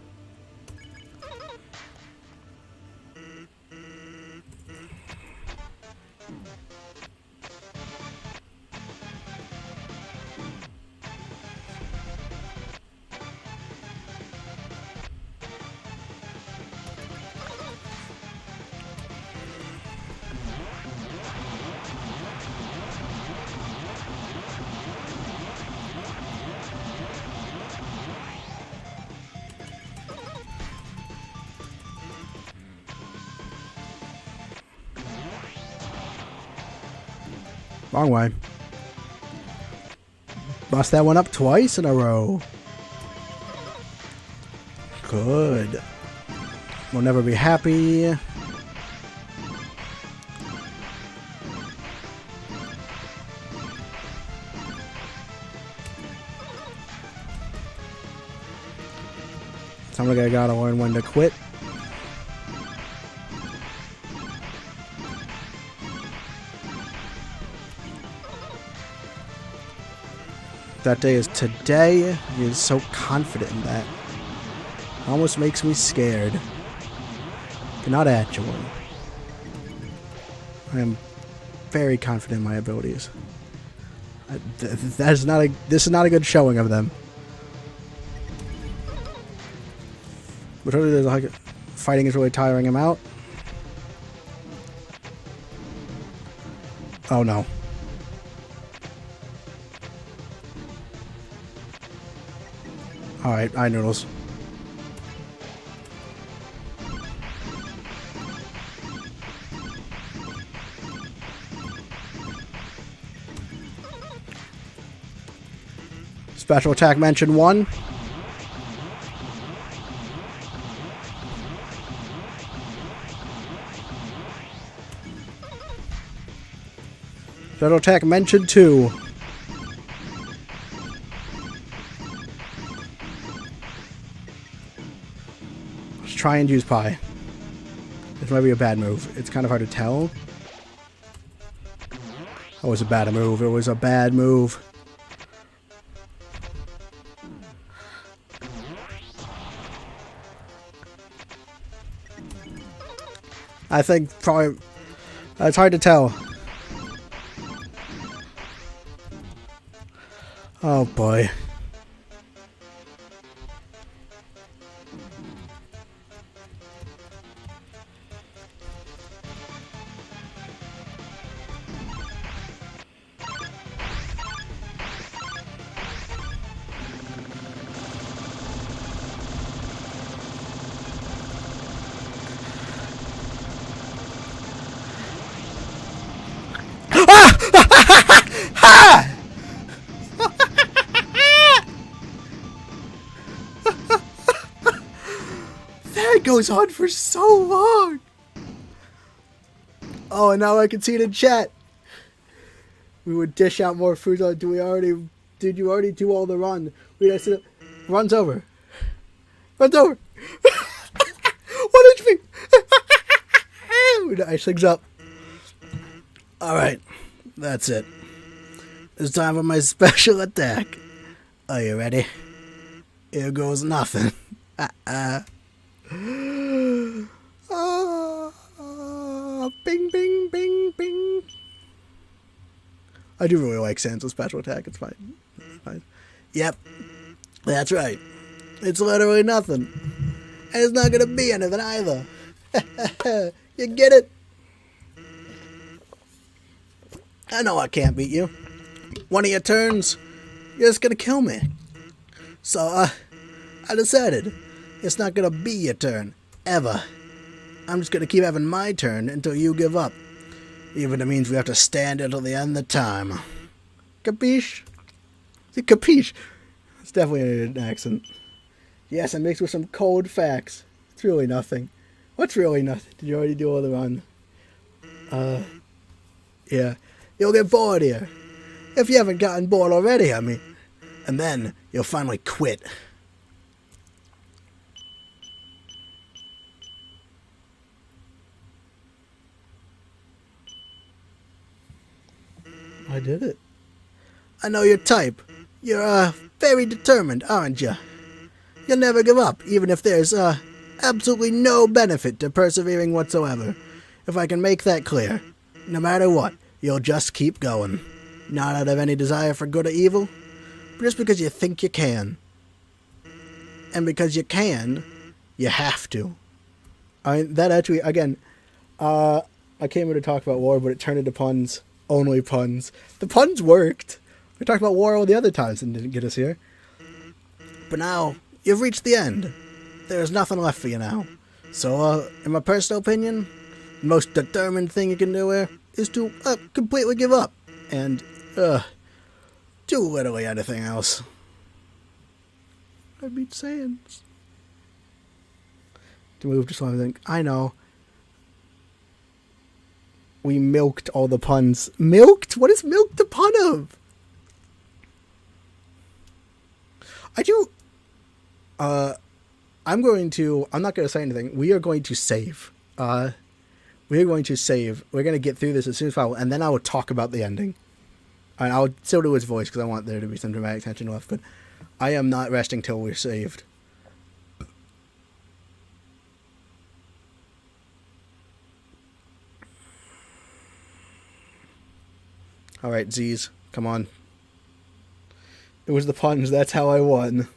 Wrong way. Bust that one up twice in a row. Good. We'll never be happy. Sounds like I gotta learn when to quit. That day is today. He is so confident in that. Almost makes me scared. But not actually. I am very confident in my abilities. That is not a. This is not a good showing of them. But totally, like, fighting is really tiring him out. Oh no. Alright, noodles. Special attack mention 1. Special attack mention 2. Let's try and use pie. This might be a bad move. It's kind of hard to tell. It was a bad move. It was a bad move. I think probably it's hard to tell. Oh boy. That goes on for so long. Oh, and now I can see it in chat. We would dish out more food. Did you already do all the run? We just runs over. Runs over. 1 HP. We ice things up. Alright. That's it. It's time for my special attack. Are you ready? Here goes nothing. Bing, bing, bing, bing. I do really like Sansa's special attack. It's fine. It's fine. Yep. That's right. It's literally nothing. And it's not going to be anything either. You get it? I know I can't beat you. One of your turns, you're just going to kill me. So, I decided it's not going to be your turn. Ever. I'm just going to keep having my turn until you give up. Even if it means we have to stand until the end of time. Capiche? Is it capiche? It's definitely an accent. Yes, I mixed with some cold facts. It's really nothing. What's really nothing? Did you already do all the run? Yeah. You'll get bored here. If you haven't gotten bored already, I mean. And then you'll finally quit. I did it. I know your type. You're, very determined, aren't you? You'll never give up, even if there's, absolutely no benefit to persevering whatsoever. If I can make that clear. No matter what, you'll just keep going. Not out of any desire for good or evil, but just because you think you can. And because you can, you have to. I mean, that actually, again, I came here to talk about war, but it turned into puns. Only puns. The puns worked. We talked about war all the other times and didn't get us here. But now, you've reached the end. There's nothing left for you now. So, in my personal opinion, the most determined thing you can do here is to completely give up. And, do literally anything else. I beat Sans. To move to something. I know. We milked all the puns. Milked? What is milked the pun of? I'm not going to say anything. We are going to save. We're going to get through this as soon as possible, and then I will talk about the ending. And I'll still do his voice, because I want there to be some dramatic tension left, but I am not resting till we're saved. All right, Z's, come on. It was the puns. That's how I won.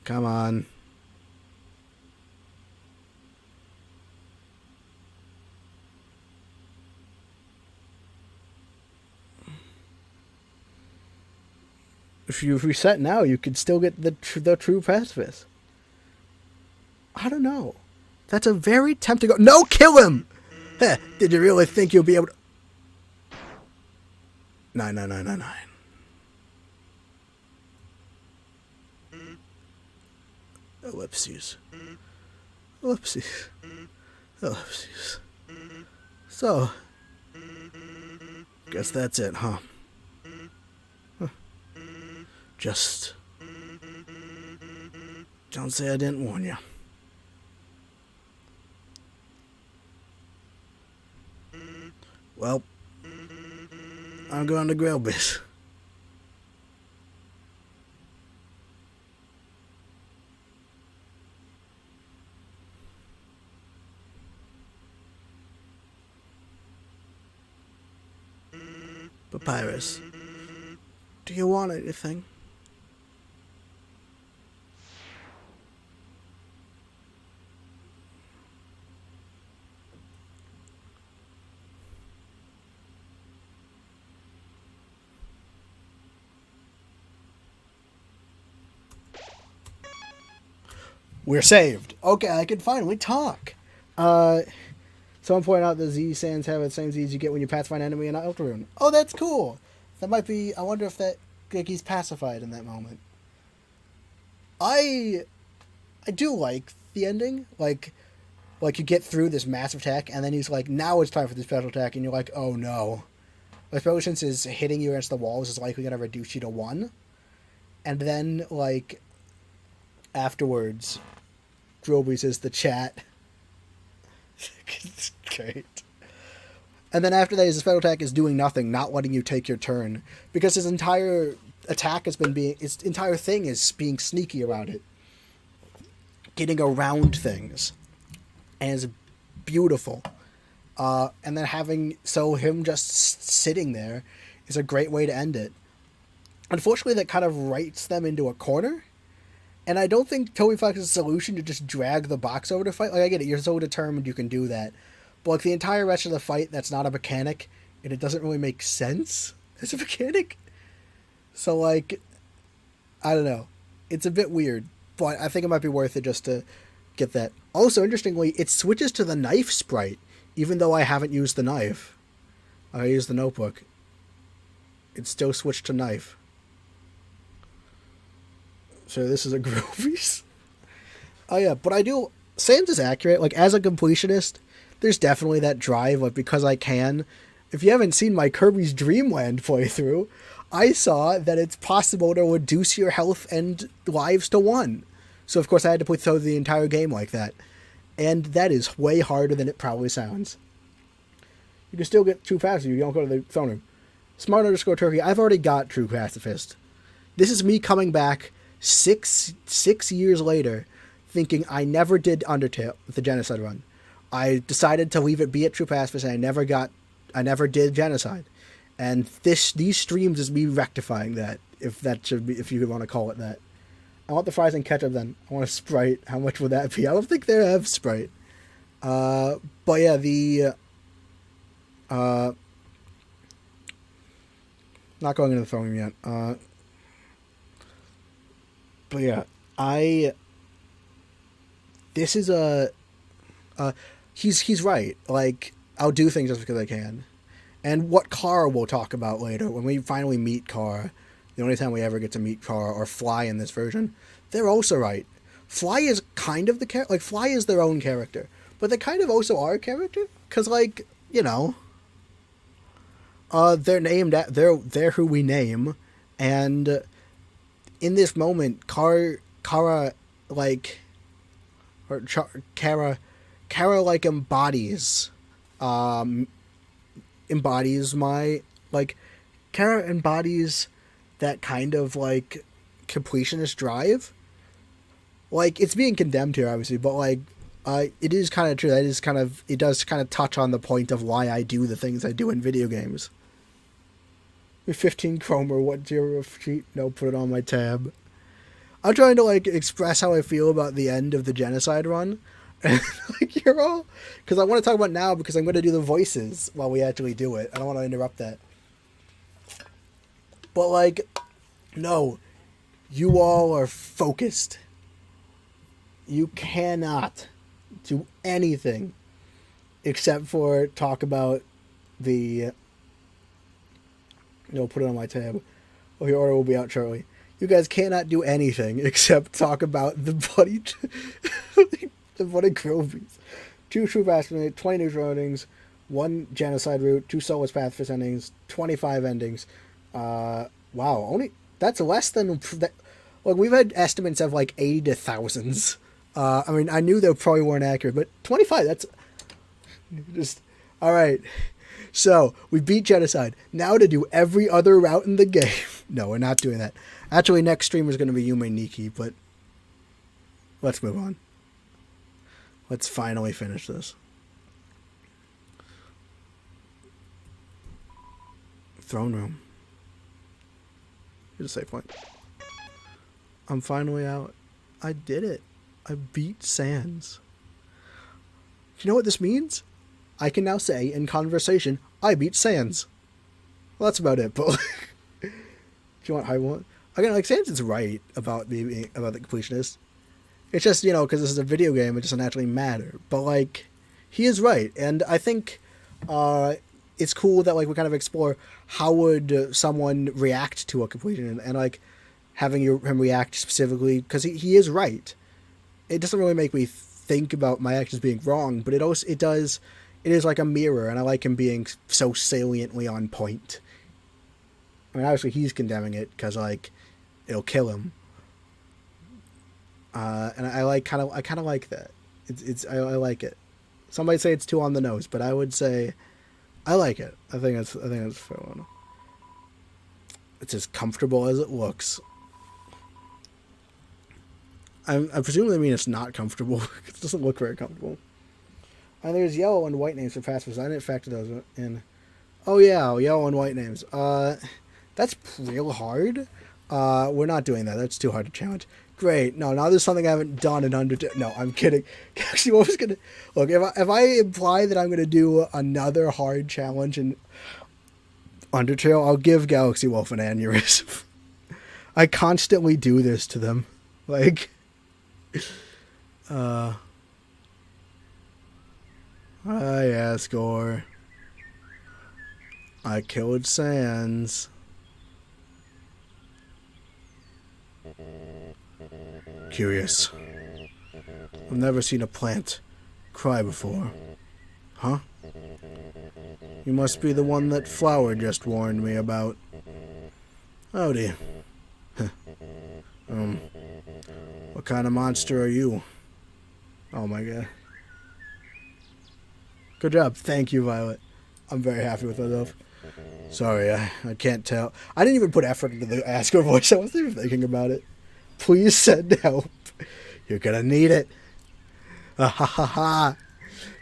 Come on. If you reset now, you could still get the true pacifist. I don't know. That's a very tempting... No, kill him! Heh, did you really think you'll be able to... 99999. Ellipses. Ellipses. Ellipses. So, guess that's it, huh? Just don't say I didn't warn you. Well, I'm going to grill this. Papyrus, do you want anything? We're saved. Okay, I can finally talk. Someone pointed out the Z sands have the same Z's you get when you pacify an enemy in Deltarune. Oh, that's cool. That might be... I wonder if that... like, he's pacified in that moment. I do like the ending. Like you get through this massive attack, and then he's like, now it's time for the special attack, and you're like, oh no. Like, especially since is hitting you against the walls is likely going to reduce you to 1. And then, like, afterwards... Droby says the chat. It's great. And then after that, his special attack is doing nothing, not letting you take your turn. Because his entire attack has been being... his entire thing is being sneaky around it. Getting around things. And it's beautiful. And then having... so him just sitting there is a great way to end it. Unfortunately, that kind of writes them into a corner. And I don't think Toby Fox's solution to just drag the box over to fight... like, I get it, you're so determined you can do that. But, like, the entire rest of the fight, that's not a mechanic, and it doesn't really make sense as a mechanic. So, like, I don't know. It's a bit weird, but I think it might be worth it just to get that. Also, interestingly, it switches to the knife sprite, even though I haven't used the knife. I used the notebook. It still switched to knife. So this is a Groovies. Oh yeah, but I do... Sans is accurate. Like, as a completionist, there's definitely that drive, like, because I can. If you haven't seen my Kirby's Dream Land playthrough, I saw that it's possible to reduce your health and lives to 1. So, of course, I had to play through the entire game like that. And that is way harder than it probably sounds. You can still get True Pacifist if you don't go to the throne room. Smart _ Turkey, I've already got True Pacifist. This is me coming back... Six years later, thinking I never did Undertale, the Genocide run. I decided to leave it be at True Pacifist, and I never did Genocide. And these streams is me rectifying that, if you want to call it that. I want the fries and ketchup then. I want a Sprite. How much would that be? I don't think they have Sprite. But yeah, not going into the throwing yet. But yeah, this is he's right. Like, I'll do things just because I can. And what Kara we'll talk about later, when we finally meet Kara, the only time we ever get to meet Kara, or Fly in this version, they're also right. Fly is kind of the character, like, Fly is their own character, but they kind of also are a character, because, like, you know, they're named, they're who we name, and... in this moment, Kara, like, or Kara, like, embodies my, like, Kara embodies that kind of, like, completionist drive. Like, it's being condemned here, obviously, but, like, it is kind of true. It does kind of touch on the point of why I do the things I do in video games. 15 chrome or what zero sheet? No, put it on my tab. I'm trying to like express how I feel about the end of the genocide run. And like you're all, because I want to talk about now because I'm going to do the voices while we actually do it. I don't want to interrupt that. But like, no, you all are focused. You cannot do anything except for talk about the. No, put it on my tab. Oh, your order will be out shortly. You guys cannot do anything except talk about the bloody, the bloody Grovies. 2 true paths, 20 neutral endings, 1 genocide route, 2 soulless paths endings, 25 endings. Wow, only that's less than that. Like we've had estimates of like 80 to thousands. I mean, I knew they probably weren't accurate, but 25. That's just all right. So we beat genocide. Now to do every other route in the game. No, we're not doing that. Actually, next stream is going to be Yume Nikki, but let's move on. Let's finally finish this. Throne room. Here's a save point. I'm finally out. I did it. I beat Sans. You know what this means? I can now say in conversation, I beat Sans. Well, that's about it, but do you want high one? Again, like Sans is right about the completionist. It's just, because this is a video game, it doesn't actually matter. But like, he is right, and I think it's cool that like we kind of explore how would someone react to a completion, and like having him react specifically because he is right. It doesn't really make me think about my actions being wrong, but it is like a mirror, and I like him being so saliently on point. I mean, obviously he's condemning it because like it'll kill him, and I kind of like that. I like it. Somebody say it's too on the nose, but I would say I like it. I think it's fair one. It's as comfortable as it looks. I presume they mean it's not comfortable. It doesn't look very comfortable. And there's yellow and white names for pacifists. I didn't factor those in. Oh yeah, yellow and white names. That's real hard. We're not doing that. That's too hard to challenge. Great. No, now there's something I haven't done in Undertale. No, I'm kidding. Actually, what was gonna look if I imply that I'm gonna do another hard challenge in Undertale, I'll give Galaxy Wolf an aneurysm. I constantly do this to them, like. Yeah, score. I killed Sans. Curious. I've never seen a plant cry before. Huh? You must be the one that Flower just warned me about. Howdy. What kind of monster are you? Oh my god. Good job. Thank you, Violet. I'm very happy with myself. Sorry, I can't tell. I didn't even put effort into the ask her voice. I wasn't even thinking about it. Please send help. You're gonna need it. Ha ha ha.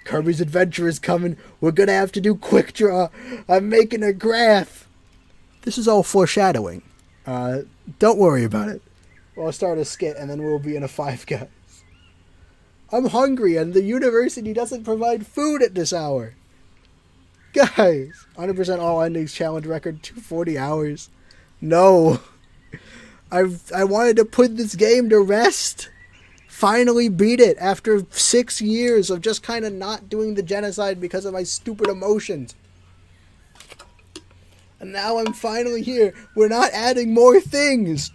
Kirby's Adventure is coming. We're gonna have to do quick draw. I'm making a graph. This is all foreshadowing. Don't worry about it. I'll start a skit and then we'll be in a Five Guys. I'm hungry and the university doesn't provide food at this hour. Guys, 100% all endings challenge record, 240 hours. No. I wanted to put this game to rest. Finally beat it after 6 years of just kind of not doing the genocide because of my stupid emotions. And now I'm finally here. We're not adding more things.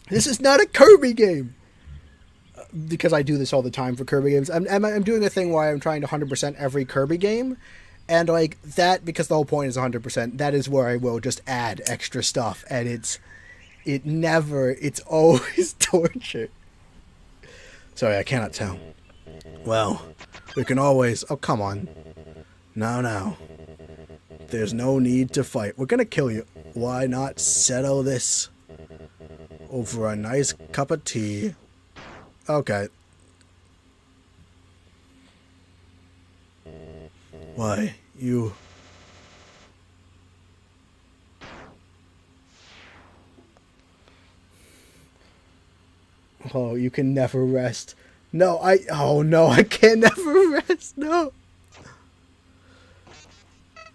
This is not a Kirby game. Because I do this all the time for Kirby games. I'm doing a thing where I'm trying to 100% every Kirby game. And like that, because the whole point is 100%, that is where I will just add extra stuff. And it's always torture. Sorry, I cannot tell. Well, we can always... Oh, come on. No. There's no need to fight. We're gonna kill you. Why not settle this over a nice cup of tea? Okay. Why, you... Oh, you can never rest. No, oh no, I can never rest, no.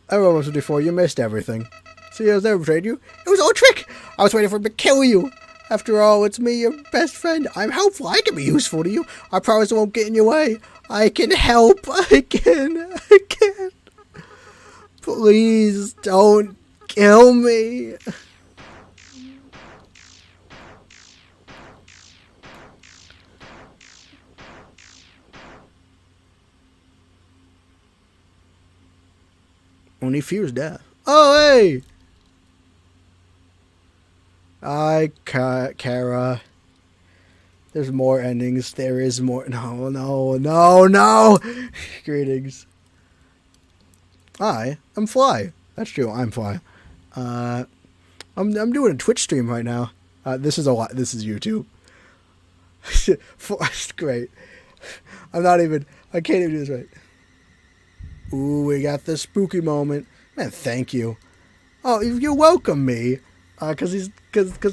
I rolled with before, you missed everything. See, I was never betrayed you. It was all a trick. I was waiting for him to kill you. After all, it's me, your best friend. I'm helpful. I can be useful to you. I promise I won't get in your way. I can help. I can. Please don't kill me. Only fears death. Oh, hey! Kara. There's more endings. There is more. No. Greetings. I'm Fly. That's true. I'm Fly. I'm doing a Twitch stream right now. This is a lot. This is YouTube. It's great. I can't even do this right. Ooh, we got the spooky moment. Man, thank you. Oh, you're welcome, me. Because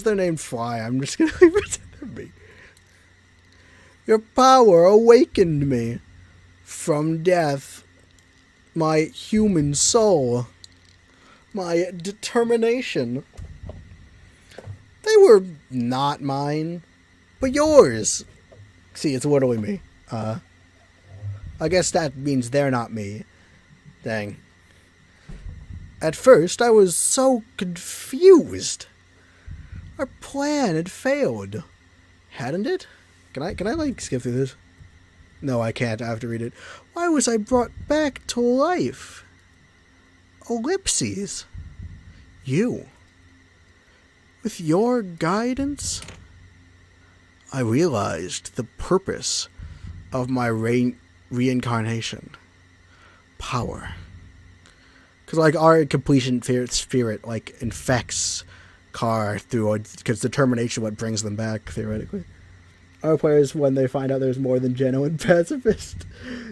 they're named Fly. I'm just gonna pretend they're me. Your power awakened me from death. My human soul. My determination. They were not mine, but yours. See, it's literally me. I guess that means they're not me. Dang. At first, I was so confused. Our plan had failed. Hadn't it? Can I like skip through this? No, I can't. I have to read it. Why was I brought back to life? Ellipses. You. With your guidance, I realized the purpose of my reincarnation. Power. Because, like, our completion spirit, like, infects Car through, because determination what brings them back, theoretically. Our players, when they find out there's more than genuine pacifist.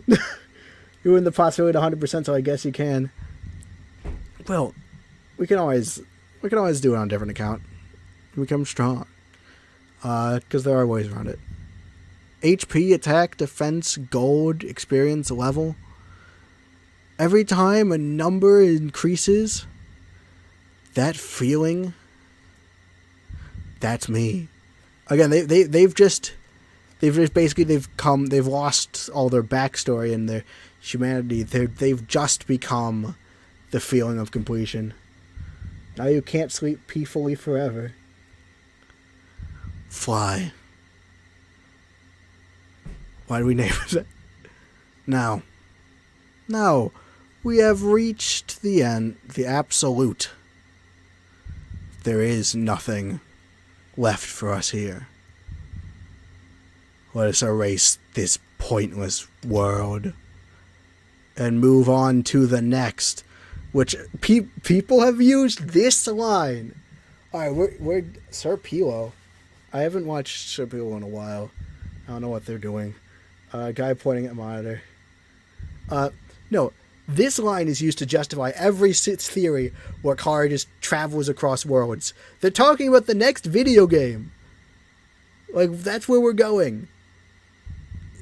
You win the possibility 100%, so I guess you can. Well, we can always do it on a different account. Become strong. Because there are ways around it. HP, attack, defense, gold, experience, level. Every time a number increases, that feeling, that's me. Again, they've lost all their backstory and their humanity. They've just become the feeling of completion. Now you can't sleep peacefully forever. Fly. Why do we name it that? Now, we have reached the end, the absolute. There is nothing left for us here. Let us erase this pointless world and move on to the next, which people have used this line. All right, we're Sir Pilo. I haven't watched Sir Pilo in a while. I don't know what they're doing. Guy pointing at monitor. No, this line is used to justify every theory where Kara just travels across worlds. They're talking about the next video game. Like, that's where we're going.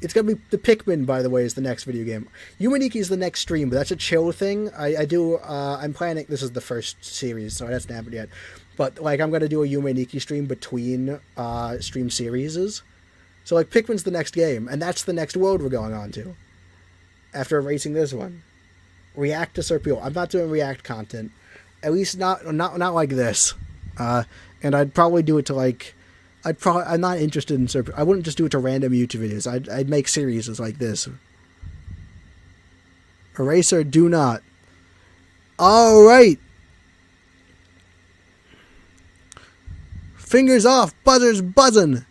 It's gonna be the Pikmin, by the way, is the next video game. Yumaniki is the next stream, but that's a chill thing. I'm planning, this is the first series, so it hasn't happened yet. But, like, I'm gonna do a Yumaniki stream between stream series. So, like, Pikmin's the next game, and that's the next world we're going on to. After erasing this one. React to Sir Pilo. I'm not doing React content. At least not like this. And I'd probably do it to, like... I'm not interested in Sir Pilo. I wouldn't just do it to random YouTube videos. I'd make series like this. Eraser, do not. Alright! Fingers off, buzzers buzzing!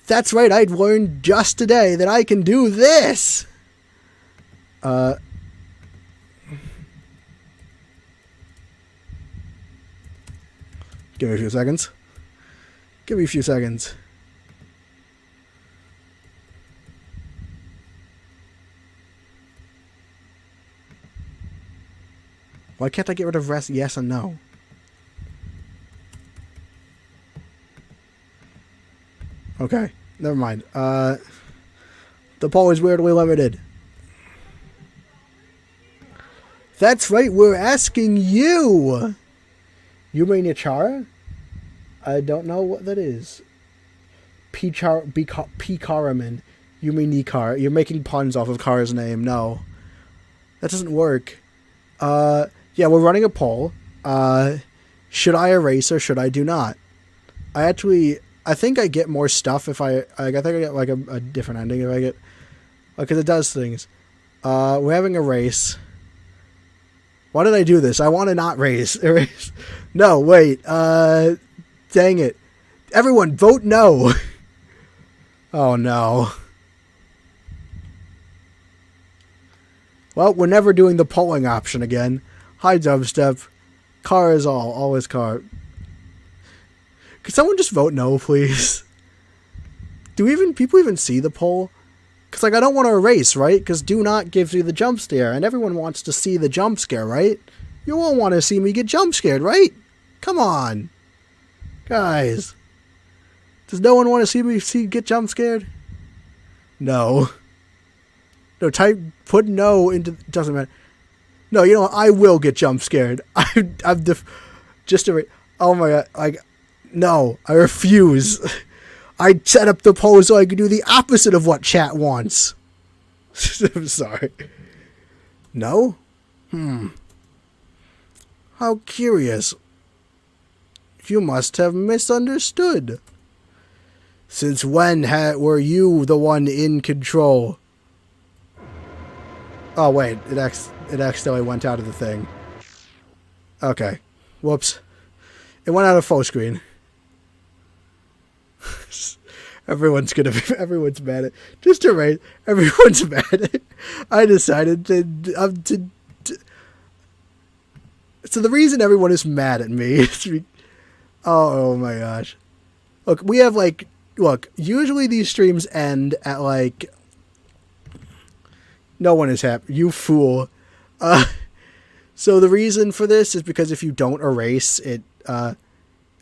That's right, I'd learned just today that I can do this! Give me a few seconds. Why can't I get rid of rest, yes and no? Okay. never mind. The poll is weirdly limited. That's right, we're asking you! You mean Ichara? I don't know what that is. P-Karaman. You mean Ikar. You're making puns off of Kara's name. No. That doesn't work. Yeah, we're running a poll. Should I erase or should I do not? I think I get more stuff if I think I get like a different ending if I get, because it does things. We're having a race. Why did I do this? I want to not erase. No, wait. Dang it. Everyone, vote no. Oh, no. Well, we're never doing the polling option again. Hi, Dubstep. Car is all is car. Could someone just vote no, please? Do people even see the poll? Because, like, I don't want to erase, right? Because do not gives you the jump scare, and everyone wants to see the jump scare, right? You all want to see me get jump scared, right? Come on. Guys. Does no one want to see me get jump scared? No. No, put no into, doesn't matter. No, you know what? I will get jump scared. Oh my god, like, no, I refuse. I set up the poll so I could do the opposite of what chat wants. I'm sorry. No? How curious. You must have misunderstood. Since when were you the one in control? Oh wait, it accidentally went out of the thing. Okay. Whoops. It went out of full screen. Everyone's mad at, just to rate, everyone's mad at, I decided to so the reason everyone is mad at me is, oh my gosh. Look, we have like, usually these streams end at like, no one is happy, you fool. So the reason for this is because if you don't erase it, of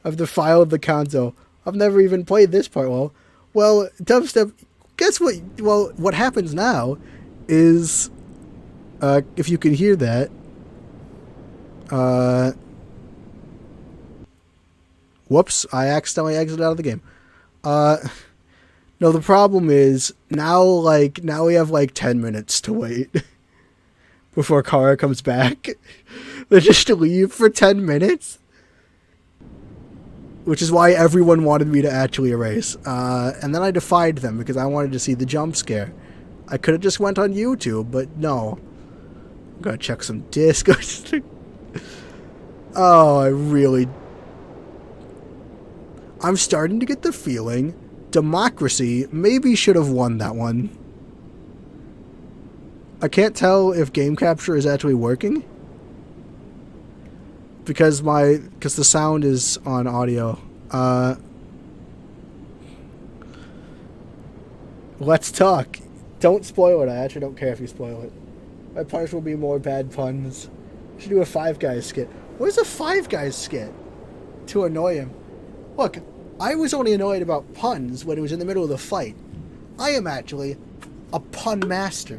the file of the console, I've never even played this part well, Dubstep, guess what? Well, what happens now is, if you can hear that, whoops, I accidentally exited out of the game. No, the problem is, now we have like 10 minutes to wait before Kara comes back. They just leave for 10 minutes? Which is why everyone wanted me to actually erase. And then I defied them because I wanted to see the jump scare. I could have just went on YouTube, but no. I'm gonna check some disc. I'm starting to get the feeling Democracy maybe should have won that one. I can't tell if game capture is actually working. Because the sound is on audio. Let's talk. Don't spoil it. I actually don't care if you spoil it. My puns will be more bad puns. We should do a Five Guys skit. What is a Five Guys skit? To annoy him. Look, I was only annoyed about puns when it was in the middle of the fight. I am actually a pun master.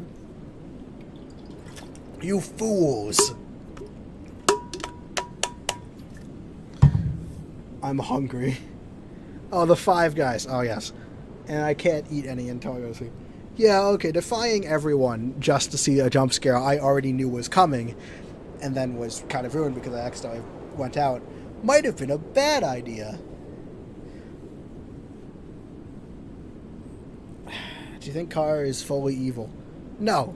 You fools. I'm hungry. Oh, the Five Guys. Oh, yes. And I can't eat any until I go to sleep. Yeah, okay, defying everyone just to see a jump scare I already knew was coming, and then was kind of ruined because I accidentally went out, might have been a bad idea. Do you think Kara is fully evil? No.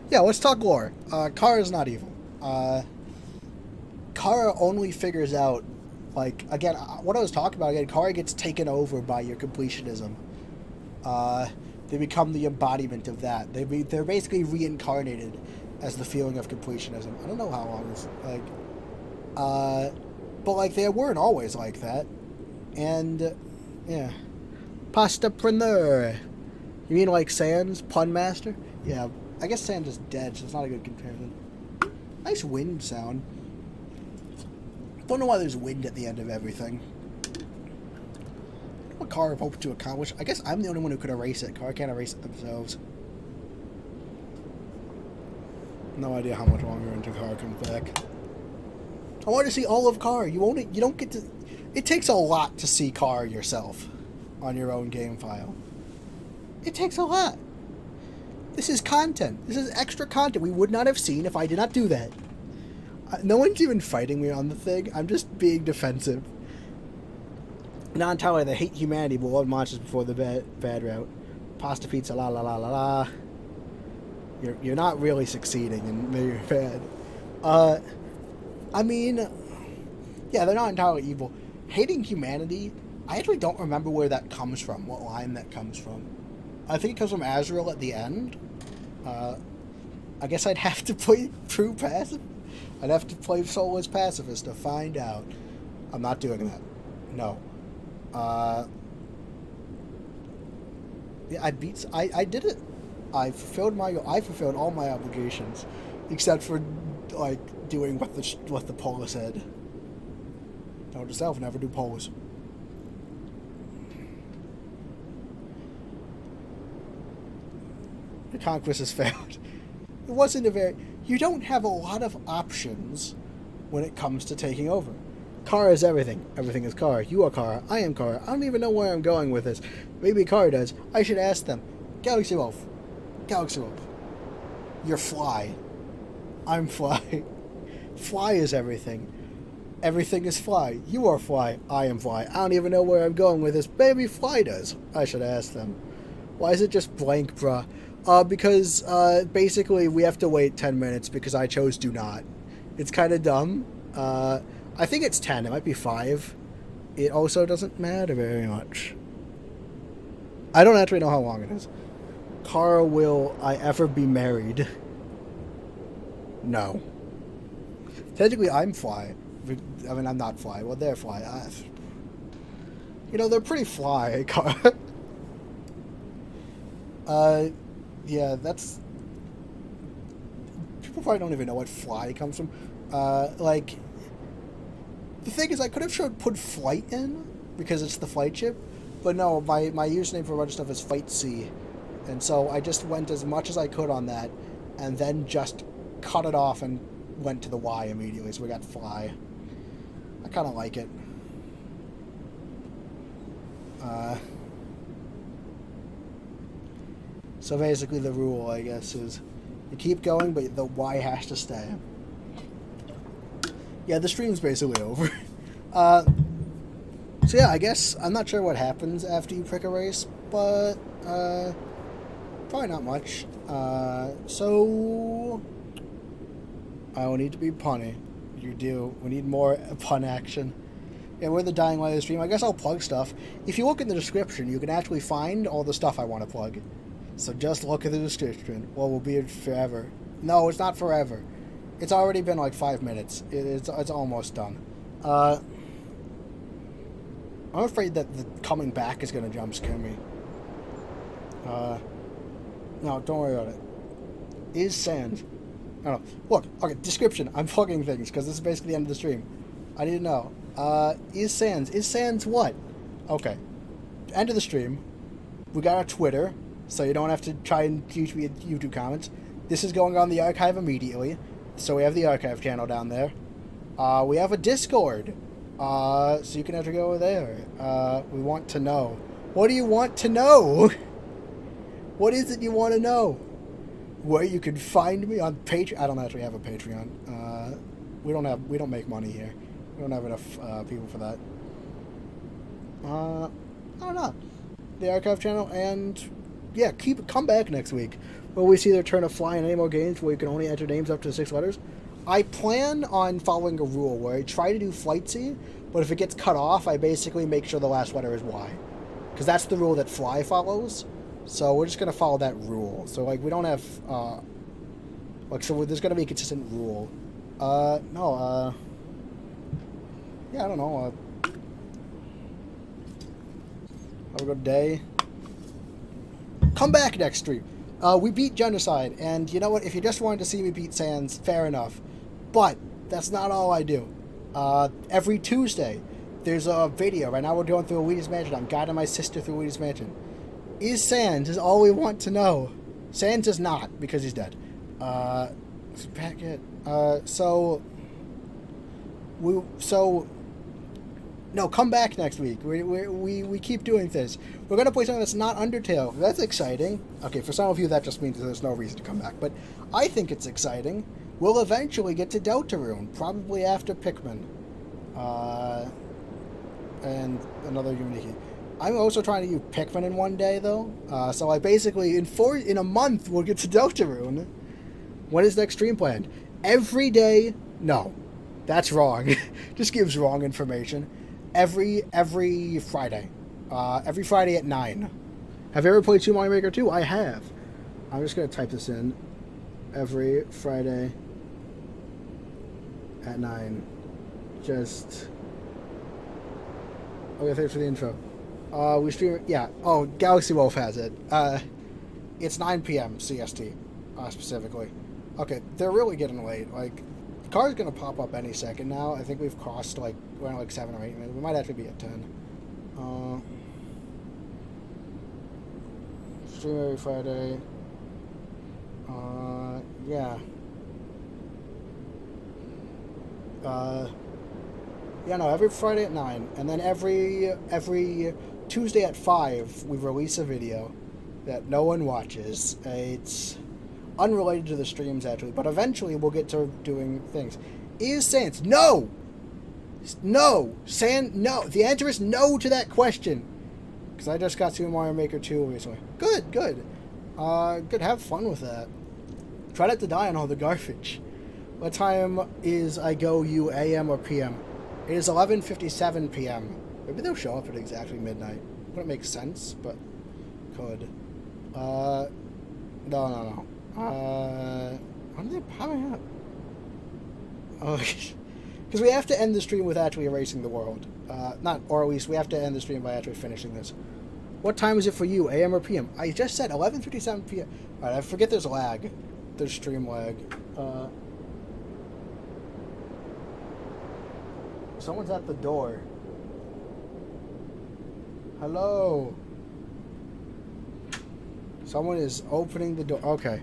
Yeah, let's talk lore. Kara is not evil. Kara only figures out, like, again, what I was talking about, again, Kara gets taken over by your completionism. They become the embodiment of that. They're basically reincarnated as the feeling of completionism. I don't know how long it's, like, but, like, they weren't always like that. And, yeah. Pastapreneur. You mean like Sans, pun master? Yeah, I guess Sans is dead, so it's not a good comparison. Nice wind sound. Don't know why there's wind at the end of everything. what Car hoped to accomplish. I guess I'm the only one who could erase it. Car can't erase it themselves. No idea how much longer until Car comes back. I want to see all of Car. You don't get to... It takes a lot to see Car yourself on your own game file. It takes a lot. This is content. This is extra content we would not have seen if I did not do that. No one's even fighting me on the thing. I'm just being defensive. Not entirely they hate humanity, but love monsters before the bad route. Pasta pizza, la la la la la. You're not really succeeding, and you're bad. I mean, yeah, they're not entirely evil. Hating humanity, I actually don't remember where that comes from, what line that comes from. I think it comes from Azrael at the end. I guess I'd have to play true passive. I'd have to play soulless pacifist to find out. I'm not doing that. No. Yeah, I did it. I fulfilled all my obligations, except for like doing what the poll said. Note to self: never do polls. The conquest has failed. It wasn't a very... You don't have a lot of options when it comes to taking over. Car is everything. Everything is Car. You are Car. I am Car. I don't even know where I'm going with this. Maybe Car does. I should ask them. Galaxy Wolf. Galaxy Wolf. You're Fly. I'm Fly. Fly is everything. Everything is Fly. You are Fly. I am Fly. I don't even know where I'm going with this. Maybe Fly does. I should ask them. Why is it just blank, bruh? Because basically we have to wait 10 minutes because I chose do not. It's kind of dumb. I think it's 10. It might be 5. It also doesn't matter very much. I don't actually know how long it is. Car, will I ever be married? No. Technically, I'm Fly. I mean, I'm not Fly. Well, they're Fly. You know, they're pretty Fly, Car. Yeah, that's... People probably don't even know what Fly comes from. Like... The thing is, I could have put Flight in, because it's the Flightship, but no, my username for a bunch of stuff is FightC, and so I just went as much as I could on that, and then just cut it off and went to the Y immediately, so we got Fly. I kind of like it. So basically the rule, I guess, is you keep going, but the Y has to stay. Yeah, the stream's basically over. So yeah, I guess I'm not sure what happens after you pick a race, but probably not much. So I will need to be punny. You do. We need more pun action. Yeah, we're the dying light of the stream. I guess I'll plug stuff. If you look in the description, you can actually find all the stuff I want to plug. So just look at the description. Well, we'll be here forever. No, it's not forever. It's already been like 5 minutes. It's almost done. I'm afraid that the coming back is going to jump scare me. No, don't worry about it. Is Sans... Oh, look, okay, description. I'm plugging things because this is basically the end of the stream. I didn't know. Is Sans what? Okay. End of the stream. We got our Twitter, so you don't have to try and teach me YouTube comments. This is going on the archive immediately. So we have the archive channel down there. We have a Discord. So you can have to go over there. We want to know. What do you want to know? What is it you want to know? Where you can find me on Patreon. I don't actually have a Patreon. We don't make money here. We don't have enough people for that. I don't know. The archive channel, and yeah, come back next week. Will we see the return of Fly in any more games where you can only enter names up to 6 letters? I plan on following a rule where I try to do FlightC, but if it gets cut off, I basically make sure the last letter is Y. Because that's the rule that Fly follows. So we're just going to follow that rule. So, like, we don't have, like, so there's going to be a consistent rule. Yeah, I don't know. Have a good day. Come back next stream. We beat Genocide, and you know what? If you just wanted to see me beat Sans, fair enough. But that's not all I do. Every Tuesday, there's a video. Right now we're going through Luigi's Mansion. I'm guiding my sister through Luigi's Mansion. Is Sans is all we want to know. Sans is not, because he's dead. Packet. No, come back next week. We keep doing this. We're going to play something that's not Undertale. That's exciting. Okay, for some of you that just means there's no reason to come back. But I think it's exciting. We'll eventually get to Deltarune, probably after Pikmin. And another Unity. I'm also trying to use Pikmin in one day, though. So I basically, in a month, we'll get to Deltarune. When is next stream planned? Every day? No. That's wrong. Just gives wrong information. Every Friday. Every Friday at 9. Have you ever played Super Mario Maker 2? I have. I'm just going to type this in. Every Friday at 9. Just... Okay, thanks for the intro. We stream... Yeah. Oh, Galaxy Wolf has it. It's 9 p.m. CST, specifically. Okay, they're really getting late. Like, the car's going to pop up any second now. I think we've crossed, like, around, like, 7 or 8 minutes. We might actually be at 10. Stream every Friday. Yeah. Yeah, no, every Friday at 9. And then every Tuesday at 5, we release a video that no one watches. It's unrelated to the streams, actually. But eventually we'll get to doing things. Is Sans? No! No! No! The answer is no to that question. Because I just got Super Mario Maker 2 recently. Good, good. Good, have fun with that. Try not to die on all the garbage. What time is I go you, AM or PM? It is 11:57 p.m. Maybe they'll show up at exactly midnight. Wouldn't make sense, but could. No. When are they popping up? Oh, because we have to end the stream with actually erasing the world. Or at least we have to end the stream by actually finishing this. What time is it for you, AM or PM? I just said 11:57 p.m. Alright, I forget there's lag. There's stream lag. Someone's at the door. Hello. Someone is opening the door. Okay.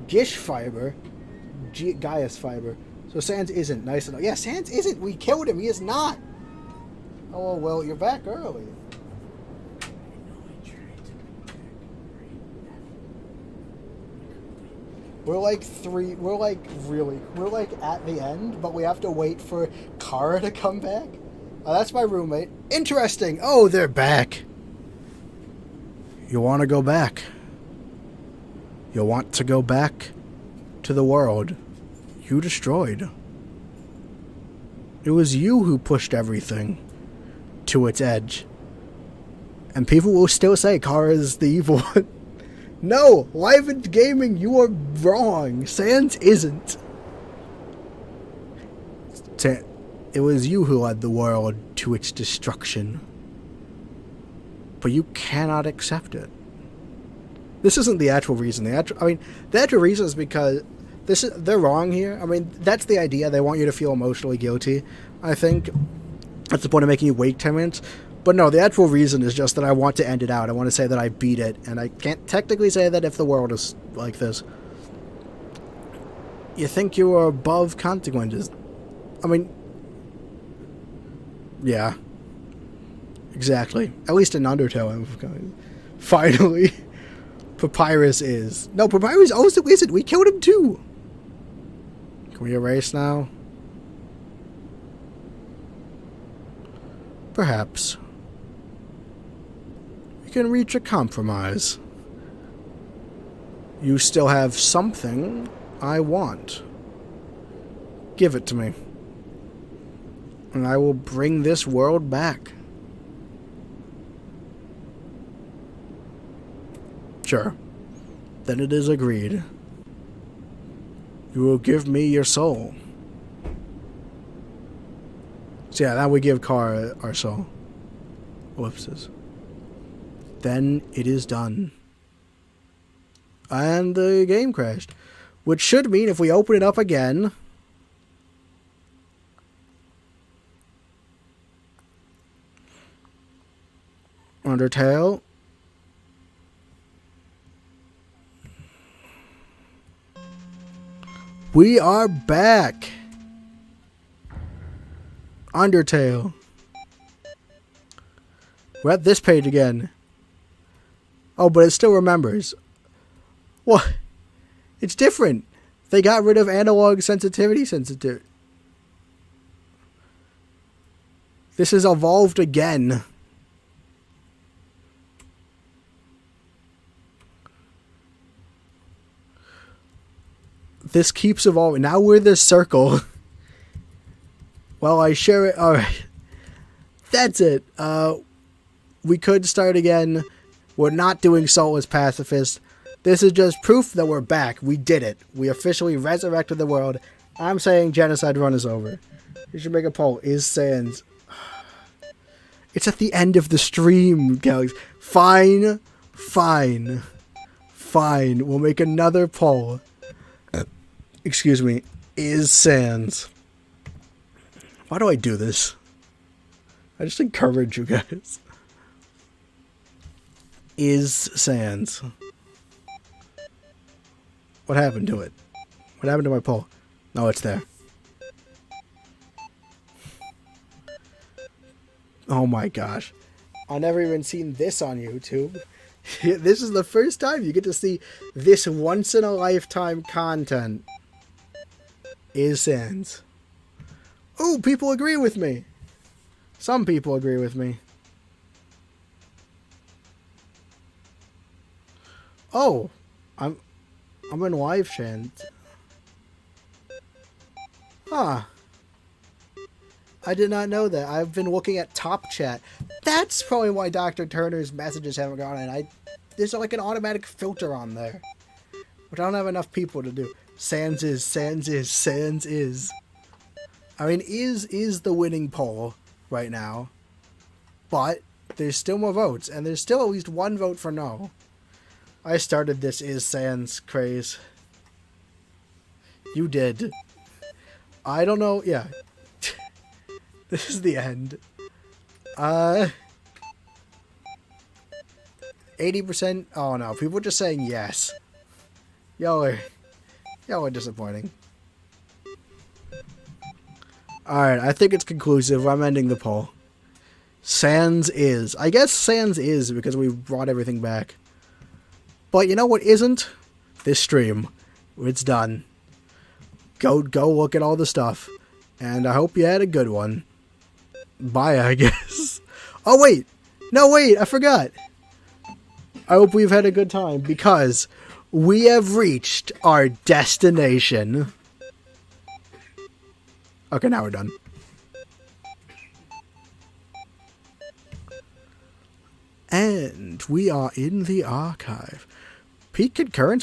Gish fiber. Gaius fiber. So Sans isn't nice enough. Yeah, Sans isn't. We killed him. He is not. Oh, well, you're back early. We're like at the end, but we have to wait for Kara to come back. That's my roommate. Interesting. Oh, they're back. You want to go back? You want to go back to the world you destroyed? It was you who pushed everything to its edge. And people will still say Kara is the evil one. No, Live and Gaming, you are wrong. Sans isn't. It was you who led the world to its destruction. But you cannot accept it. This isn't the actual reason. The actual reason is because they're wrong here. I mean, that's the idea. They want you to feel emotionally guilty, I think. That's the point of making you wait 10 minutes. But no, the actual reason is just that I want to end it out. I want to say that I beat it, and I can't technically say that if the world is like this. You think you are above consequences. I mean, yeah. Exactly. At least in Undertale, finally. Papyrus is. No, Papyrus also isn't. We killed him too. Can we erase now? Perhaps. We can reach a compromise. You still have something I want. Give it to me. And I will bring this world back. Sure. Then it is agreed. You will give me your soul. So yeah, now we give Kara our soul. Ellipses. Then it is done. And the game crashed. Which should mean if we open it up again... Undertale. We are back. Undertale. We're at this page again. Oh, but it still remembers. What? It's different. They got rid of analog sensitivity. This has evolved again. This keeps evolving. Now we're this circle. Well, I share it. Alright. That's it. We could start again. We're not doing soulless pacifist. This is just proof that we're back. We did it. We officially resurrected the world. I'm saying genocide run is over. You should make a poll. Is Sans... It's at the end of the stream, guys. Fine. We'll make another poll. Excuse me. Is Sans... Why do I do this? I just encourage you guys. Is Sans... What happened to it? What happened to my poll? No, it's there. Oh my gosh. I've never even seen this on YouTube. This is the first time you get to see this once-in-a-lifetime content. Is Sans. Ooh, people agree with me. Some people agree with me. Oh, I'm in live chat. Huh. I did not know that. I've been looking at top chat. That's probably why Dr. Turner's messages haven't gone in. There's like an automatic filter on there, which I don't have enough people to do. Sans is. I mean, is the winning poll right now, but there's still more votes, and there's still at least one vote for no. I started this Is Sans craze. You did. I don't know. Yeah. This is the end. 80%. Oh no, people are just saying yes. Y'all are disappointing. Alright, I think it's conclusive. I'm ending the poll. Sans is. I guess Sans is because we brought everything back. But you know what isn't? This stream. It's done. Go look at all the stuff. And I hope you had a good one. Bye, I guess. Oh, wait. No, wait. I forgot. I hope we've had a good time because we have reached our destination. Okay, now we're done. And we are in the archive. Peak concurrence